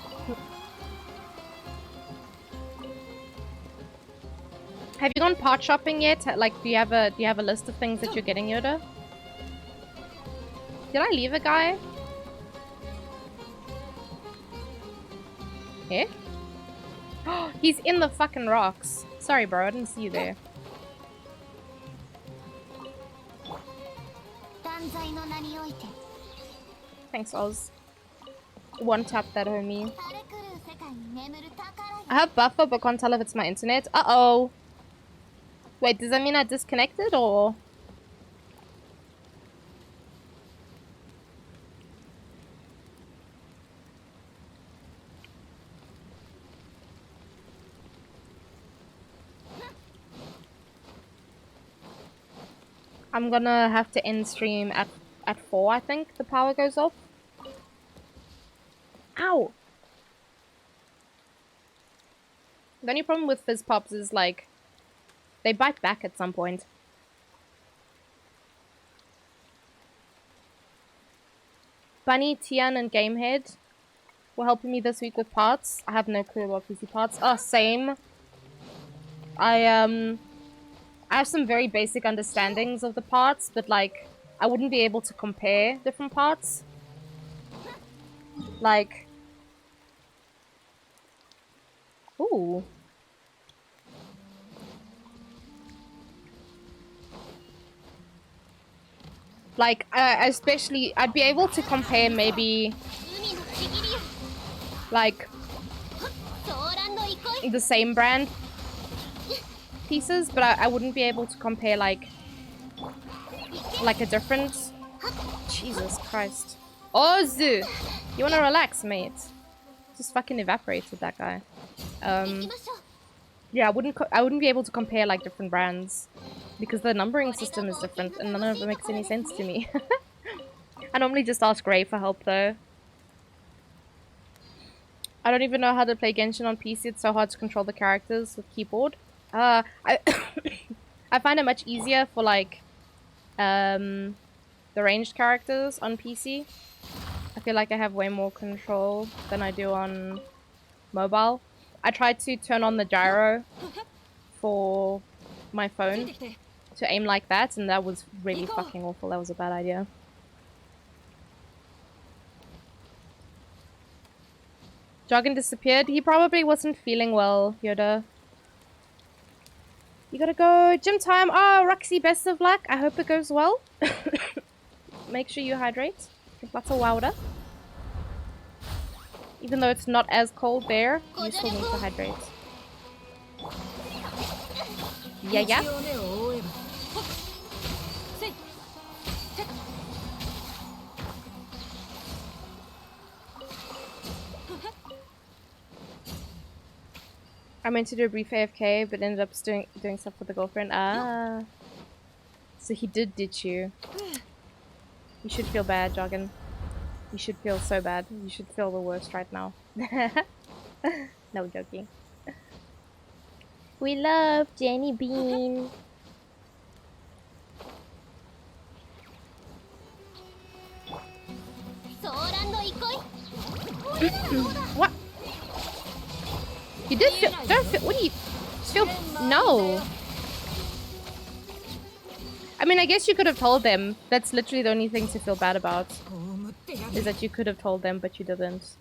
Have you gone part shopping yet? Like, do you have a list of things that you're getting, Yoda? Did I leave a guy? Yeah? He's in the fucking rocks. Sorry, bro. I didn't see you there. Thanks, Oz. One tap that homie. I have buffer, but can't tell if it's my internet. Uh-oh. Wait, does that mean I disconnected, or...? I'm gonna have to end stream at 4, I think. The power goes off. Ow! The only problem with fizz pops is, like, they bite back at some point. Bunny, Tian, and Gamehead were helping me this week with parts. I have no clue about PC parts. Oh, same. I have some very basic understandings of the parts, but, like, I wouldn't be able to compare different parts. Like... Ooh. Like, especially, I'd be able to compare maybe, like, the same brand pieces, but I wouldn't be able to compare, like a different... Jesus Christ. Oz! You wanna relax, mate? Just fucking evaporated, that guy. Yeah, I wouldn't be able to compare, like, different brands. Because the numbering system is different and none of it makes any sense to me. I normally just ask Ray for help though. I don't even know how to play Genshin on PC. It's so hard to control the characters with keyboard. I I find it much easier for like the ranged characters on PC. I feel like I have way more control than I do on mobile. I tried to turn on the gyro for my phone to aim like that, and that was really fucking awful. That was a bad idea. Joggin disappeared. He probably wasn't feeling well, Yoda. You gotta go. Gym time. Oh, Roxy, best of luck. I hope it goes well. Make sure you hydrate. Drink lots of water. Even though it's not as cold there, you still need to hydrate. Yeah, yeah. I meant to do a brief AFK, but ended up doing stuff with the girlfriend. Ah. So he did ditch you. You should feel bad, Joggin. You should feel so bad. You should feel the worst right now. No joking. We love Jenny Bean. What? You did feel, don't feel, what do you feel? No. I mean, I guess you could have told them. That's literally the only thing to feel bad about. Is that you could have told them, but you didn't.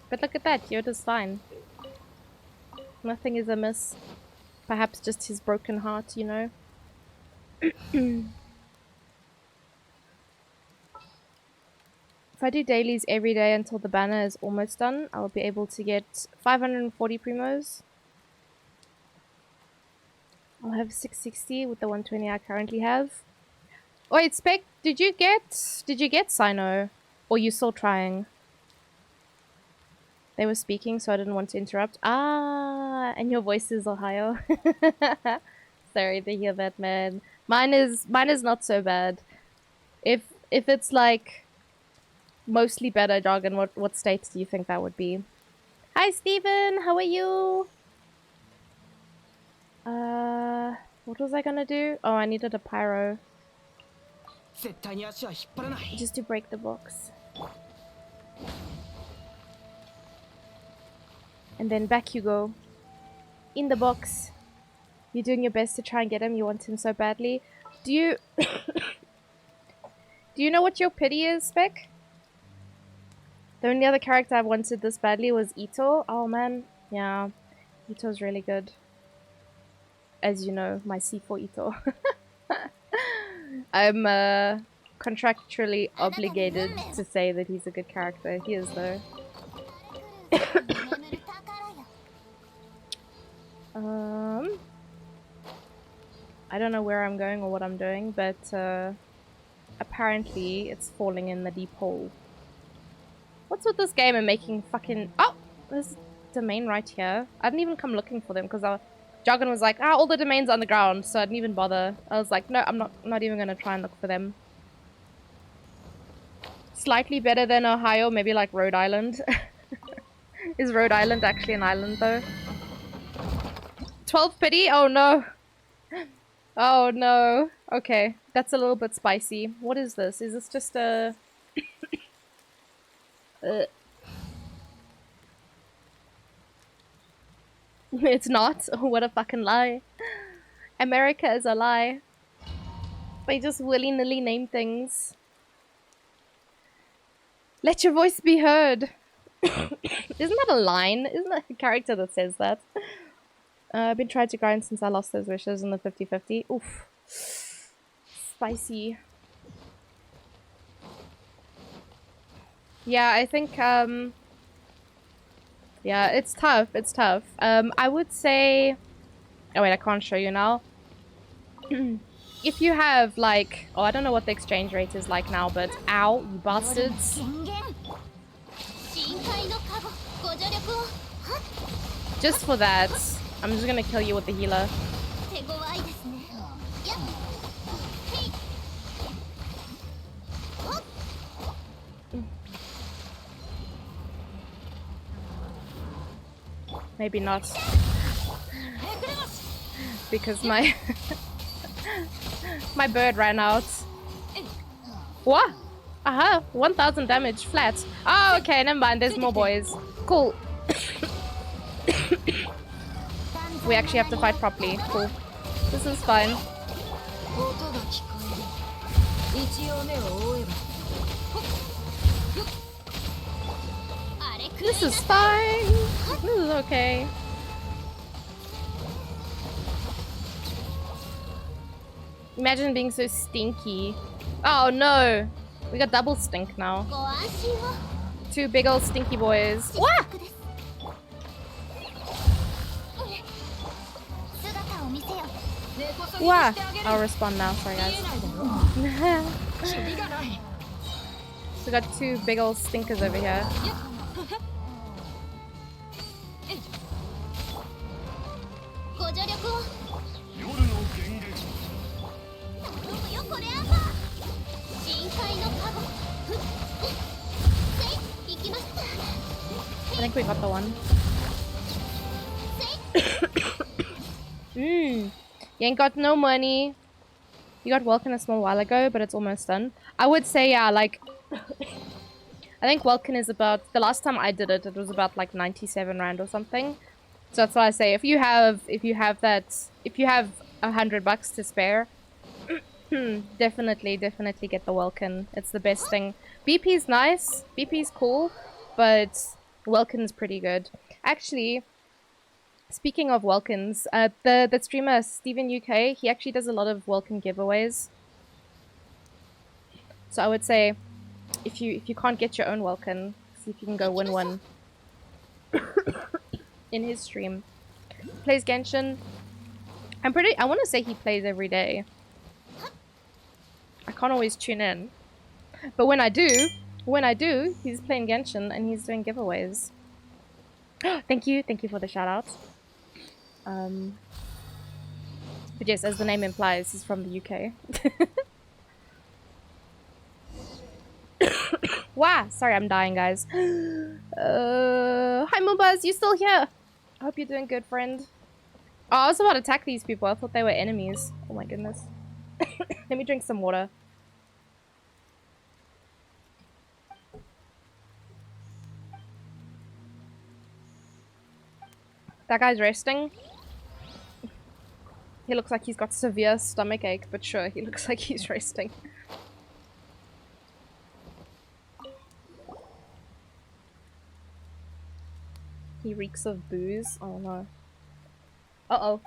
But look at that, Yoda's fine. Nothing is amiss. Perhaps just his broken heart, you know? If I do dailies every day until the banner is almost done, I'll be able to get 540 primos. I'll have 660 with the 120 I currently have. Oh, wait, Spec, did you get Sino? Or you still trying? They were speaking, so I didn't want to interrupt. Ah, and your voice is Ohio. Sorry to hear that, man. Mine is not so bad. If it's like mostly better, Jargon, what states do you think that would be? Hi, Steven, how are you? What was I gonna do? Oh, I needed a pyro. Just to break the box. And then back you go. In the box. You're doing your best to try and get him. You want him so badly. Do you... Do you know what your pity is, Spec? The only other character I wanted this badly was Ito. Oh man. Yeah. Ito's really good. As you know, my C4 Ito. I'm contractually obligated to say that he's a good character. He is though. I don't know where I'm going or what I'm doing, but apparently it's falling in the deep hole. What's with this game and making fucking... Oh! There's a domain right here. I didn't even come looking for them because Jargon was like, all the domains are on the ground, so I didn't even bother. I was like, no, I'm not even gonna try and look for them. Slightly better than Ohio, maybe like Rhode Island. Is Rhode Island actually an island though? 12 pity? Oh no. Oh no. Okay, that's a little bit spicy. What is this? Is this just a... It's not. What a fucking lie. America is a lie. They just willy-nilly name things. Let your voice be heard. Isn't that a line? Isn't that a character that says that? I've been trying to grind since I lost those wishes in the 50-50. Oof. Spicy. Yeah, I think, yeah, it's tough. It's tough. I would say... Oh wait, I can't show you now. If you have, like... Oh, I don't know what the exchange rate is like now, but... Ow, you bastards. Just for that, I'm just gonna kill you with the healer. Maybe not. Because my my bird ran out. What? Aha, 1000 damage flat. Oh, okay, never mind. There's more boys. Cool. We actually have to fight properly. Cool. This is fine. This is fine. This is okay. Imagine being so stinky. Oh no! We got double stink now. 2 big old stinky boys. What? Wow. I'll respond now. Sorry, guys. We got 2 big old stinkers over here. I think we got the one. You ain't got no money. You got Welkin a small while ago, but it's almost done. I would say, yeah, like... I think Welkin is about... The last time I did it, it was about like 97 Rand or something. So that's why I say, if you have $100 to spare, definitely get the Welkin. It's the best thing. BP's nice. BP's cool, but Welkin's pretty good. Actually, speaking of Welkins, the streamer Steven UK, he actually does a lot of Welkin giveaways. So I would say, if you can't get your own Welkin, see if you can go win one in his stream. Plays Genshin. I want to say he plays every day. I can't always tune in, but when I do, he's playing Genshin and he's doing giveaways. Thank you for the shout out. But yes, as the name implies, he's from the UK. Wow, sorry, I'm dying, guys. Hi Moobas, you still here? I hope you're doing good, friend. Oh, I was about to attack these people. I thought they were enemies. Oh my goodness. Let me drink some water. That guy's resting. He looks like he's got severe stomach ache, but sure, he looks like he's resting. He reeks of booze. Oh no. Uh-oh.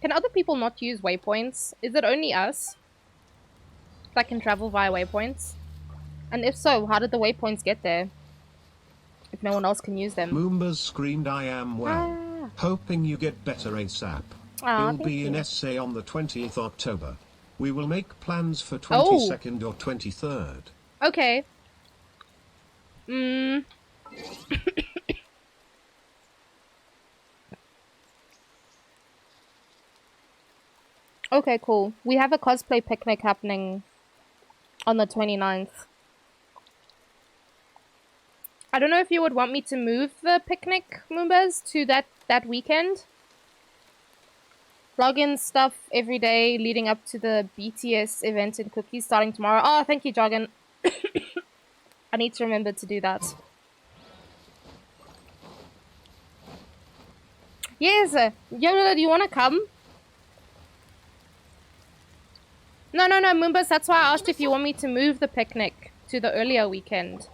Can other people not use waypoints? Is it only us that can travel via waypoints? And if so, how did the waypoints get there? If no one else can use them. Moombas screamed, "I am well." Ah. Hoping you get better ASAP. Aw, It'll be in you. essay on the 20th October. We will make plans for 22nd or 23rd. Okay. Okay, cool. We have a cosplay picnic happening on the 29th. I don't know if you would want me to move the picnic, Moombas, to that weekend. Login stuff every day leading up to the BTS event in Cookies starting tomorrow. Oh, thank you, Joggin. I need to remember to do that. Yes, Yoda, do you want to come? No, Moombas, that's why I asked if you want me to move the picnic to the earlier weekend.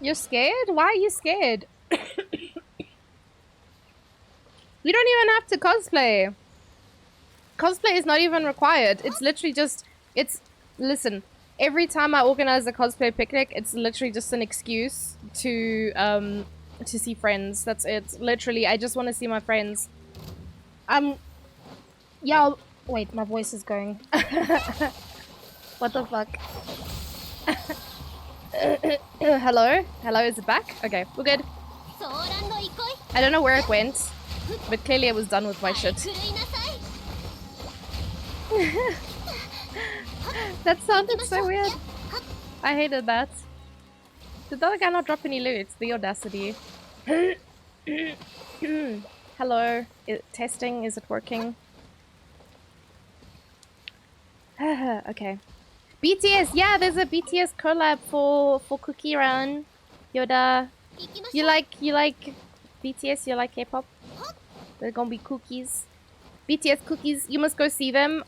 You're scared? Why are you scared? You don't even have to cosplay. Cosplay is not even required. It's literally just... Listen, every time I organize a cosplay picnic, it's literally just an excuse to see friends. That's it. Literally, I just want to see my friends. Yeah, wait, my voice is going. What the fuck? Hello? Hello, is it back? Okay, we're good. I don't know where it went, but clearly it was done with my shit. That sounded so weird. I hated that. Did the other guy not drop any loot? The audacity. Hello. Testing, is it working? Okay. BTS, yeah, there's a BTS collab for Cookie Run. Yoda. You like BTS, you like K-pop? They're gonna be cookies. BTS cookies, you must go see them.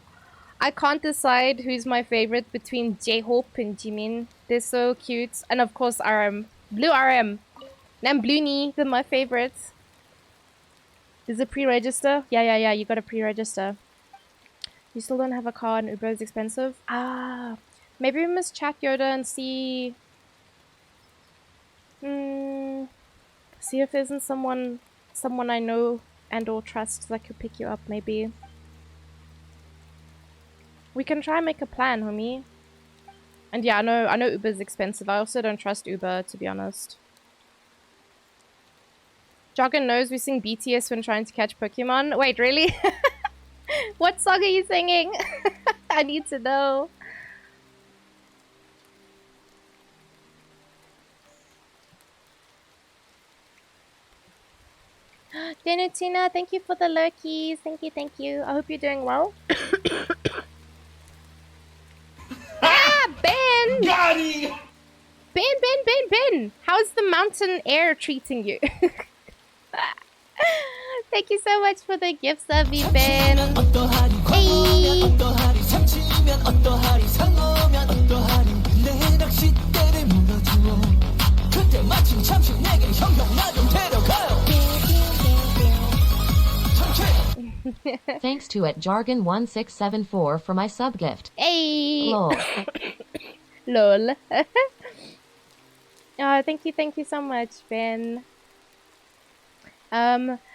I can't decide who's my favorite between J-Hope and Jimin. They're so cute. And of course RM. Blue RM. And Bluey, they're my favorites. Is it pre-register? Yeah, you gotta pre-register. You still don't have a car and Uber is expensive? Ah, maybe we must chat Yoda and see... see if there isn't someone I know and or trust that could pick you up, maybe. We can try and make a plan, homie. And yeah, I know Uber's expensive. I also don't trust Uber, to be honest. Joggin knows we sing BTS when trying to catch Pokemon. Wait, really? What song are you singing? I need to know. Denutina, thank you for the lurkies. Thank you. I hope you're doing well. Ah, Ben! Got him! Ben! How's the mountain air treating you? Thank you so much for the gifts, Avi Ben. Hey! Thanks to @jargon1674 for my sub gift. Hey! Lol. Lol. Oh, thank you so much, Ben.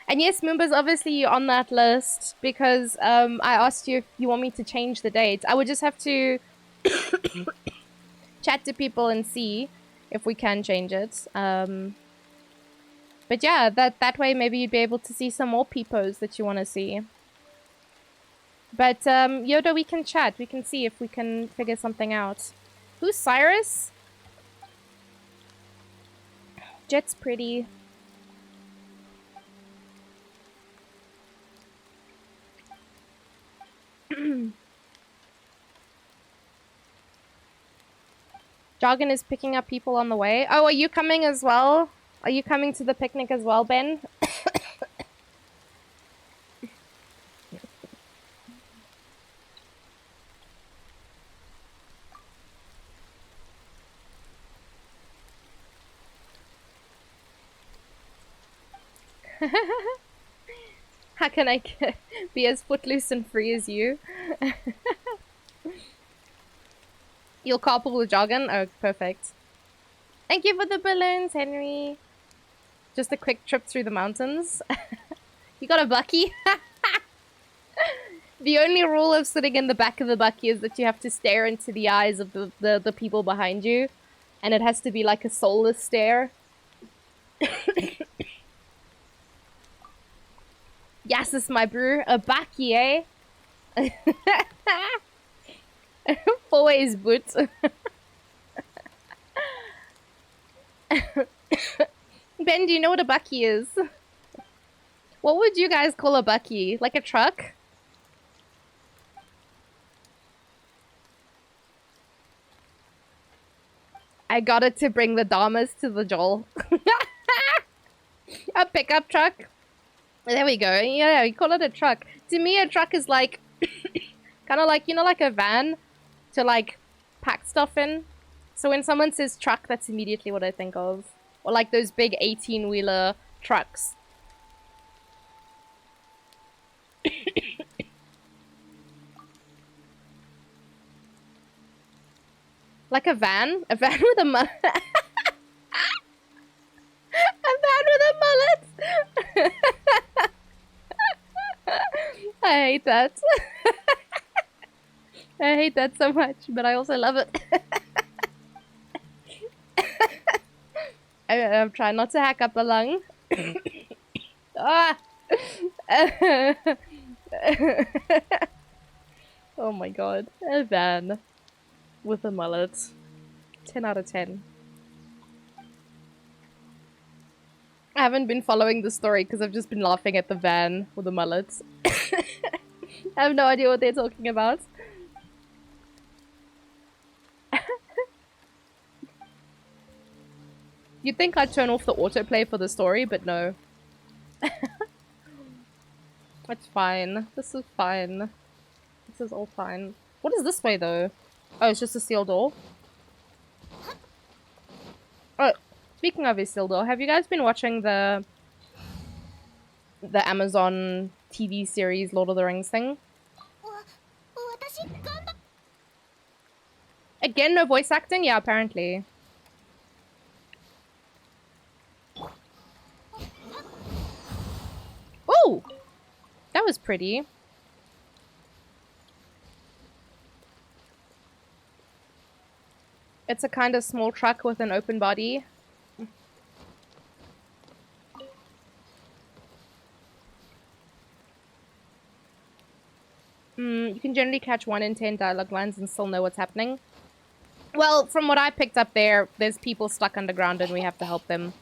And yes, Moomba's obviously on that list because I asked you if you want me to change the date. I would just have to chat to people and see if we can change it. But yeah, that way maybe you'd be able to see some more peepos that you want to see. But Yoda, we can chat. We can see if we can figure something out. Who's Cyrus? Jet's pretty. Jargon is picking up people on the way. Oh, are you coming as well? Are you coming to the picnic as well, Ben? How can I be as footloose and free as you? You'll carpool with Jargon? Oh, perfect. Thank you for the balloons, Henry. Just a quick trip through the mountains. You got a Bucky? The only rule of sitting in the back of the Bucky is that you have to stare into the eyes of the people behind you. And it has to be like a soulless stare. Yes, it's my brew. A Bucky, eh? 4 ways boot. Ben, do you know what a Bucky is? What would you guys call a Bucky? Like a truck? I got it to bring the Dharmas to the Joel. A pickup truck? There we go. Yeah, you call it a truck. To me, a truck is like... kind of like, you know, like a van to like pack stuff in. So when someone says truck, that's immediately what I think of. Or like those big 18-wheeler trucks. Like a van? A van with a mullet? A van with a mullet? I hate that. I hate that so much, but I also love it. I'm trying not to hack up a lung. Ah! Oh my god. A van with a mullet. 10 out of 10. I haven't been following the story because I've just been laughing at the van with the mullets. I have no idea what they're talking about. You'd think I'd turn off the autoplay for the story, but no. It's fine. This is fine. This is all fine. What is this way, though? Oh, it's just a sealed door? Oh, speaking of a sealed door, have you guys been watching the Amazon TV series Lord of the Rings thing? Again, no voice acting? Yeah, apparently. Oh! That was pretty. It's a kind of small truck with an open body. You can generally catch 1 in 10 dialogue lines and still know what's happening. Well, from what I picked up there's people stuck underground and we have to help them.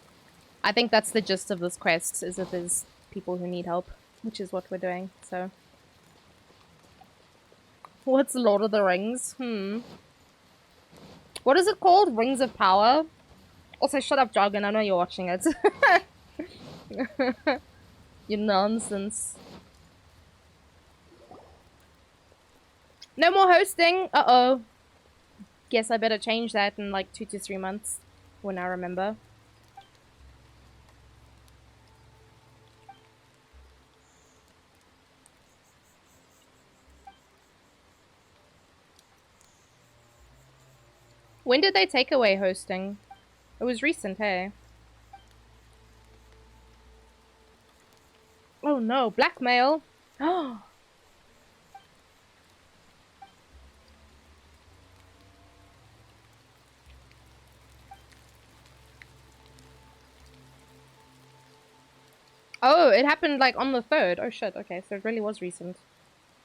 I think that's the gist of this quest, is that there's people who need help, which is what we're doing, so. What's Lord of the Rings? What is it called? Rings of Power? Also, shut up, Jargon. I know you're watching it. You nonsense. No more hosting! Uh-oh. Guess I better change that in like 2 to 3 months. When I remember. When did they take away hosting? It was recent, hey? Oh no, blackmail! Oh! Oh, it happened like on the 3rd. Oh shit, okay, so it really was recent.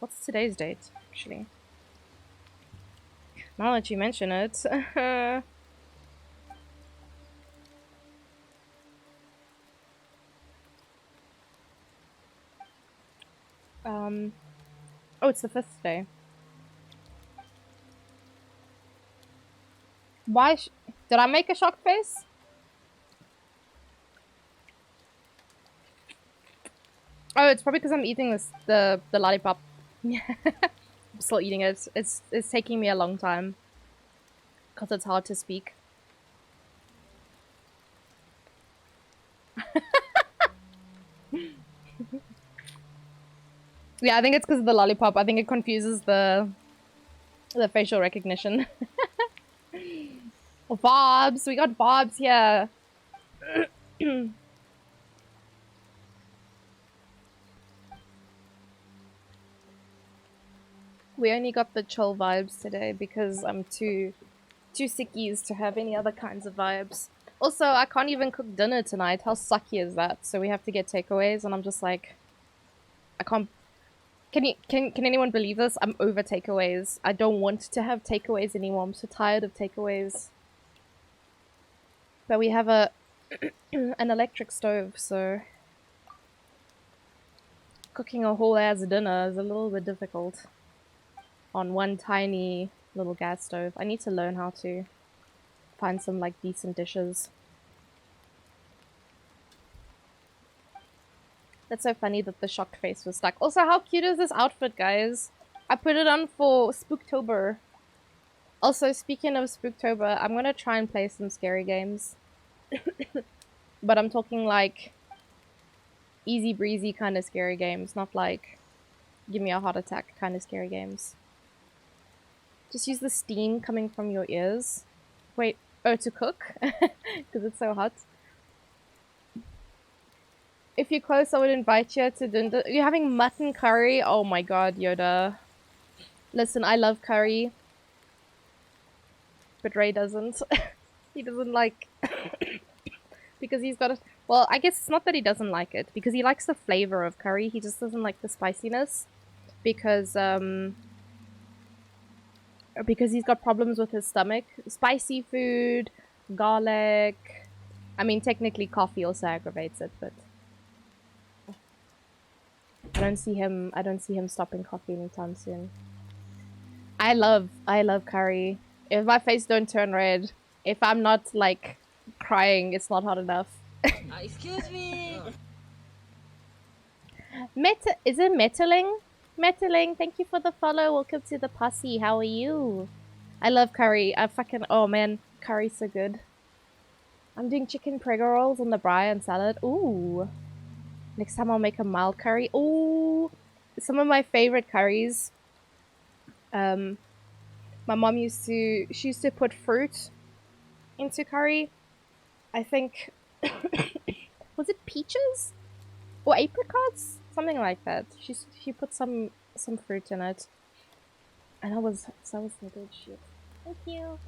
What's today's date, actually? Now that you mention it. Oh, it's the 5th day. Why did I make a shocked face? Oh, it's probably because I'm eating the lollipop. I'm still eating it. It's taking me a long time. Because it's hard to speak. Yeah, I think it's because of the lollipop. I think it confuses the facial recognition. Vibes! We got vibes here! We only got the chill vibes today because I'm too sickies to have any other kinds of vibes. Also, I can't even cook dinner tonight. How sucky is that? So we have to get takeaways and I'm just like... I can't... Can anyone believe this? I'm over takeaways. I don't want to have takeaways anymore. I'm so tired of takeaways. But we have an electric stove, so... Cooking a whole ass dinner is a little bit difficult. On one tiny little gas stove. I need to learn how to find some like decent dishes. That's so funny that the shocked face was stuck. Also, how cute is this outfit, guys? I put it on for Spooktober. Also, speaking of Spooktober, I'm gonna try and play some scary games. But I'm talking like easy breezy kind of scary games, not like give me a heart attack kind of scary games. Just use the steam coming from your ears. Wait, oh, to cook? Because it's so hot. If you're close, I would invite you to dinner. You're having mutton curry? Oh my god, Yoda. Listen, I love curry. But Ray doesn't. He doesn't like... because he's got a... Well, I guess it's not that he doesn't like it, because he likes the flavor of curry. He just doesn't like the spiciness, because he's got problems with his stomach. Spicy food, garlic. I mean, technically coffee also aggravates it, but I don't see him stopping coffee anytime soon. I love curry. If my face don't turn red, if I'm not like crying, it's not hot enough. Excuse me. Is it Metaling? Metaling, thank you for the follow. Welcome to the posse. How are you? I love curry. Oh man, curry's so good. I'm doing chicken prego rolls on the braai and salad. Ooh. Next time I'll make a mild curry. Ooh. Some of my favorite curries. My mom she used to put fruit into curry. I think, was it peaches or apricots? Something like that. She put some fruit in it. And that was some good shit. Thank you.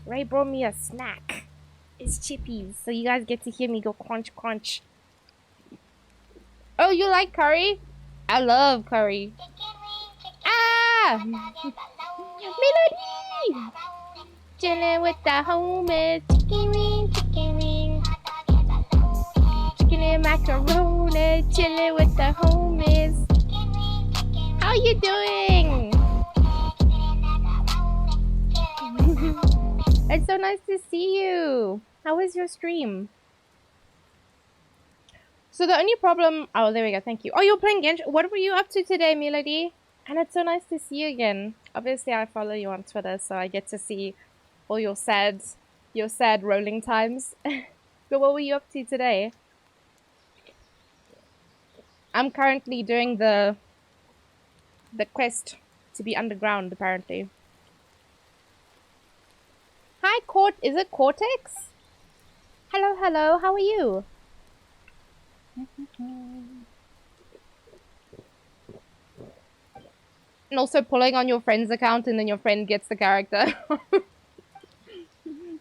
Ray brought me a snack. It's chippies. So you guys get to hear me go crunch crunch. Oh, you like curry? I love curry. Ah! Melody! Chillin' with the homies. Chicken wing, chicken wing. Chicken and macaroni. Chillin' with the homies. How you doing? It's so nice to see you. How was your stream? So the only problem... Oh, there we go. Thank you. Oh, you're playing Genshin. What were you up to today, Melody? And it's so nice to see you again. Obviously, I follow you on Twitter, so I get to see all your sad rolling times. But what were you up to today? I'm currently doing the quest to be underground, apparently. Hi, Is it Cortex? Hello, hello. How are you? And also pulling on your friend's account and then your friend gets the character.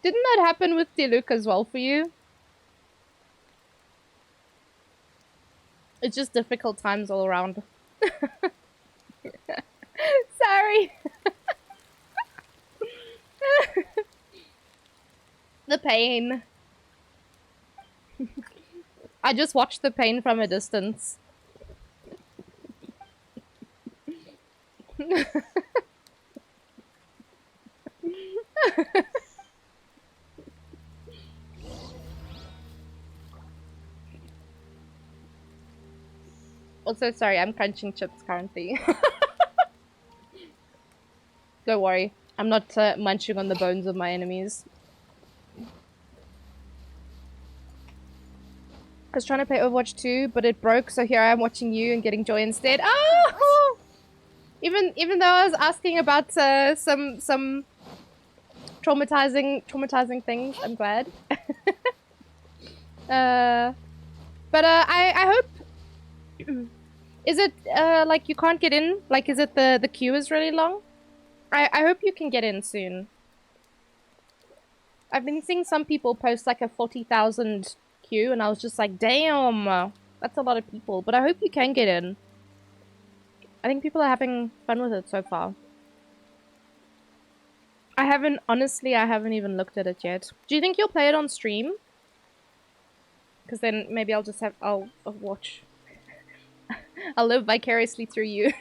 Didn't that happen with Diluc as well for you? It's just difficult times all around. Sorry. The pain. I just watched the pain from a distance. Also, sorry, I'm crunching chips currently. Don't worry, I'm not munching on the bones of my enemies. I was trying to play Overwatch 2, but it broke, so here I am watching you and getting joy instead. Oh! Even though I was asking about some traumatizing things, I'm glad. I hope... Is it, like, you can't get in? Like, is it the queue is really long? I hope you can get in soon. I've been seeing some people post, like, a 40,000 queue, and I was just like, damn! That's a lot of people, but I hope you can get in. I think people are having fun with it so far. Honestly, I haven't even looked at it yet. Do you think you'll play it on stream? Because then maybe I'll just I'll watch. I'll live vicariously through you.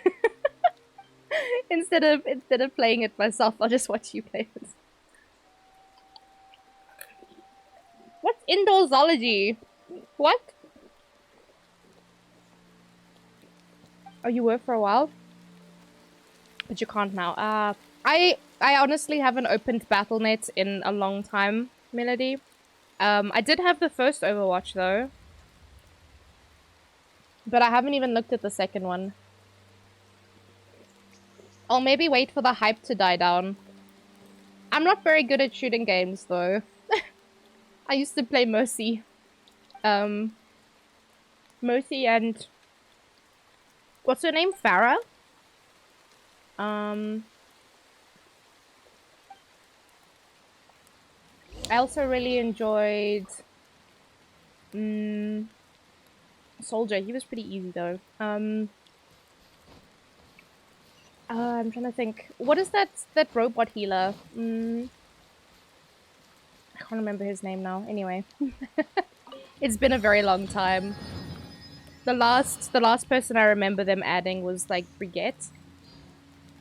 instead of playing it myself, I'll just watch you play it. What's indoorsology? What? Oh, you were for a while? But you can't now. I honestly haven't opened Battle.net in a long time, Melody. I did have the first Overwatch, though. But I haven't even looked at the second one. I'll maybe wait for the hype to die down. I'm not very good at shooting games, though. I used to play Mercy. Mercy and... What's her name? Farah? I also really enjoyed Soldier, he was pretty easy though. I'm trying to think. What is that robot healer? I can't remember his name now. Anyway. It's been a very long time. The last person I remember them adding was like Brigitte.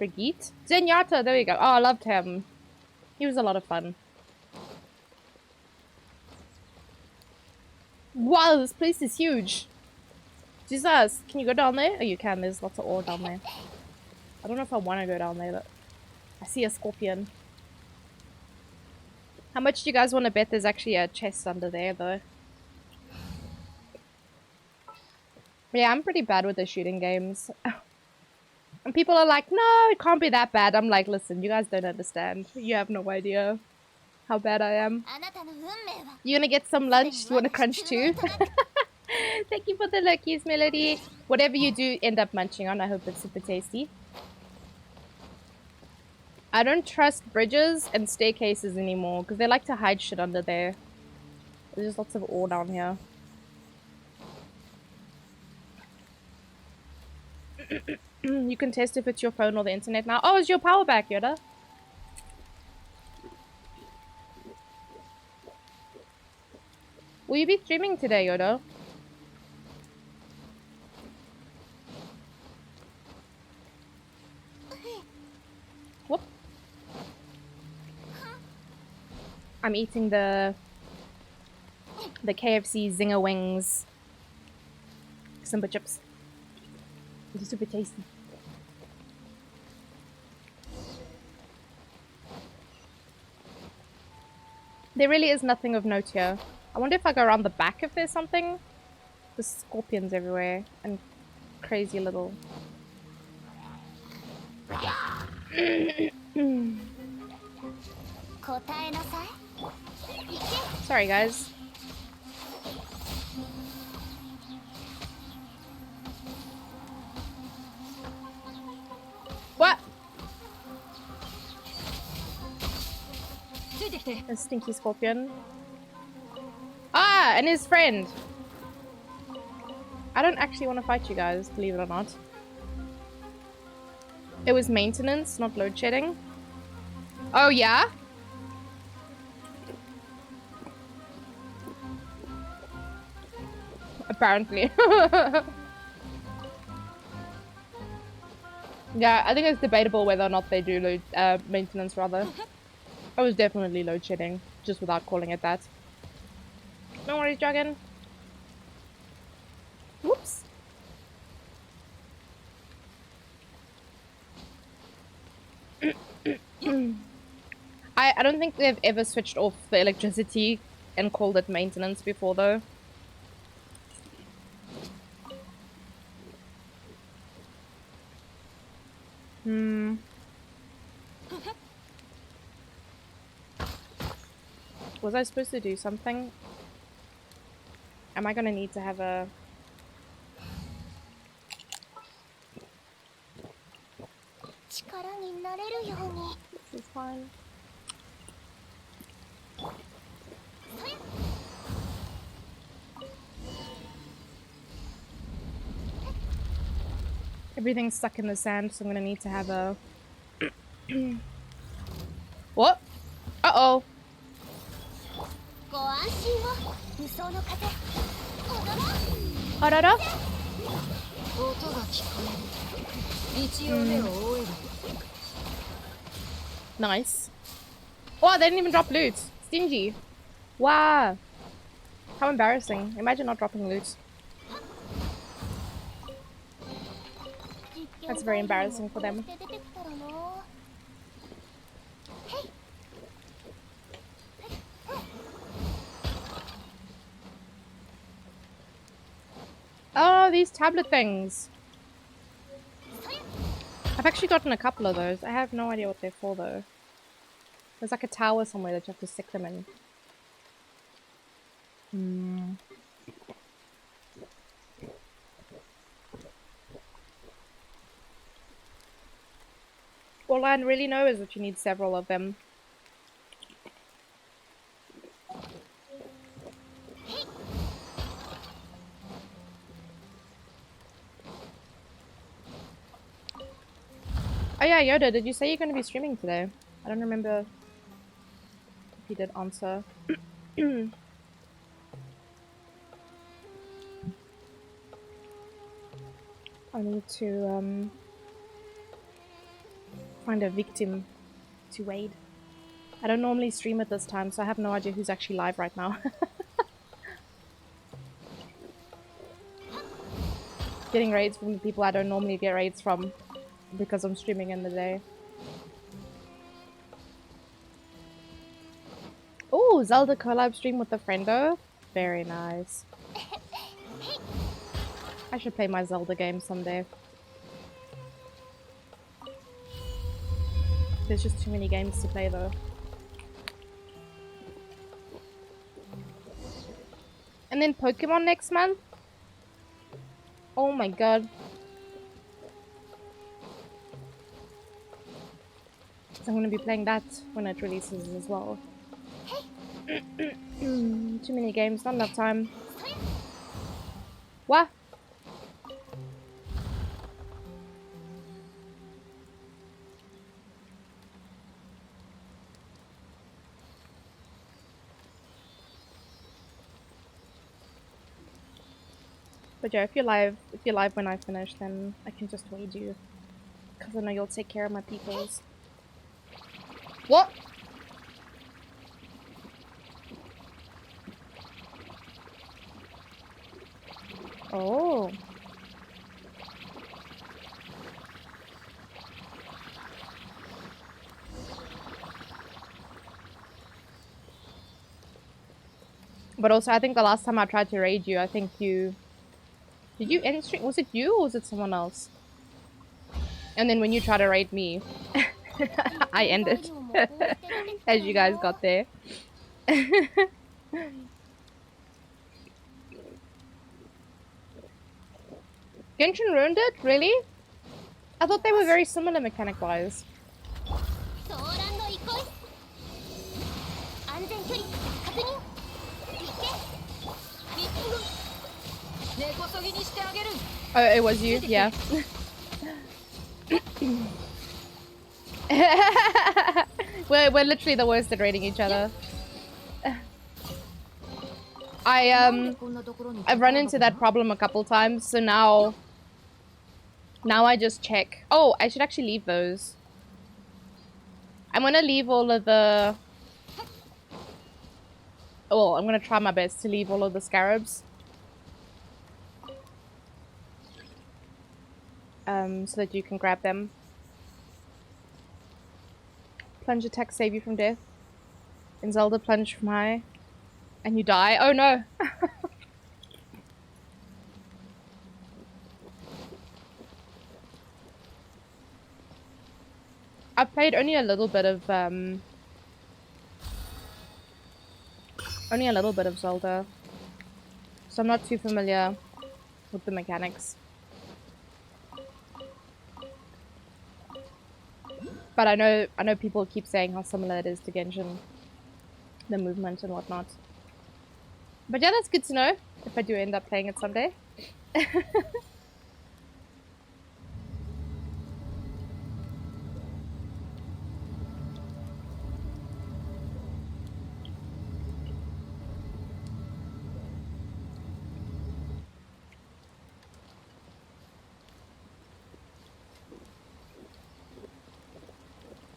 Zenyatta, there we go. Oh, I loved him. He was a lot of fun. Wow, this place is huge. Jesus, can you go down there? Oh, you can. There's lots of ore down there. I don't know if I want to go down there, but I see a scorpion. How much do you guys want to bet there's actually a chest under there, though? Yeah, I'm pretty bad with the shooting games. And people are like, no, it can't be that bad. I'm like, listen, you guys don't understand. You have no idea how bad I am. You gonna get some lunch? You wanna crunch too? Thank you for the luckies, Melody. Whatever you do end up munching on, I hope it's super tasty. I don't trust bridges and staircases anymore because they like to hide shit under there. There's just lots of ore down here. You can test if it's your phone or the internet now. Oh, is your power back, Yoda? Will you be streaming today, Yoda? Whoop. I'm eating the KFC Zinger Wings. Simba chips. It's super tasty. There really is nothing of note here. I wonder if I go around the back if there's something. There's scorpions everywhere and crazy little. Sorry, guys. What? A stinky scorpion. Ah, and his friend. I don't actually want to fight you guys, believe it or not. It was maintenance, not load shedding. Oh, yeah? Apparently. Yeah, I think it's debatable whether or not they do load maintenance, rather. I was definitely load shedding, just without calling it that. No worries, Dragon. Whoops. I don't think they've ever switched off the electricity and called it maintenance before, though. Was I supposed to do something? Am I gonna need to have a... This is fine. Everything's stuck in the sand, so I'm gonna need to have a... What? Uh-oh. Arara? Nice. Oh, they didn't even drop loot. Stingy. Wow. How embarrassing. Imagine not dropping loot. That's very embarrassing for them. Oh, these tablet things. I've actually gotten a couple of those. I have no idea what they're for, though. There's like a tower somewhere that you have to stick them in. All I really know is that you need several of them. Oh yeah, Yoda, did you say you're going to be streaming today? I don't remember if you did answer. I need to find a victim to Wade. I don't normally stream at this time, so I have no idea who's actually live right now. Getting raids from the people I don't normally get raids from because I'm streaming in the day. Oh, Zelda collab stream with a friendo. Very nice. I should play my Zelda game someday. There's just too many games to play though. And then Pokemon next month? Oh my god. So I'm gonna be playing that when it releases as well. Too many games, not enough time. What? But yeah, if you're live when I finish, then I can just wait you. Because I know you'll take care of my peoples. What? Oh. But also, I think the last time I tried to raid you, I think you... Did you end stream? Was it you or was it someone else? And then when you try to raid me, I ended. As you guys got there. Genshin ruined it? Really? I thought they were very similar mechanic-wise. Oh, it was you? Yeah. we're literally the worst at raiding each other. I've run into that problem a couple times, so now I just check. Oh, I should actually leave those. I'm gonna leave all of the... Oh, I'm gonna try my best to leave all of the scarabs. So that you can grab them. Plunge attack save you from death. In Zelda, plunge from high. And you die. Oh no! I've played only a little bit of Zelda, so I'm not too familiar with the mechanics. But I know people keep saying how similar it is to Genshin, the movement and whatnot. But yeah, that's good to know if I do end up playing it someday.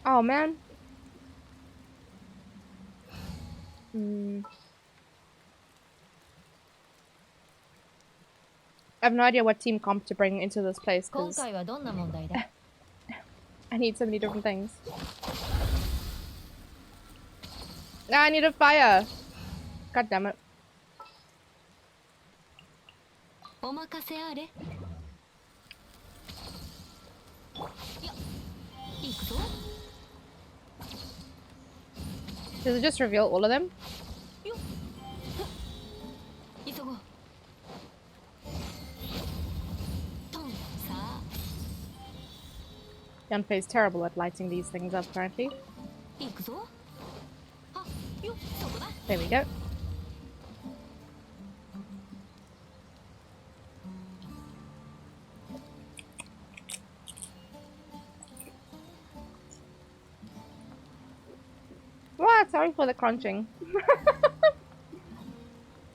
Oh man. I have no idea what team comp to bring into this place because I need so many different things. I need a fire. God damn it. Does it just reveal all of them? Yanfei is terrible at lighting these things up currently. There we go. Sorry for the crunching.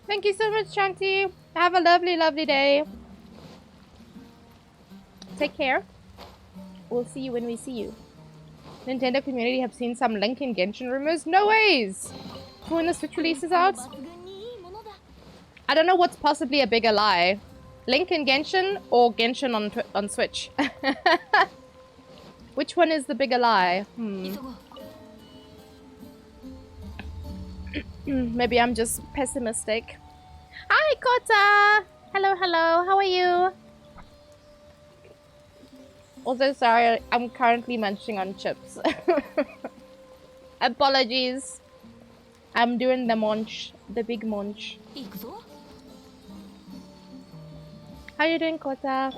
Thank you so much, Shanti. Have a lovely, lovely day. Take care. We'll see you when we see you. Nintendo community have seen some Link and Genshin rumors. No ways! For when the Switch releases out? I don't know what's possibly a bigger lie. Link and Genshin or Genshin on Switch? Which one is the bigger lie? Maybe I'm just pessimistic. Hi, Kota! Hello, hello. How are you? Also, sorry, I'm currently munching on chips. Apologies. I'm doing the munch, the big munch. How you doing, Kota?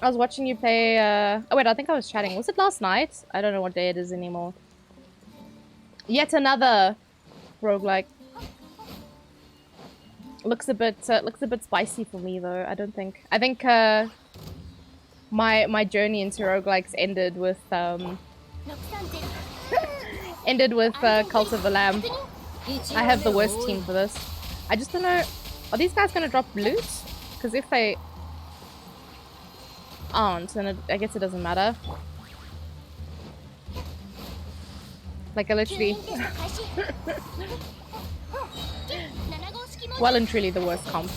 I was watching you play, oh wait, I think I was chatting. Was it last night? I don't know what day it is anymore. Yet another roguelike. Looks a bit spicy for me though. I think my journey into roguelikes ended with Cult of the Lamb. I have the worst team for this. I just don't know. Are these guys gonna drop loot? Because if they aren't, then I guess it doesn't matter. Like I literally well and truly the worst comp.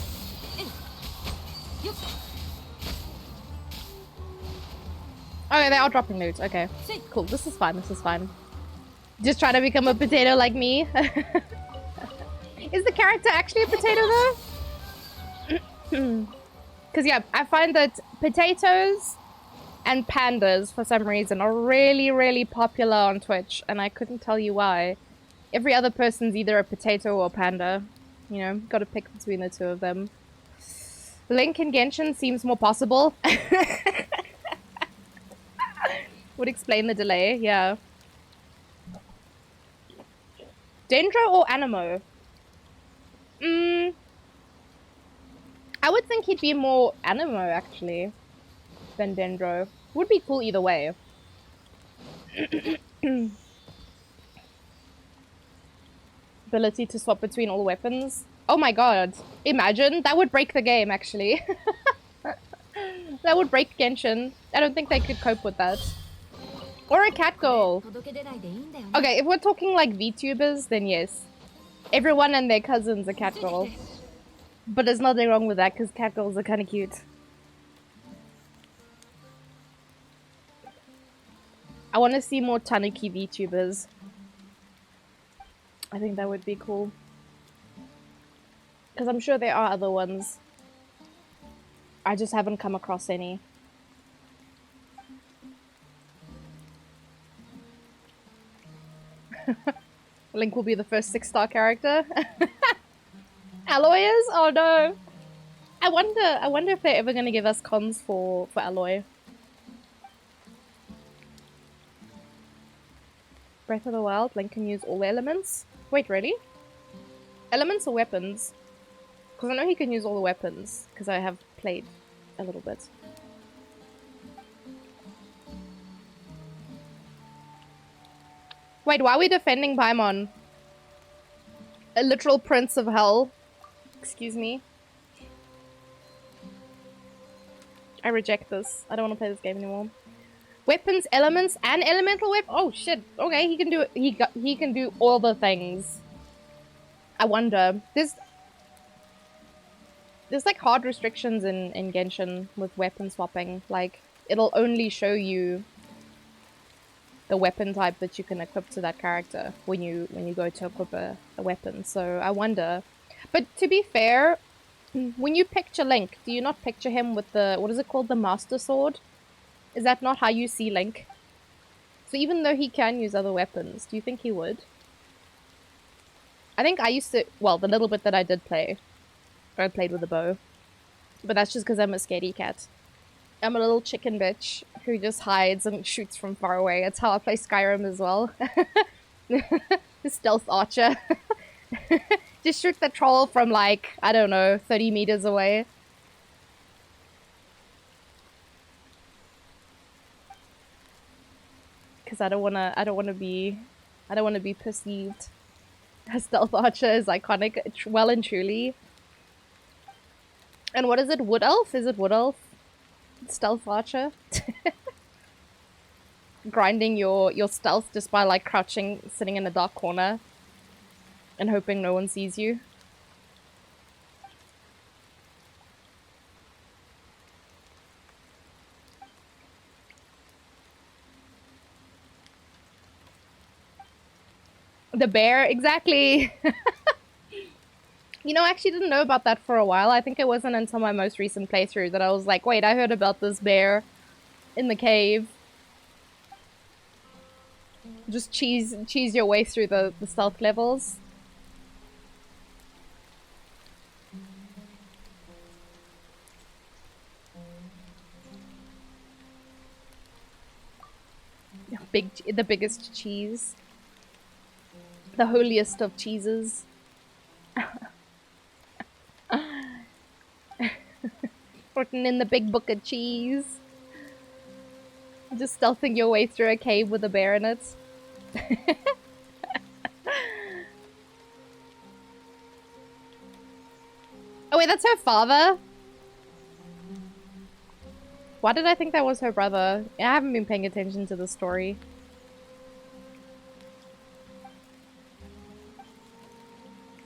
Oh, they are dropping loot. Okay, cool. This is fine. This is fine. Just trying to become a potato like me. Is the character actually a potato though? Because yeah, I find that potatoes and pandas for some reason are really, really popular on Twitch, and I couldn't tell you why. Every other person's either a potato or a panda. You know, gotta pick between the two of them. Link and Genshin seems more possible. Would explain the delay, yeah. Dendro or Animo? I would think he'd be more Animo, actually, than Dendro. Would be cool either way. Ability to swap between all weapons. Oh my god. Imagine. That would break the game, actually. That would break Genshin. I don't think they could cope with that. Or a cat girl. Okay, if we're talking like VTubers, then yes. Everyone and their cousins are cat girl. But there's nothing wrong with that, because cat girls are kind of cute. I want to see more Tanuki VTubers. I think that would be cool. Because I'm sure there are other ones. I just haven't come across any. Link will be the first 6-star character. Alloy is? Oh no. I wonder if they're ever gonna give us cons for Alloy. Breath of the Wild, Link can use all the elements. Wait, really? Elements or weapons? Because I know he can use all the weapons, because I have played a little bit. Wait, why are we defending Paimon? A literal prince of hell. Excuse me. I reject this. I don't want to play this game anymore. Weapons, elements, and elemental weapon. Oh shit. Okay, he can do it. He can do all the things. I wonder. There's like hard restrictions in Genshin with weapon swapping. Like it'll only show you the weapon type that you can equip to that character when you go to equip a weapon. So I wonder. But to be fair, when you picture Link, do you not picture him with the, what is it called, the Master Sword? Is that not how you see Link? So even though he can use other weapons, do you think he would? I think I used to, well, the little bit that I did play, I played with a bow. But that's just because I'm a scaredy cat. I'm a little chicken bitch who just hides and shoots from far away. That's how I play Skyrim as well. The stealth archer. Just shoot the troll from like, I don't know, 30 meters away. because I don't wanna be perceived as Stealth Archer is iconic, well and truly. And what is it? Wood Elf? Is it Wood Elf? Stealth Archer? Grinding your stealth just by like crouching, sitting in a dark corner and hoping no one sees you. The bear, exactly. You know, I actually didn't know about that for a while. I think it wasn't until my most recent playthrough that I was like, wait, I heard about this bear in the cave. Just cheese your way through the stealth levels. The biggest cheese. The holiest of cheeses. Written in the big book of cheese. Just stealthing your way through a cave with a bear in it. Oh wait, that's her father? Why did I think that was her brother? I haven't been paying attention to the story.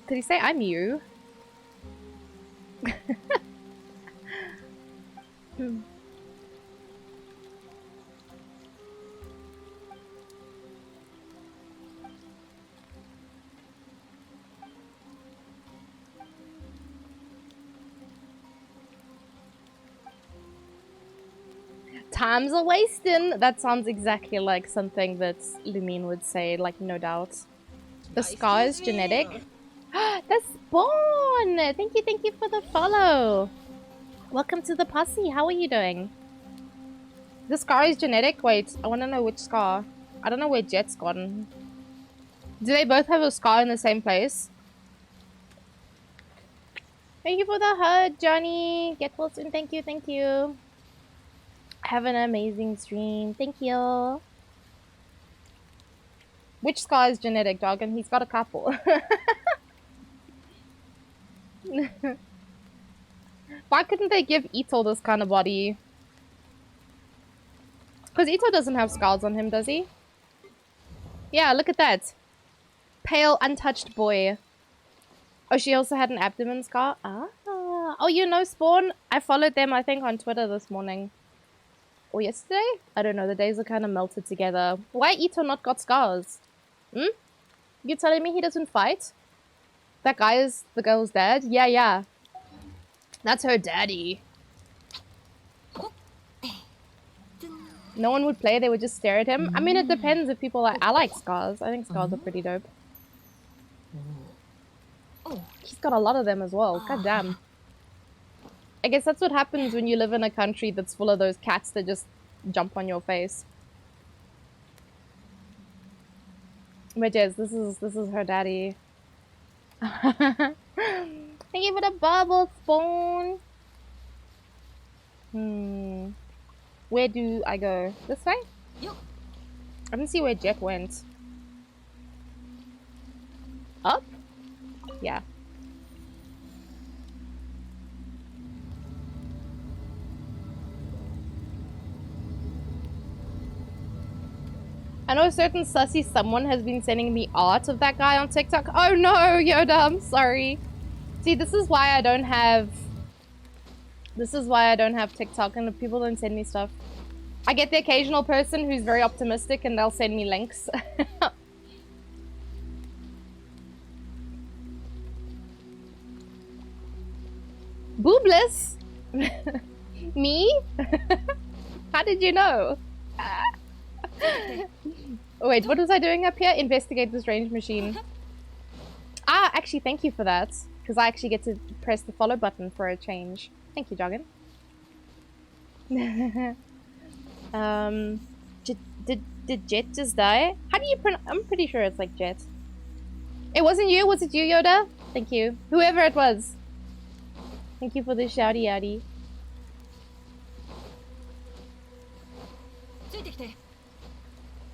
Did he say I'm you? Time's a wasting. That sounds exactly like something that Lumine would say, like no doubt. The scar is genetic. The spawn! Thank you for the follow. Welcome to the posse. How are you doing? The scar is genetic? Wait, I want to know which scar. I don't know where Jet's gone. Do they both have a scar in the same place? Thank you for the hug, Johnny. Get well soon. Thank you. Have an amazing stream. Thank you. Which scar is genetic, Jargon? He's got a couple. Why couldn't they give Ito this kind of body? Because Ito doesn't have scars on him, does he? Yeah, look at that. Pale, untouched boy. Oh, she also had an abdomen scar? Ah. Oh, you know Spawn? I followed them, I think, on Twitter this morning. Or yesterday? I don't know, the days are kind of melted together. Why Ito not got scars? Hmm? You telling me he doesn't fight? That guy is the girl's dad? Yeah. That's her daddy. No one would play, they would just stare at him. I mean, it depends if people like... I like scars. I think scars are pretty dope. He's got a lot of them as well. God damn. I guess that's what happens when you live in a country that's full of those cats that just jump on your face. But yes, this is her daddy. Thank you for the bubble, Spawn. Where do I go? This way? I didn't see where Jet went. Up? Yeah. I know a certain sussy someone has been sending me art of that guy on TikTok. Oh no, Yoda, I'm sorry. See, this is why I don't have TikTok and people don't send me stuff. I get the occasional person who's very optimistic and they'll send me links. Boobless? Me? How did you know? Oh, wait, what was I doing up here? Investigate the strange machine. Ah, actually, thank you for that. Because I actually get to press the follow button for a change. Thank you, Joggin. Did Jet just die? How do you pronounce? I'm pretty sure it's like Jet. It wasn't you? Was it you, Yoda? Thank you. Whoever it was. Thank you for the shouty outy.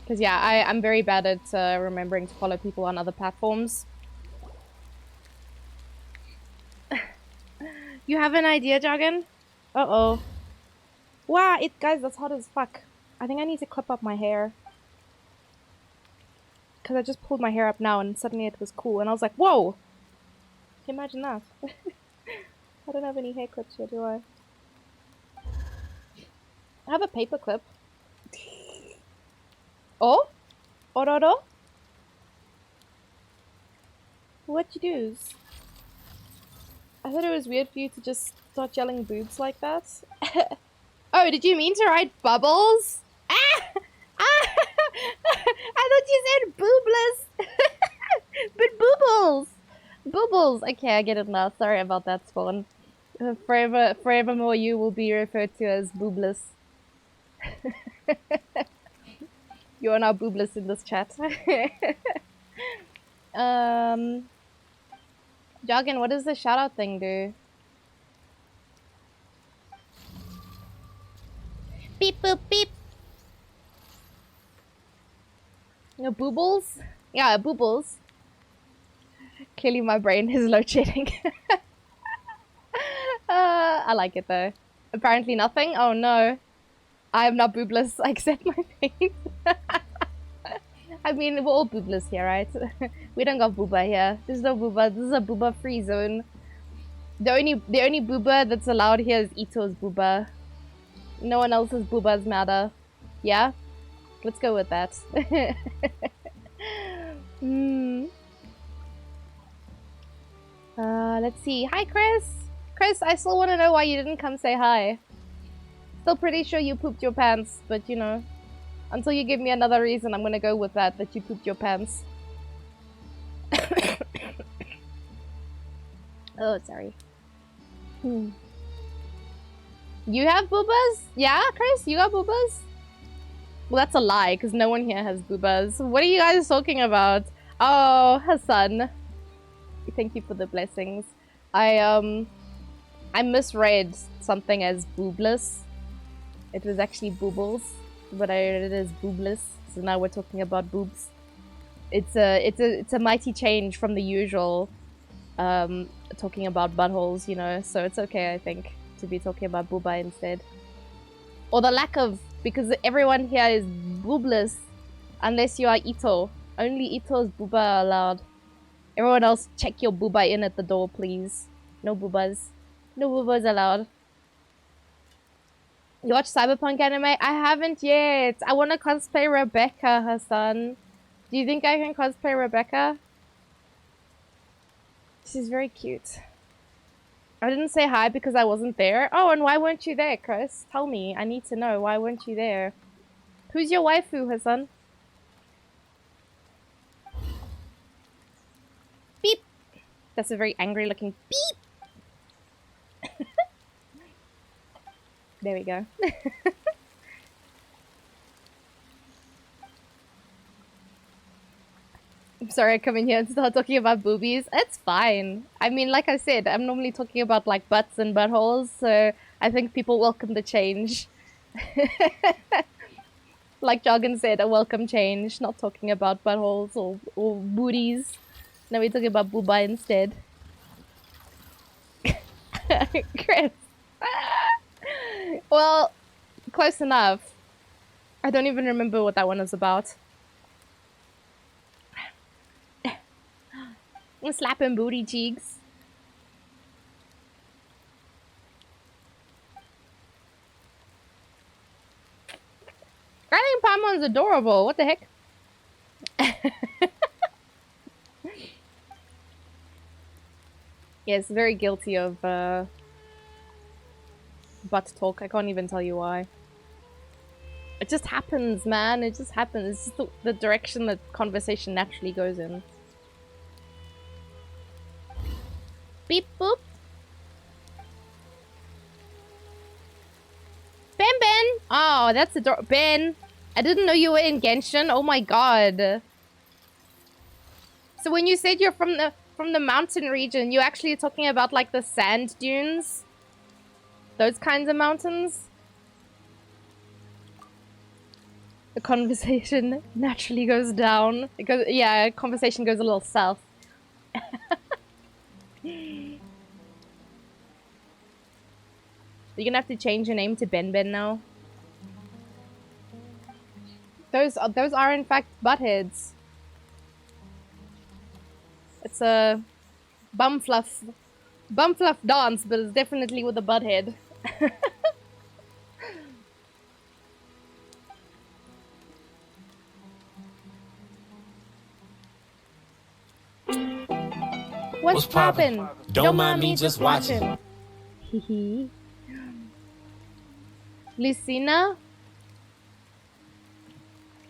Because yeah, I'm very bad at remembering to follow people on other platforms. You have an idea, Jargon? Uh-oh. Wow, guys, that's hot as fuck. I think I need to clip up my hair. Because I just pulled my hair up now and suddenly it was cool. And I was like, whoa! Can you imagine that? I don't have any hair clips here, do I? I have a paper clip. Oh? Ororo? What you do's? I thought it was weird for you to just start yelling boobs like that. Oh, did you mean to write bubbles? Ah! Ah! I thought you said boobless! But boobles! Boobles! Okay, I get it now. Sorry about that, Spawn. Forevermore you will be referred to as boobless. You are now boobless in this chat. Jargon, what does the shoutout thing do? Beep boop beep. No boobles? Yeah, boobles. Clearly my brain is load shedding. I like it though. Apparently nothing? Oh no. I am not boobless. I accept my fate. I mean, we're all boobless here, right? We don't got booba here. There's no booba. This is a booba free zone. The only booba that's allowed here is Ito's booba. No one else's boobas matter. Yeah? Let's go with that. Let's see. Hi, Chris! Chris, I still want to know why you didn't come say hi. Still pretty sure you pooped your pants, but you know. Until you give me another reason, I'm gonna go with that you pooped your pants. Oh, sorry. You have boobas? Yeah, Chris? You got boobas? Well, that's a lie, because no one here has boobas. What are you guys talking about? Oh, Hassan. Thank you for the blessings. I misread something as boobless. It was actually boobles, but I read it as boobless. So now we're talking about boobs. It's a mighty change from the usual talking about buttholes, you know. So it's okay, I think, to be talking about booba instead. Or the lack of, because everyone here is boobless, unless you are Ito. Only Ito's booba are allowed. Everyone else, check your booba in at the door, please. No boobas. No boobas allowed. You watch Cyberpunk anime? I haven't yet. I want to cosplay Rebecca, Hassan. Do you think I can cosplay Rebecca? She's very cute. I didn't say hi because I wasn't there. Oh, and why weren't you there, Chris? Tell me. I need to know. Why weren't you there? Who's your waifu, Hassan? Beep! That's a very angry looking beep! There we go. I'm sorry I come in here and start talking about boobies. It's fine. I mean, like I said, I'm normally talking about like butts and buttholes, so I think people welcome the change. Like Jargon said, a welcome change. Not talking about buttholes or booties. Now we're talking about booba instead. Chris. Well, close enough. I don't even remember what that one was about. I'm slapping booty cheeks. I think Paimon's adorable. What the heck? Yes, very guilty of butt talk. I can't even tell you why. It just happens, man. It just happens. It's just the direction that conversation naturally goes in. Beep boop. Ben Ben! Oh, that's adorable. Ben! I didn't know you were in Genshin. Oh my god. So when you said you're from the mountain region, you're actually talking about like the sand dunes? Those kinds of mountains? The conversation naturally goes down. It goes, yeah, conversation goes a little south. You're gonna have to change your name to Ben Ben now. Those are in fact buttheads. It's a bum fluff dance, but it's definitely with a butthead. What's poppin'? Don't mind me just watching. Hehe. Lucina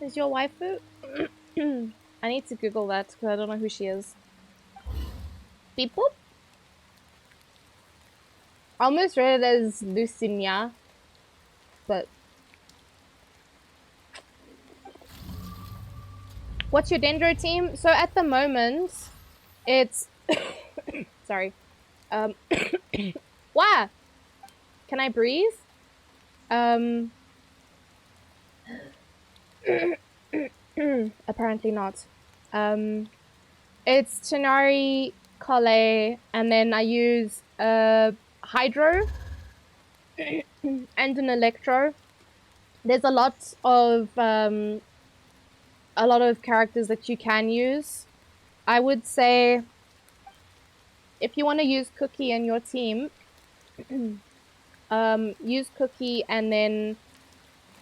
is your waifu? I need to Google that because I don't know who she is. Beep boop. I almost read it as Lucinia, but what's your Dendro team? So at the moment, it's sorry. Why? Can I breathe? Apparently not. It's Tonari, Kale, and then I use Hydro and an Electro. There's a lot of characters that you can use. I would say if you want to use Cookie in your team, use Cookie and then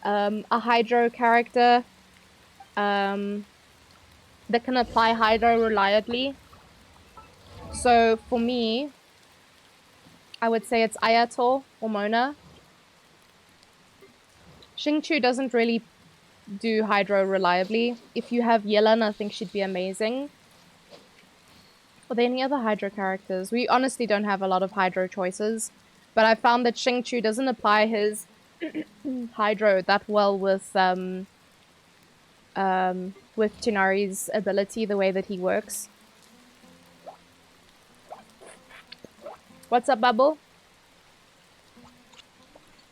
a Hydro character that can apply Hydro reliably. So for me, I would say it's Ayato or Mona. Xingqiu doesn't really do Hydro reliably. If you have Yelan, I think she'd be amazing. Are there any other Hydro characters? We honestly don't have a lot of Hydro choices, but I found that Xingqiu doesn't apply his Hydro that well with Tonari's ability, the way that he works. What's up, Bubble?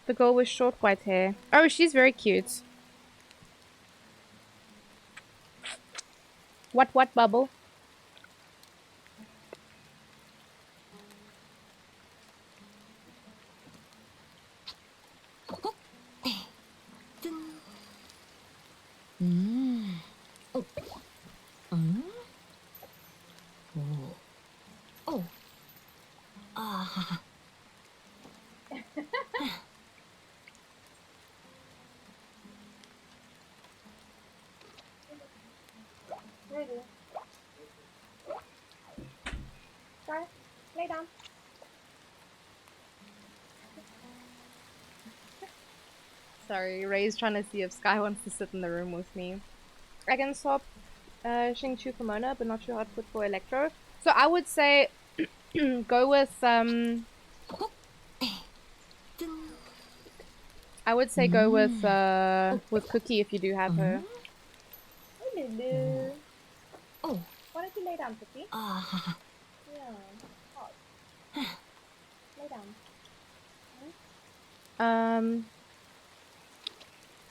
The girl with short white hair. Oh, she's very cute. What, Bubble? Sorry, lay down. Sorry, Ray's trying to see if Sky wants to sit in the room with me. I can swap Xingqiu for Mona, but not sure how to put for Electro. So I would say go with I would say go with Cookie if you do have her. Hey, Lulu. Oh, why don't you lay down, Cookie? Yeah, hot. Lay down.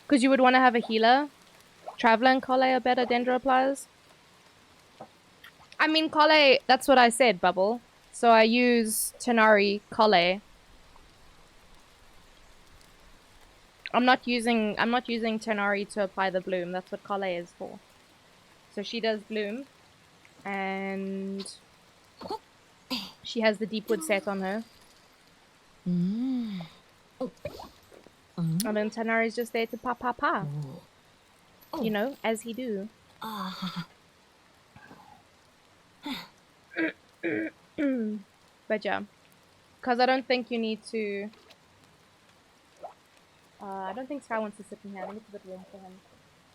Because you would want to have a healer. Traveler and Kale are better Dendro appliers. I mean, Kale, that's what I said, Bubble. So I use Tonari, Kale. I'm not using Tonari to apply the bloom. That's what Kale is for. So she does bloom. And she has the Deepwood set on her. And then Tonari's just there to pa. You know, as he do. But yeah. Because I don't think you need to... I don't think Sky wants to sit in here. I think it's a bit warm for him.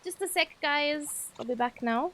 Just a sec, guys. I'll be back now.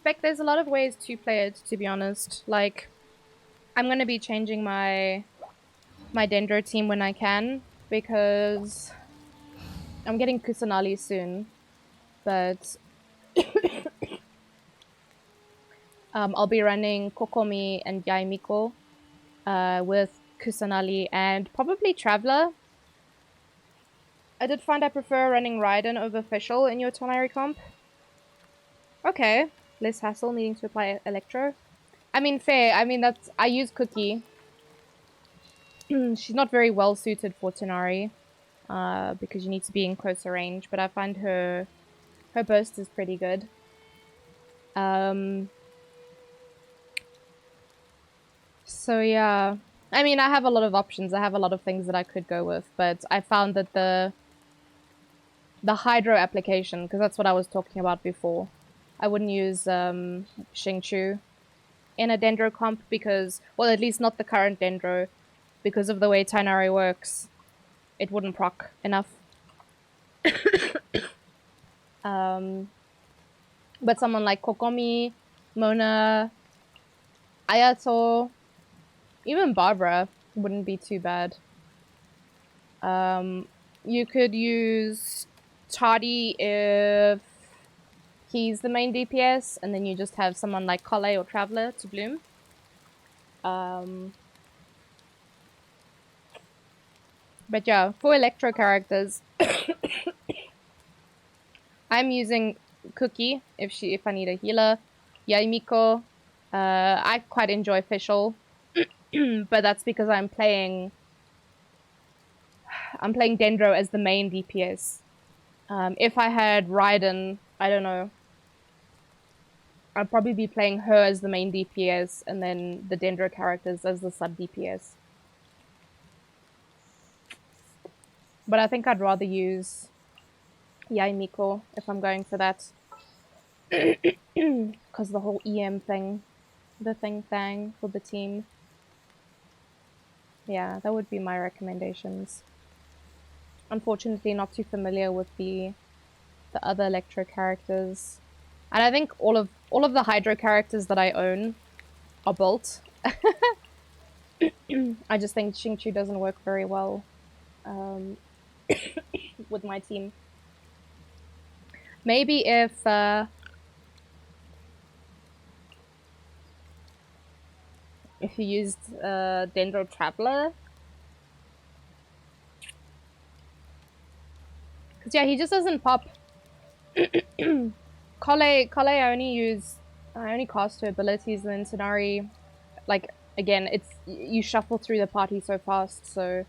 Spec, there's a lot of ways to play it, to be honest. Like, I'm gonna be changing my Dendro team when I can, because I'm getting Kusanali soon, but I'll be running Kokomi and Yaimiko with Kusanali and probably Traveler. I did find I prefer running Raiden over Fischl in your Tonari comp. Okay, less hassle needing to apply Electro. I mean, fair. I mean, I use Cookie. She's not very well suited for Tonari because you need to be in closer range, but I find her burst is pretty good. So yeah, I mean, I have a lot of options. I have a lot of things that I could go with, but I found that the Hydro application, because that's what I was talking about before, I wouldn't use Xingqiu in a Dendro comp because, well, at least not the current Dendro, because of the way Tighnari works. It wouldn't proc enough. But someone like Kokomi, Mona, Ayato, even Barbara wouldn't be too bad. You could use Toddy if he's the main DPS, and then you just have someone like Kole or Traveler to bloom. But yeah, for Electro characters, I'm using Cookie if I need a healer. Yaimiko. I quite enjoy Fischl, but that's because I'm playing Dendro as the main DPS. If I had Raiden, I don't know. I'd probably be playing her as the main DPS and then the Dendro characters as the sub DPS. But I think I'd rather use Yaimiko if I'm going for that. Because the whole EM thing, the thing for the team. Yeah, that would be my recommendations. Unfortunately, not too familiar with the other Electro characters. And I think all of the Hydro characters that I own are built. I just think Xingqiu doesn't work very well with my team. Maybe if you used Dendro Traveler. Because yeah, he just doesn't pop. Kole I only cast her abilities, and then Sonari, like, again, it's, you shuffle through the party so fast, so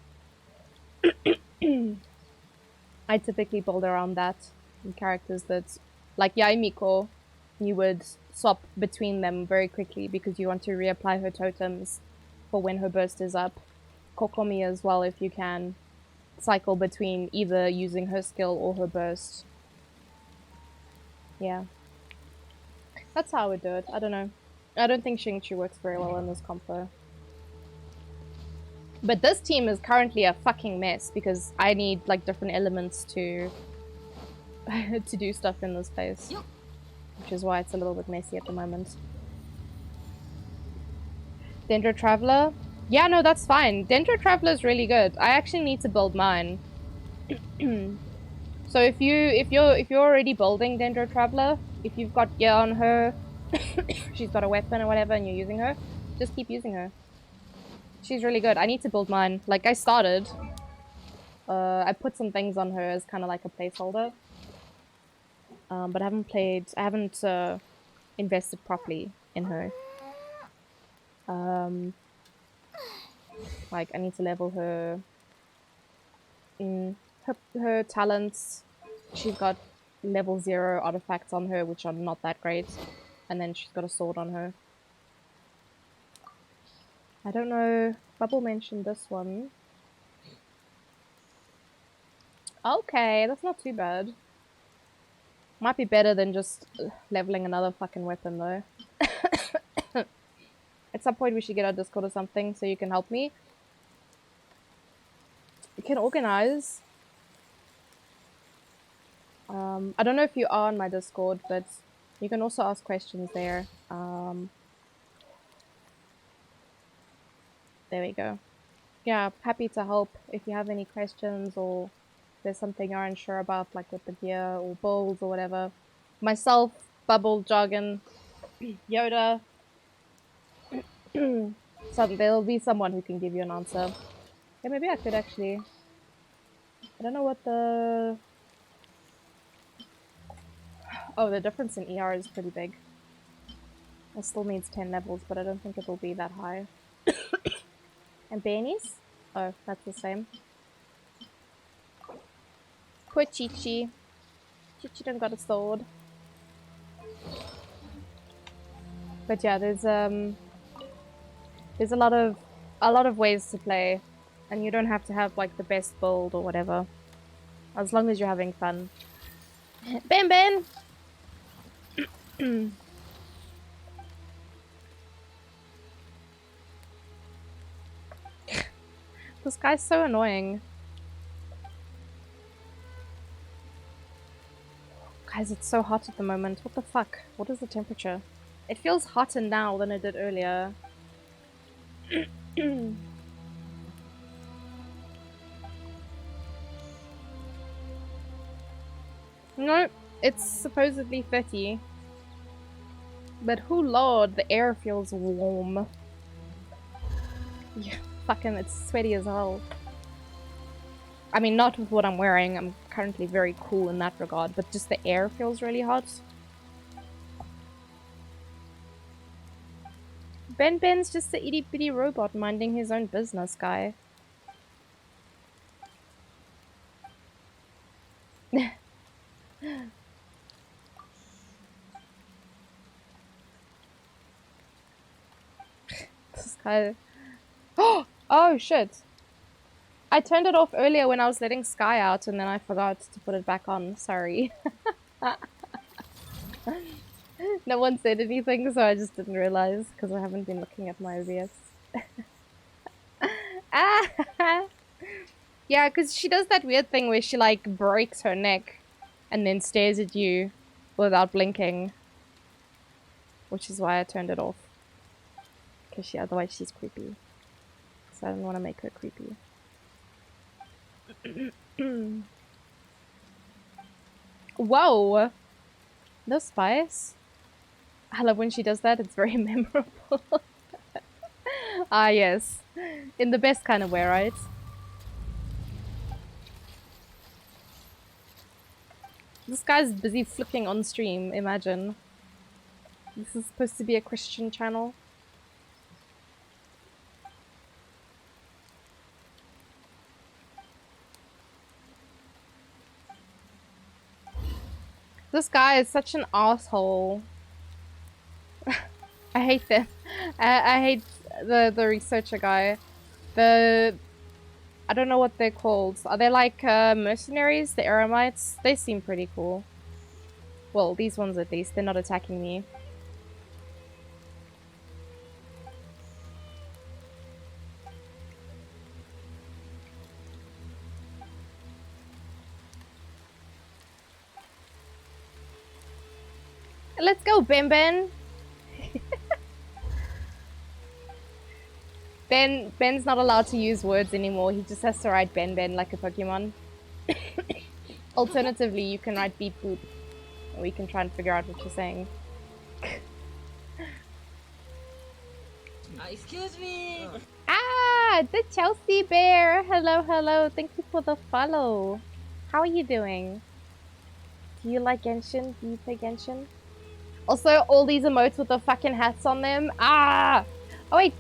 I typically build around that. And characters that, like Yaimiko, you would swap between them very quickly because you want to reapply her totems for when her burst is up. Kokomi as well, if you can. Cycle between either using her skill or her burst. Yeah. That's how I would do it. I don't know. I don't think Xingqiu works very well in this comp though. But this team is currently a fucking mess because I need like different elements to to do stuff in this place. Which is why it's a little bit messy at the moment. Dendro Traveler? Yeah, no, that's fine. Dendro Traveler is really good. I actually need to build mine. So if you're already building Dendro Traveler, if you've got gear on her, she's got a weapon or whatever, and you're using her, just keep using her. She's really good. I need to build mine. Like, I started. I put some things on her as kind of like a placeholder. But I haven't invested properly in her. Like, I need to level her in her talents. She's got level 0 artifacts on her, which are not that great. And then she's got a sword on her. I don't know. Bubble mentioned this one. Okay, that's not too bad. Might be better than just leveling another fucking weapon, though. At some point, we should get our Discord or something so you can help me. You can organize. I don't know if you are on my Discord, but You can also ask questions there. There we go. Yeah, happy to help if you have any questions or there's something you're unsure about, like with the gear or builds or whatever. Myself, Bubble, Jargon, Yoda. There'll be someone who can give you an answer. Yeah, maybe I could actually. I don't know what the. Oh, the difference in ER is pretty big. It still needs 10 levels, but I don't think it'll be that high. And Banis? Oh, that's the same. Poor Chi-Chi. Chi-Chi done got a sword. But yeah, there's a lot of ways to play, and you don't have to have like the best build or whatever, as long as you're having fun. Ben Ben. This guy's so annoying. Guys, it's so hot at the moment. What the fuck? What is the temperature? It feels hotter now than it did earlier. No, it's supposedly 30. But who lord, the air feels warm. Yeah, fucking, it's sweaty as hell. I mean, not with what I'm wearing. I'm currently very cool in that regard, but just the air feels really hot. Ben Ben's just a itty bitty robot minding his own business, guy. This guy. Oh shit! I turned it off earlier when I was letting Sky out, and then I forgot to put it back on. Sorry. No one said anything, so I just didn't realize because I haven't been looking at my OBS. Ah! Yeah, because she does that weird thing where she like breaks her neck and then stares at you without blinking, which is why I turned it off. Because otherwise she's creepy. So I don't want to make her creepy. Whoa! No spice. I love when she does that. It's very memorable. Ah, yes. In the best kind of way, right? This guy's busy flicking on stream, imagine. This is supposed to be a Christian channel. This guy is such an asshole. I hate them. I hate the researcher guy. I don't know what they're called. Are they like mercenaries? The Eremites? They seem pretty cool. Well, these ones at least. They're not attacking me. Let's go, Ben Ben! Ben's not allowed to use words anymore. He just has to write Ben Ben like a Pokemon. Alternatively, you can write beep boop. And we can try and figure out what you're saying. Excuse me. Ah, the Chelsea Bear! Hello, hello. Thank you for the follow. How are you doing? Do you like Genshin? Do you play Genshin? Also, all these emotes with the fucking hats on them. Ah! Oh, wait.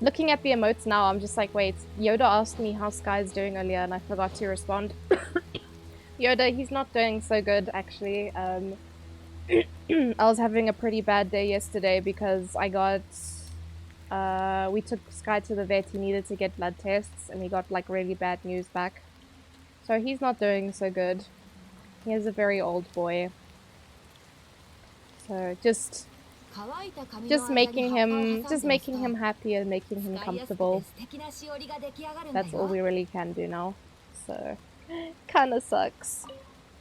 Looking at the emotes now, I'm just like, wait. Yoda asked me how Sky's doing earlier, and I forgot to respond. Yoda, he's not doing so good, actually. I was having a pretty bad day yesterday because I got... we took Sky to the vet. He needed to get blood tests, and he got, like, really bad news back. So he's not doing so good. He is a very old boy. So just making him happy and making him comfortable. That's all we really can do now. So kinda sucks.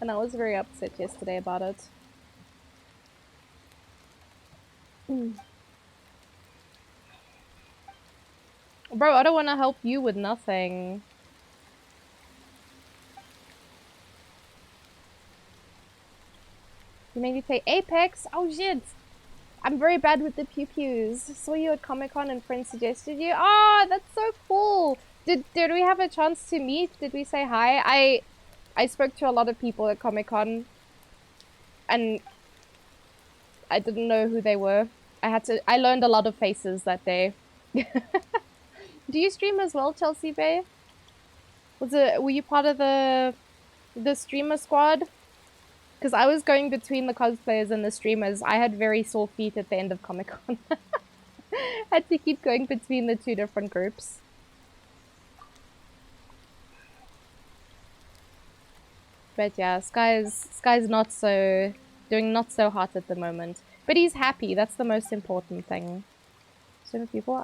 And I was very upset yesterday about it. Bro, I don't want to help you with nothing. You made me play Apex? Oh shit! I'm very bad with the pew-pews. Saw you at Comic-Con and friends suggested you. Oh, that's so cool! Did we have a chance to meet? Did we say hi? I spoke to a lot of people at Comic-Con and I didn't know who they were. I learned a lot of faces that day. Do you stream as well, Chelsea Bay? Were you part of the streamer squad? Because I was going between the cosplayers and the streamers. I had very sore feet at the end of Comic-Con. Had to keep going between the two different groups. But yeah, Sky's not so doing not so hot at the moment. But he's happy. That's the most important thing. So many people.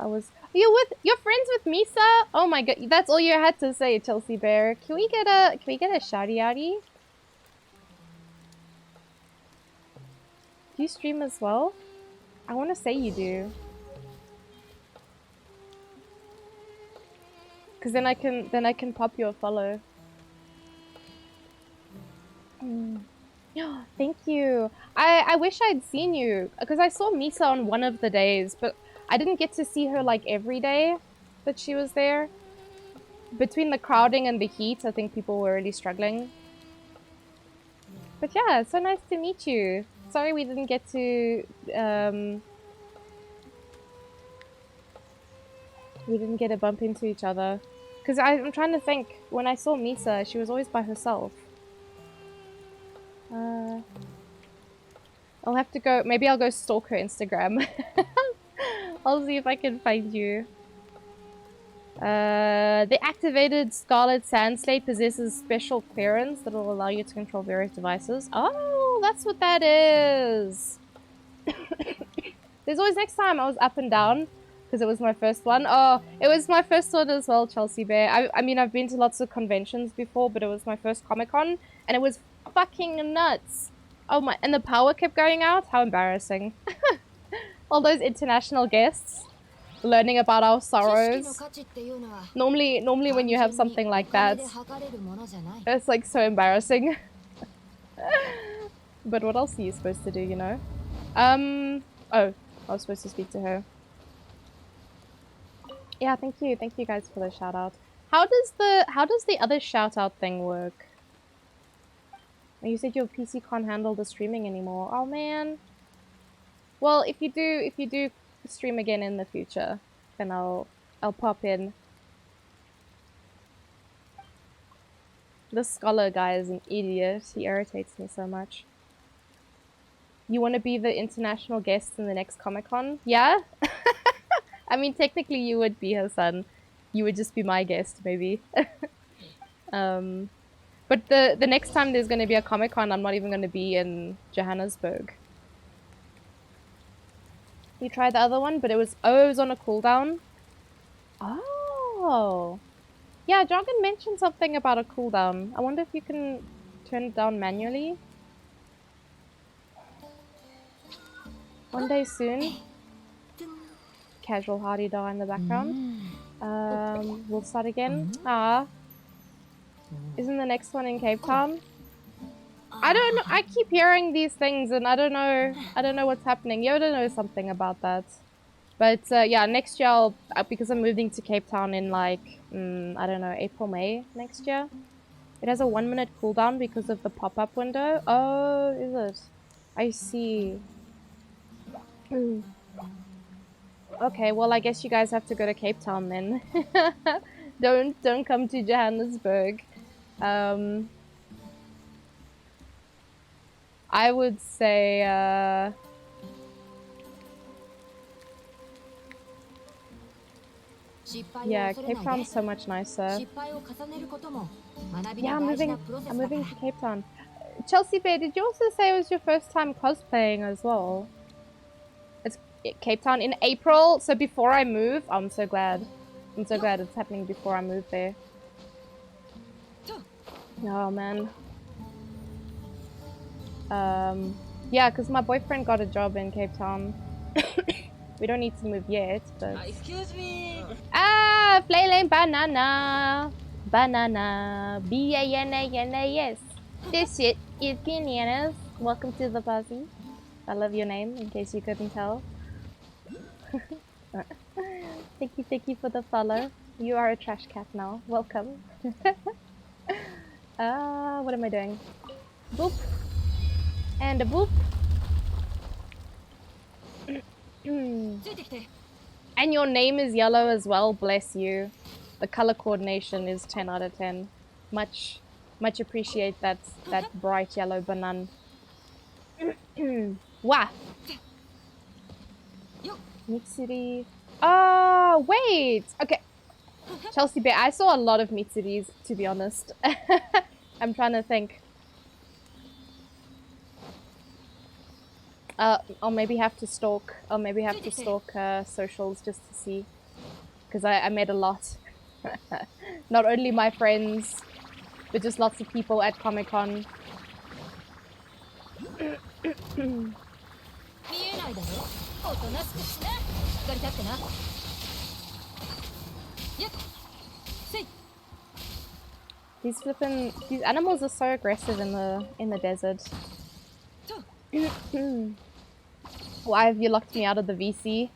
You're friends with Misa? Oh my god, that's all you had to say, Chelsea Bear. Can we get a shouty outy? Do you stream as well? I want to say you do. Cause then I can pop you a follow. Thank you. I wish I'd seen you because I saw Misa on one of the days, but I didn't get to see her like every day that she was there. Between the crowding and the heat, I think people were really struggling. But yeah, it's so nice to meet you. Sorry we didn't get to we didn't get to bump into each other. Because I'm trying to think, when I saw Misa, she was always by herself. I'll have to go, maybe I'll go stalk her Instagram. I'll see if I can find you. The activated Scarlet Sand Slate possesses special clearance that will allow you to control various devices. Oh, that's what that is! There's always next time I was up and down. Because it was my first one. Oh, it was my first one as well, Chelsea Bear. I mean, I've been to lots of conventions before, but it was my first Comic-Con, and it was fucking nuts. Oh my, and the power kept going out? How embarrassing. All those international guests learning about our sorrows. Normally when you have something like that, it's like so embarrassing. But what else are you supposed to do, you know? Oh, I was supposed to speak to her. Yeah, thank you guys for the shout out. How does the other shout out thing work? You said your PC can't handle the streaming anymore. Oh man. Well, if you do stream again in the future, then I'll pop in. This scholar guy is an idiot. He irritates me so much. You want to be the international guest in the next Comic-Con? Yeah? I mean, technically you would be her son. You would just be my guest, maybe. But the next time there's going to be a Comic-Con, I'm not even going to be in Johannesburg. You tried the other one, but it was on a cooldown. Oh. Yeah, Jargon mentioned something about a cooldown. I wonder if you can turn it down manually. One day soon. Casual hardy die in the background. We'll start again. Isn't the next one in Cape Town? I don't know. I keep hearing these things and I don't know what's happening. Yoda knows something about that. But yeah, next year because I'm moving to Cape Town in like, I don't know, April, May next year. It has a 1-minute cooldown because of the pop-up window. Oh, is it? I see. Okay, well I guess you guys have to go to Cape Town then. Don't come to Johannesburg. I would say yeah, Cape Town's so much nicer. Yeah, I'm moving to Cape Town. Chelsea Bay, did you also say it was your first time cosplaying as well? It's Cape Town in April, so before I move. I'm so glad. I'm so glad it's happening before I move there. Oh man. Yeah, because my boyfriend got a job in Cape Town. We don't need to move yet, but... Excuse me. Ah, Flaylane banana. Banana. B-A-N-A-N-A-S. This shit is bananas. Welcome to the party. I love your name, in case you couldn't tell. Thank you for the follow. You are a trash cat now. Welcome. What am I doing? Boop. And a boop. And your name is yellow as well, bless you. The color coordination is 10 out of 10. Much appreciate that bright yellow banana. Wah! Mitsuri. Oh, wait! Okay. Chelsea Bear, I saw a lot of Mitsuris, to be honest. I'm trying to think. I'll maybe have to stalk. I'll maybe have to stalk socials just to see. Because I met a lot. Not only my friends, but just lots of people at Comic-Con. These animals are so aggressive in the desert. Why have you locked me out of the VC?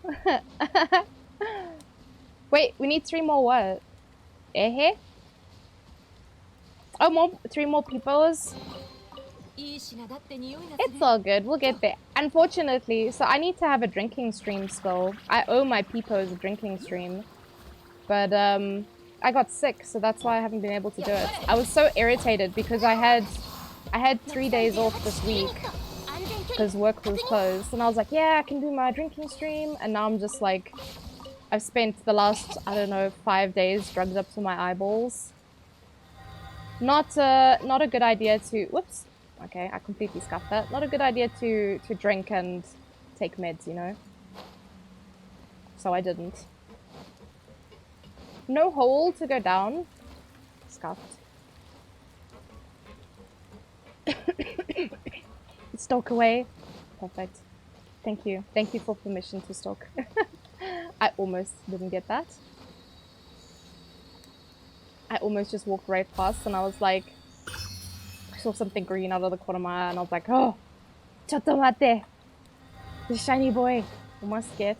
Wait, we need 3 more what? Eh? Oh, 3 more peoples? It's all good, we'll get there. Unfortunately, so I need to have a drinking stream still. I owe my peepos a drinking stream. But, I got sick, so that's why I haven't been able to do it. I was so irritated because I had 3 days off this week. Because work was closed. And I was like, yeah, I can do my drinking stream. And now I'm just like, I've spent the last, I don't know, 5 days drugged up to my eyeballs. Not a good idea to, whoops. Okay, I completely scuffed that. Not a good idea to drink and take meds, you know? So I didn't. No hole to go down. Scuffed. Stalk away. Perfect. Thank you. Thank you for permission to stalk. I almost didn't get that. I almost just walked right past and I was like, I saw something green out of the corner of my eye and I was like, oh, chatto mate. The shiny boy. Almost get.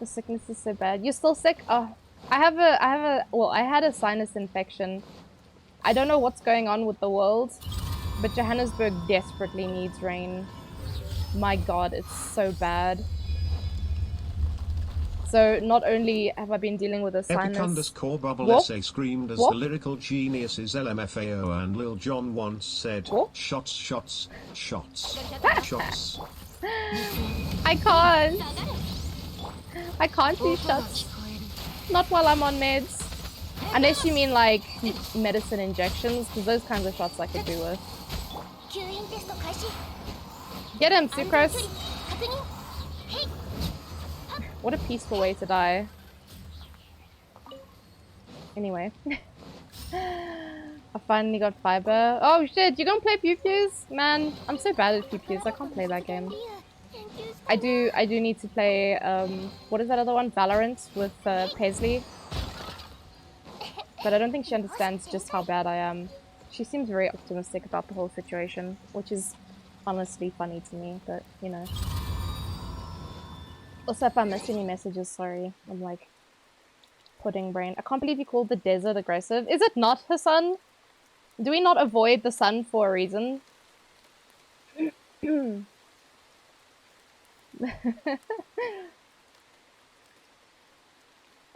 The sickness is so bad. You're still sick? Oh, I had a sinus infection. I don't know what's going on with the world, but Johannesburg desperately needs rain. My god, it's so bad. So not only have I been dealing with a sinus... Epic_bubble screamed as the lyrical geniuses LMFAO and Lil Jon once said, shots, shots, shots, shots. I can't do shots. Not while I'm on meds. Unless you mean like medicine injections, because those kinds of shots I could do with. Get him, Sucrose! What a peaceful way to die. Anyway. I finally got fiber. Oh shit, you gonna play Pew Pews? Man, I'm so bad at Pew Pews, I can't play that game. I do need to play, what is that other one? Valorant with Paisley. But I don't think she understands just how bad I am. She seems very optimistic about the whole situation, which is honestly funny to me, but you know. Also, if I miss any messages, sorry. I'm like, pudding brain. I can't believe you called the desert aggressive. Is it not, Hassan? Do we not avoid the sun for a reason?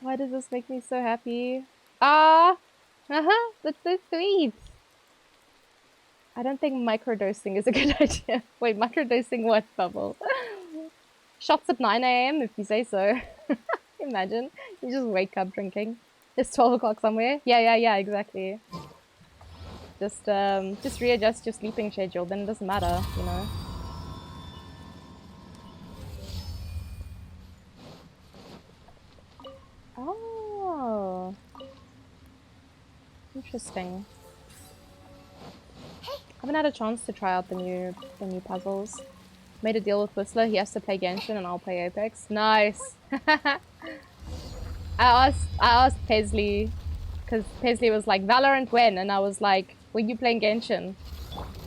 Why does this make me so happy? Ah! That's so sweet! I don't think microdosing is a good idea. Wait, microdosing what, Bubble? Shots at 9 AM if you say so. Imagine. You just wake up drinking. It's 12 o'clock somewhere. Yeah, exactly. Just readjust your sleeping schedule, then it doesn't matter, you know. Oh. Interesting. I haven't had a chance to try out the new puzzles. Made a deal with Whistler. He has to play Genshin and I'll play Apex. Nice. I asked Paisley because Paisley was like, Valorant when? And I was like, when you playing Genshin?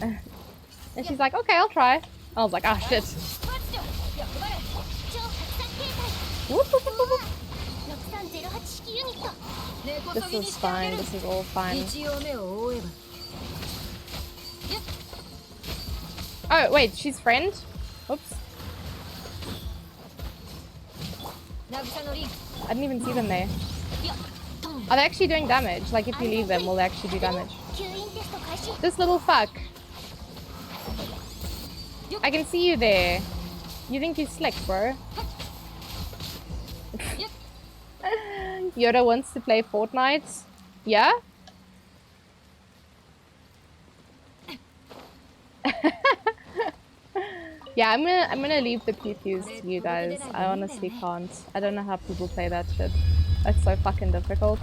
And she's like, okay, I'll try. I was like, ah, shit. Whoop, whoop, whoop, whoop. This is fine. This is all fine. Oh, wait, she's friend? Oops. I didn't even see them there. Are they actually doing damage? Like, if you leave them, will they actually do damage? This little fuck. I can see you there. You think you're slick, bro? Yoda wants to play Fortnite. Yeah? Yeah, I'm gonna leave the pew-pews to you guys. I honestly can't. I don't know how people play that shit. That's so fucking difficult.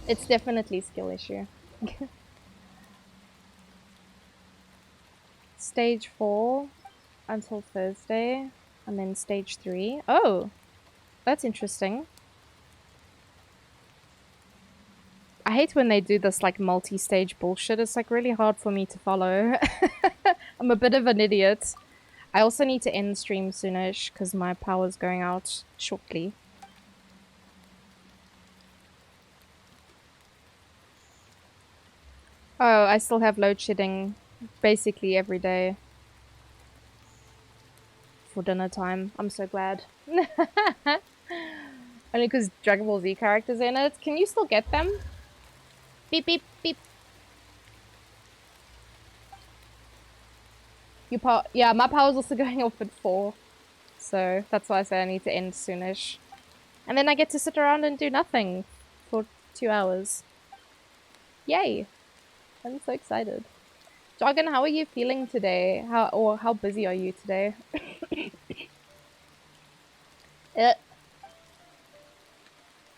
It's definitely a skill issue. Stage 4 until Thursday, and then stage 3. Oh, that's interesting. I hate when they do this like multi-stage bullshit. It's like really hard for me to follow. I'm a bit of an idiot. I also need to end stream soonish because my power's going out shortly. Oh, I still have load shedding basically every day for dinner time. I'm so glad. Only because Dragon Ball Z characters are in it. Can you still get them? Beep, beep, beep. Yeah, my power's also going off at 4. So that's why I say I need to end soonish. And then I get to sit around and do nothing for 2 hours. Yay! I'm so excited. Jargon, how are you feeling today? How busy are you today?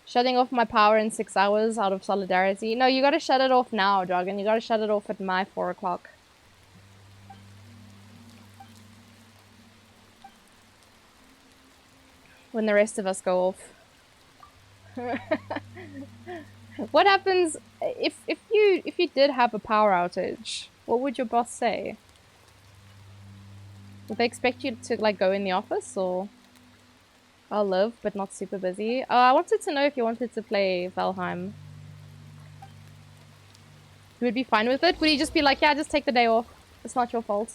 Shutting off my power in 6 hours out of solidarity. No, you gotta shut it off now, Jargon. You gotta shut it off at my 4 o'clock. When the rest of us go off. What happens if you did have a power outage? What would your boss say? Would they expect you to like go in the office, or I'll live but not super busy? I wanted to know if you wanted to play Valheim. You would be fine with it? Would you just be like, yeah, just take the day off. It's not your fault.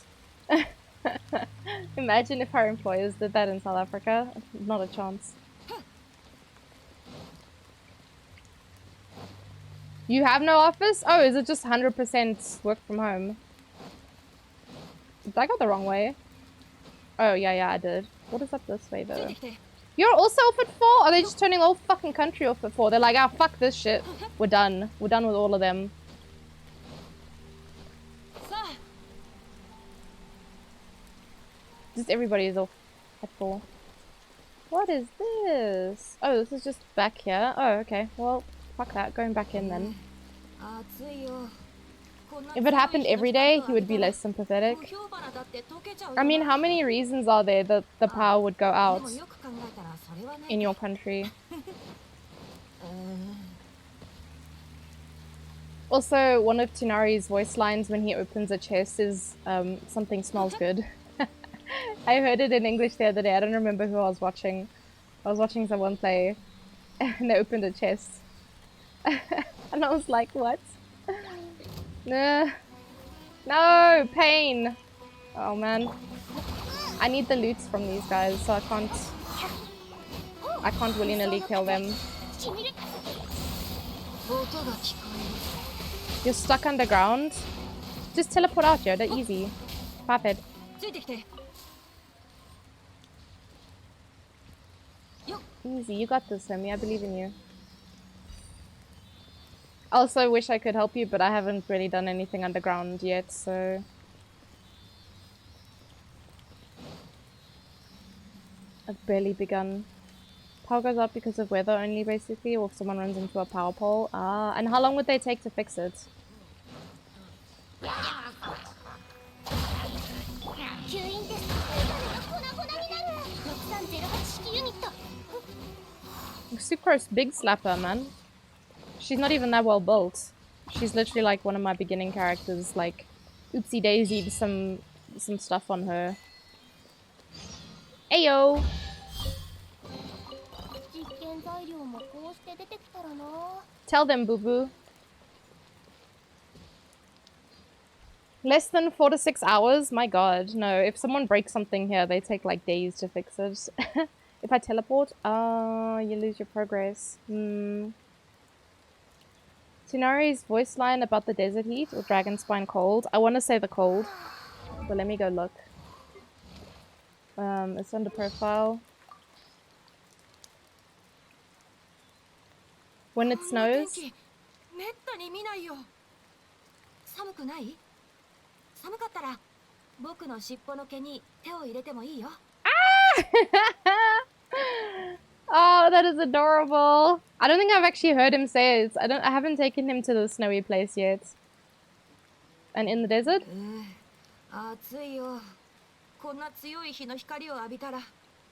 Imagine if our employers did that in South Africa. Not a chance. You have no office? Oh, is it just 100% work from home? Did I go the wrong way? Oh, yeah, I did. What is up this way, though? You're also off at 4? Are they just turning the whole fucking country off at 4? They're like, ah, fuck this shit. We're done. We're done with all of them. Just everybody is off at 4. What is this? Oh, this is just back here. Oh, okay. Well, fuck that. Going back in then. If it happened every day, he would be less sympathetic. I mean, how many reasons are there that the power would go out in your country? Also, one of Tunari's voice lines when he opens a chest is, something smells good. I heard it in English the other day. I don't remember who I was watching. I was watching someone play, and they opened a chest. And I was like, what? No, pain. Oh man, I need the loots from these guys, so I can't willy-nilly kill them. You're stuck underground. Just teleport out, Yoda. Easy. Papid. Easy. You got this, homie. I believe in you. Also wish I could help you, but I haven't really done anything underground yet, so... I've barely begun. Power goes up because of weather only, basically, or if someone runs into a power pole. Ah, and how long would they take to fix it? Sucrose big slapper, man. She's not even that well built. She's literally like one of my beginning characters. Like, oopsie daisied some stuff on her. Ayo. 実験材料もこうして出てきたらな。 Tell them, boo boo. Less than 4 to 6 hours? My god, no. If someone breaks something here, they take like days to fix it. If I teleport, you lose your progress. Tsunari's voice line about the desert heat or dragon spine cold. I want to say the cold, but let me go look. It's under profile. When it snows. めったに見ないよ。寒くない？寒かったら僕の尻尾の毛に手を入れてもいいよ。Oh, that is adorable. I don't think I've actually heard him say it. I haven't taken him to the snowy place yet. And in the desert? 暑いよ。こんな強い日の光を浴びたら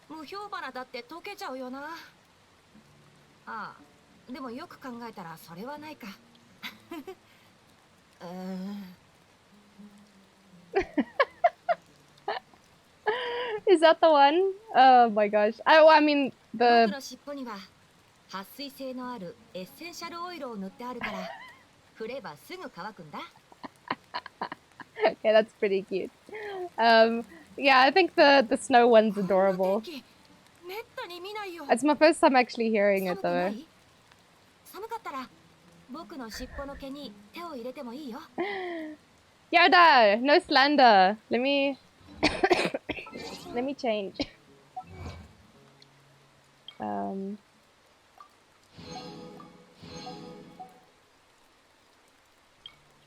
無氷花だって溶けちゃうよな。ああ、でもよく考えたらそれはないか。Is that the one? Oh my gosh. I mean, 僕の尻尾には撥水性のあるエッセンシャルオイルを塗ってあるから振ればすぐ乾くんだ。Okay, that's pretty cute. Yeah, I think the snow one's adorable. It's my first time actually hearing it though. 寒かったら僕の尻尾の毛に手を入れてもいいよ。Yoda, no slander. Let me let me change.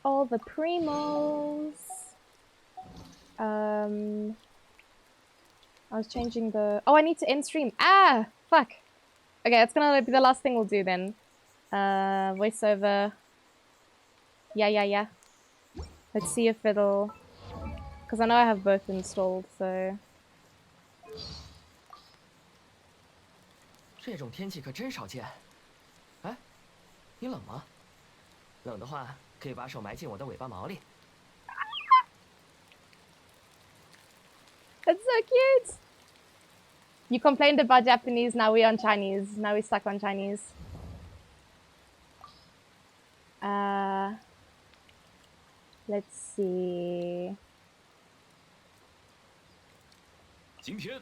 All the primos. I was changing the... Oh, I need to end stream. Ah! Fuck. Okay, that's gonna be the last thing we'll do then. Voiceover. Yeah. Let's see if it'll... Because I know I have both installed, so... 这种天气可真少见。哎，你冷吗？冷的话，可以把手埋进我的尾巴毛里。That's so cute! You complained about Japanese, now we're on Chinese. Now we're stuck on Chinese. Let's see. 今天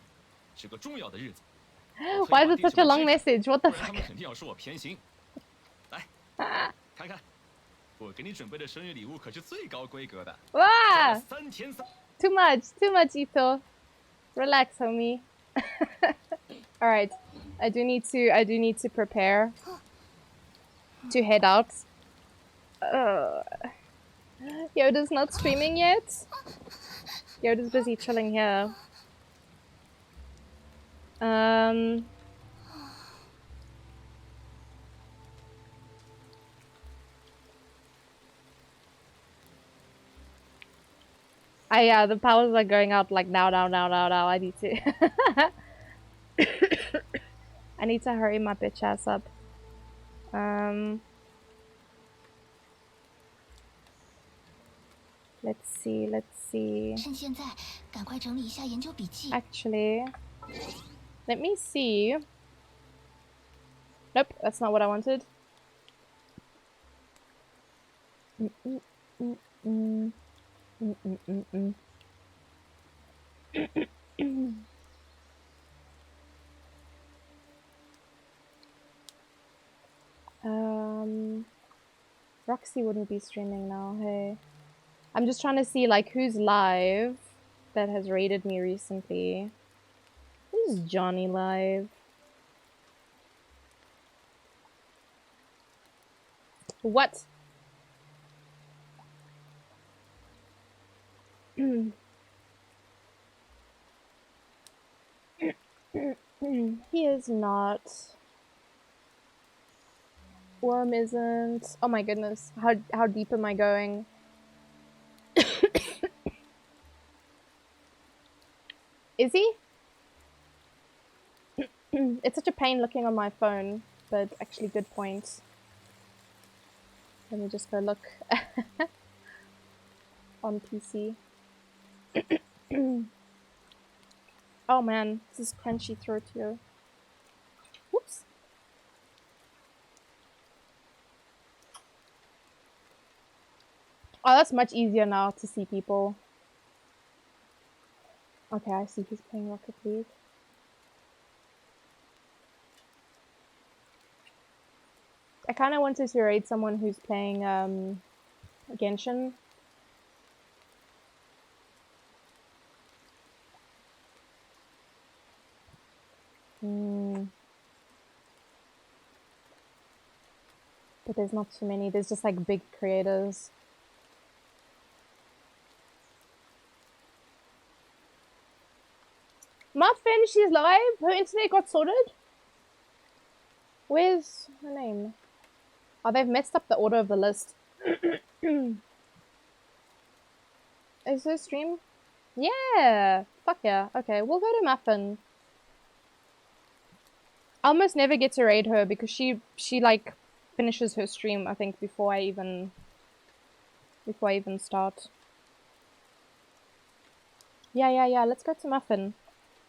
是个重要的日子。 Why is it such a long message? What the 他 fuck? 们肯定要说我偏心。来，看看，我给你准备的生日礼物可是最高规格的。哇3天3。Too much, Ito. Relax, homie. All right, I do need to prepare to head out. Yoda's not streaming yet. Yoda's busy chilling here. Yeah, the powers are going out like now. I need to. I need to hurry my bitch ass up. Let's see. 趁现在，赶快整理一下研究笔记。 Actually, let me see. Nope, that's not what I wanted. Roxy wouldn't be streaming now, hey. I'm just trying to see like who's live that has raided me recently. Who's Johnny live? What? He is not. Worm isn't. Oh my goodness. How deep am I going? Is he? It's such a pain looking on my phone, but actually good point. Let me just go look on PC. Oh man, this is crunchy throat here. Whoops. Oh, that's much easier now to see people. Okay, I see he's playing Rocket League. I kind of wanted to raid someone who's playing Genshin. But there's not too many. There's just like big creators. Muffin, she's live. Her internet got sorted. Where's her name? Oh, they've messed up the order of the list. Is her stream? Yeah. Fuck yeah. Okay, we'll go to Muffin. I almost never get to raid her because she like finishes her stream, I think, before I even start. Yeah. Let's go to Muffin.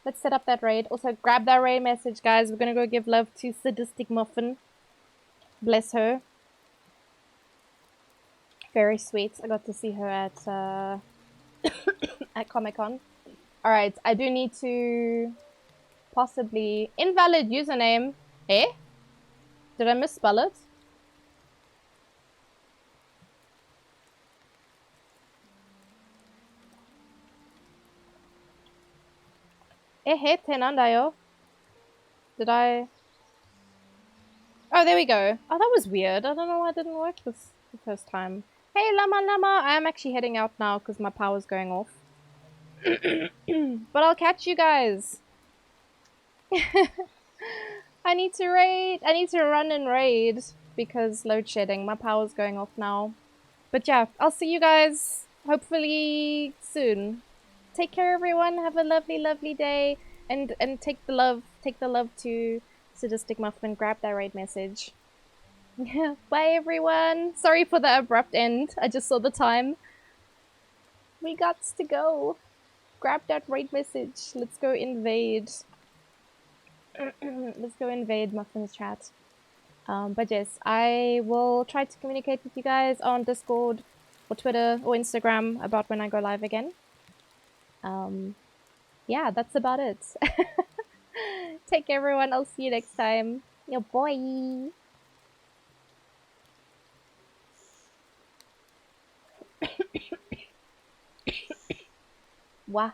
Let's set up that raid. Also, grab that raid message, guys. We're gonna go give love to Sadistic Muffin. Bless her. Very sweet. I got to see her at at Comic-Con. Alright, I do need to possibly... Invalid username. Eh? Did I misspell it? Tenandayo. Did I... Oh, there we go. Oh, that was weird. I don't know why it didn't work this the first time. Hey, Llama. I am actually heading out now because my power's going off. But I'll catch you guys. I need to raid. I need to run and raid because load shedding. My power's going off now. But yeah, I'll see you guys hopefully soon. Take care, everyone. Have a lovely, lovely day. And take the love to Sadistic Muffin. Grab that raid message. Yeah. Bye, everyone. Sorry for the abrupt end. I just saw the time. We got to go. Grab that raid message. Let's go invade. Let's go invade Muffin's chat. But yes, I will try to communicate with you guys on Discord or Twitter or Instagram about when I go live again. Yeah, that's about it. Take care, everyone. I'll see you next time. Yo, boy. Wah.